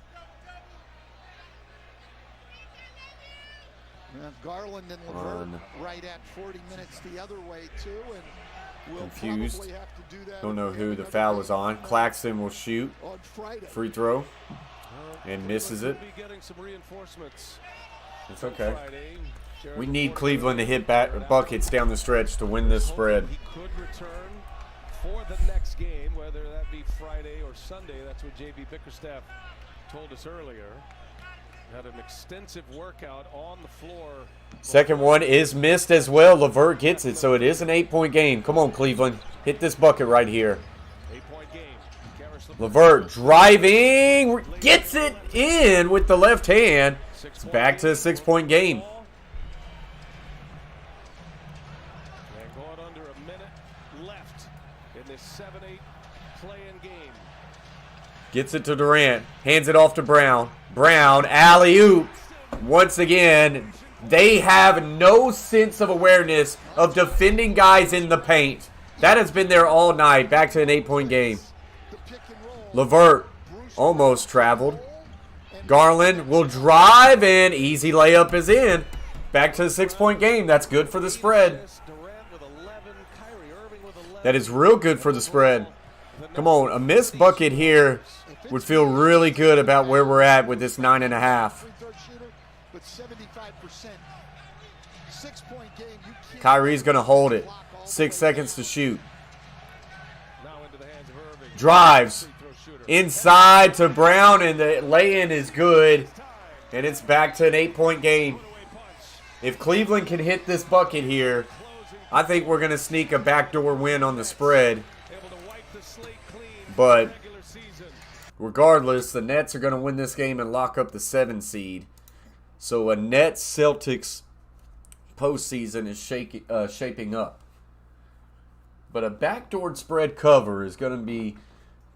Garland and LeVert right at 40 minutes the other way too, and we'll Confused. probably have to do that. Don't know who the another foul day was on. Claxton will shoot. on Friday. Free throw. And misses it. We'll be getting some reinforcements It's okay. Friday. Jared We need Porter, Cleveland to hit back buckets down the stretch to win this spread. He could return for the next game, whether that be Friday or Sunday. That's what JB Bickerstaff told us earlier. Had an extensive workout on the floor. Second one is missed as well. LeVert gets it, so it is an 8-point game. Come on, Cleveland. Hit this bucket right here. 8-point game. LeVert driving. Gets it in with the left hand. It's back to a 6-point game. And going under a minute left in this 7-8 play-in game. Gets it to Durant. Hands it off to Brown. Brown, alley-oop. Once again, They have no sense of awareness of defending guys in the paint. That has been there all night. Back to an 8-point game. LeVert almost traveled. Garland will drive and easy layup is in. Back to the 6-point game. That's good for the spread. That is real good for the spread. Come on, a missed bucket here would feel really good about where we're at with this 9.5. Kyrie's going to hold it. 6 seconds to shoot. Drives. Inside to Brown, and the lay-in is good. And it's back to an 8-point game. If Cleveland can hit this bucket here, I think we're going to sneak a backdoor win on the spread. But regardless, the Nets are going to win this game and lock up the 7 seed. So a Nets Celtics postseason is shaping up. But a backdoor spread cover is going to be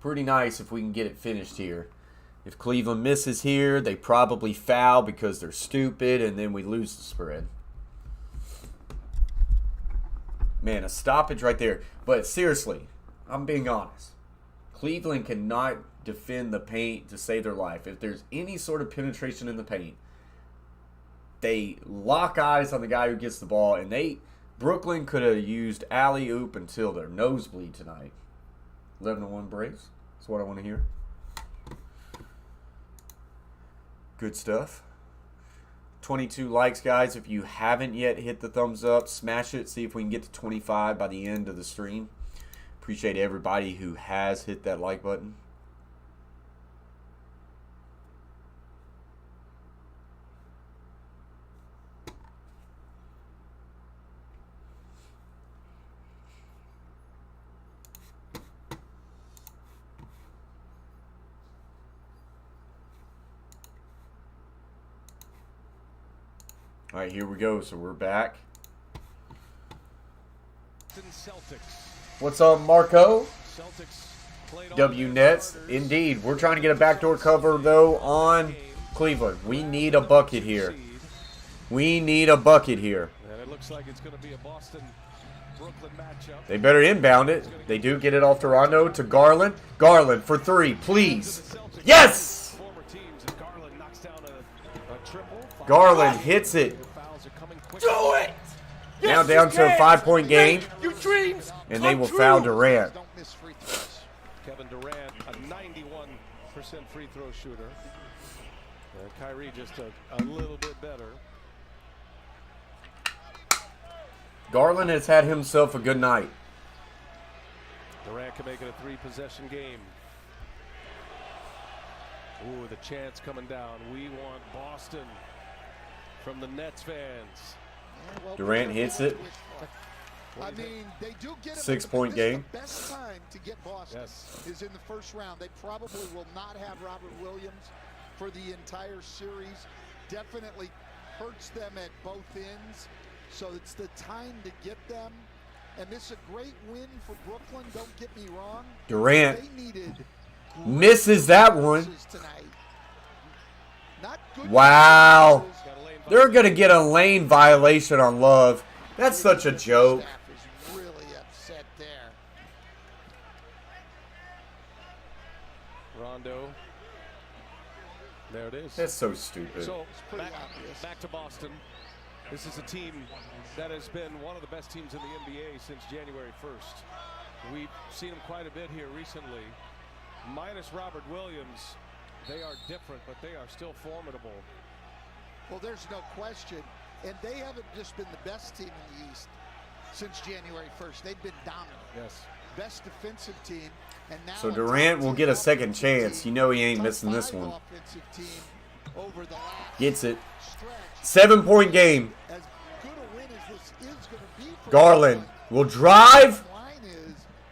pretty nice if we can get it finished here. If Cleveland misses here, they probably foul because they're stupid, and then we lose the spread. Man, a stoppage right there. But seriously, I'm being honest. Cleveland cannot defend the paint to save their life. If there's any sort of penetration in the paint, they lock eyes on the guy who gets the ball, and Brooklyn could have used alley-oop until their nosebleed tonight. 11-1 Braves. That's what I want to hear. Good stuff. 22 likes, guys. If you haven't yet hit the thumbs up, smash it. See if we can get to 25 by the end of the stream. Appreciate everybody who has hit that like button. All right, here we go. So we're back. What's up, Marco? W Nets. Indeed. We're trying to get a backdoor cover, though, on Cleveland. We need a bucket here. We need a bucket here. And it looks like it's going to be a Boston-Brooklyn matchup. They better inbound it. They do get it off to Rondo, to Garland. Garland for 3, please. Yes! Garland hits it. Do it! Now down to a 5-point game. Your dreams And they will foul Durant. Kevin Durant, a 91% free throw shooter. And Kyrie just a little bit better. Garland has had himself a good night. Durant can make it a 3-possession game. Ooh, the chance coming down. We want Boston from the Nets fans. Durant hits it. I mean, they do get 6-point game. The best time to get Boston is in the first round. They probably will not have Robert Williams for the entire series. Definitely hurts them at both ends. So it's the time to get them. And this is a great win for Brooklyn. Don't get me wrong. Durant They needed misses that one. tonight. Not good. Wow. They're going to get a lane violation on Love. That's such a joke. Staff is really upset there. Rondo. There it is. That's so stupid. So back to Boston. This is a team that has been one of the best teams in the NBA since January 1st. We've seen them quite a bit here recently. Minus Robert Williams, they are different, but they are still formidable. Well, there's no question. And they haven't just been the best team in the East since January 1st. They've been dominant. Yes. Best defensive team. And now So Durant will get a second chance. You know he ain't missing this one. Gets it. 7-point game. As good a win as this is going to be for Garland will drive.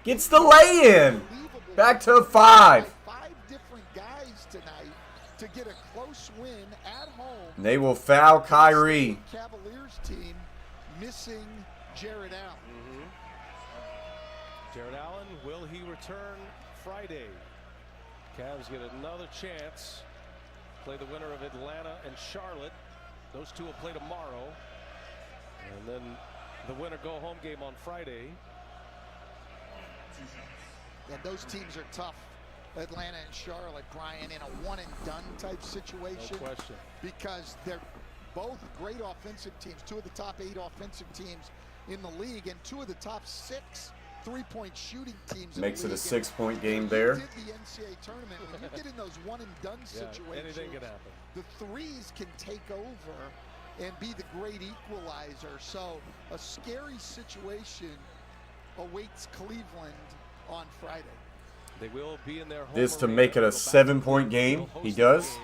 Gets the lay-in. Back to 5. 5 different guys tonight to get a close win at home. They will foul Kyrie. Cavaliers team missing Jared Allen. Jared Allen, will he return Friday? Cavs get another chance. Play the winner of Atlanta and Charlotte. Those two will play tomorrow. And then the winner go home game on Friday. Yeah, those teams are tough. Atlanta and Charlotte, Brian, in a one-and-done type situation. No question. Because they're both great offensive teams, two of the top 8 offensive teams in the league, and two of the top 6 three-point shooting teams. Makes in it the a league. 6-point game And there. you did the NCAA tournament. When you get in those one-and-done situations, anything can happen. the threes can take over and be the great equalizer. So a scary situation awaits Cleveland on Friday. They will be in their home This to arena. make it a Go back 7-point to game. host He the does. game.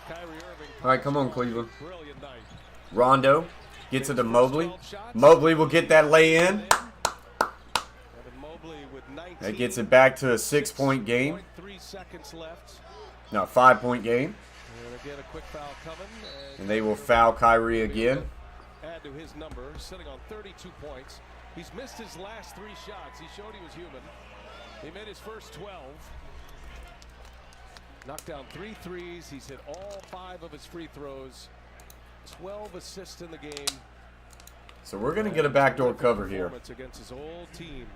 Kyrie Irving. All right, come on, Cleveland. Brilliant night. Rondo gets it to Mobley. Mobley will get that lay in. And Mobley with 19. That gets it back to a 6-point game. 3 seconds left. No, 5-point game. And again, a quick foul coming. And they will foul Kyrie again. Add to his number, sitting on 32 points. He's missed his last 3 shots. He showed he was human. He made his first 12. Knocked down 3 threes. He's hit all 5 of his free throws. 12 assists in the game. So we're going to get a backdoor cover here. Against his old team.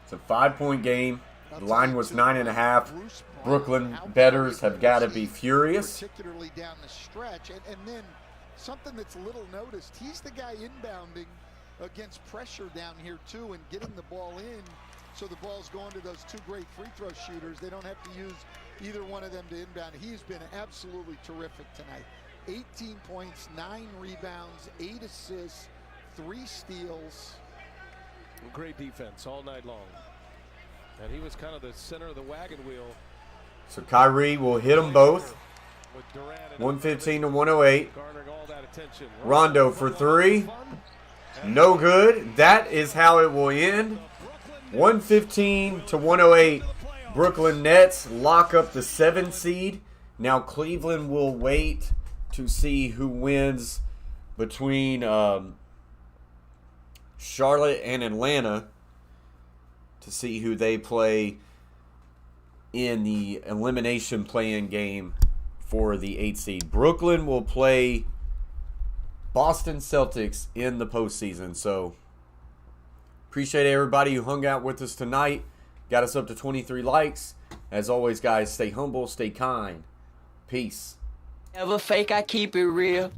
It's a 5-point game. The line was 9.5. Brooklyn bettors have got to be furious. Particularly down the stretch. And then something that's little noticed, he's the guy inbounding against pressure down here too and getting the ball in. So the ball's going to those 2 great free throw shooters. They don't have to use either one of them to inbound. He's been absolutely terrific tonight. 18 points, 9 rebounds, 8 assists, 3 steals. Great defense all night long. And he was kind of the center of the wagon wheel. So Kyrie will hit them both. With Durant and 115 to 108. garnering all that attention. Rondo for 3. No good. That is how it will end. 115 to 108. Brooklyn Nets lock up the 7 seed. Now Cleveland will wait to see who wins between Charlotte and Atlanta to see who they play in the elimination play-in game for the 8 seed. Brooklyn will play Boston Celtics in the postseason. So appreciate everybody who hung out with us tonight. Got us up to 23 likes. As always, guys, stay humble, stay kind. Peace. Never fake, I keep it real.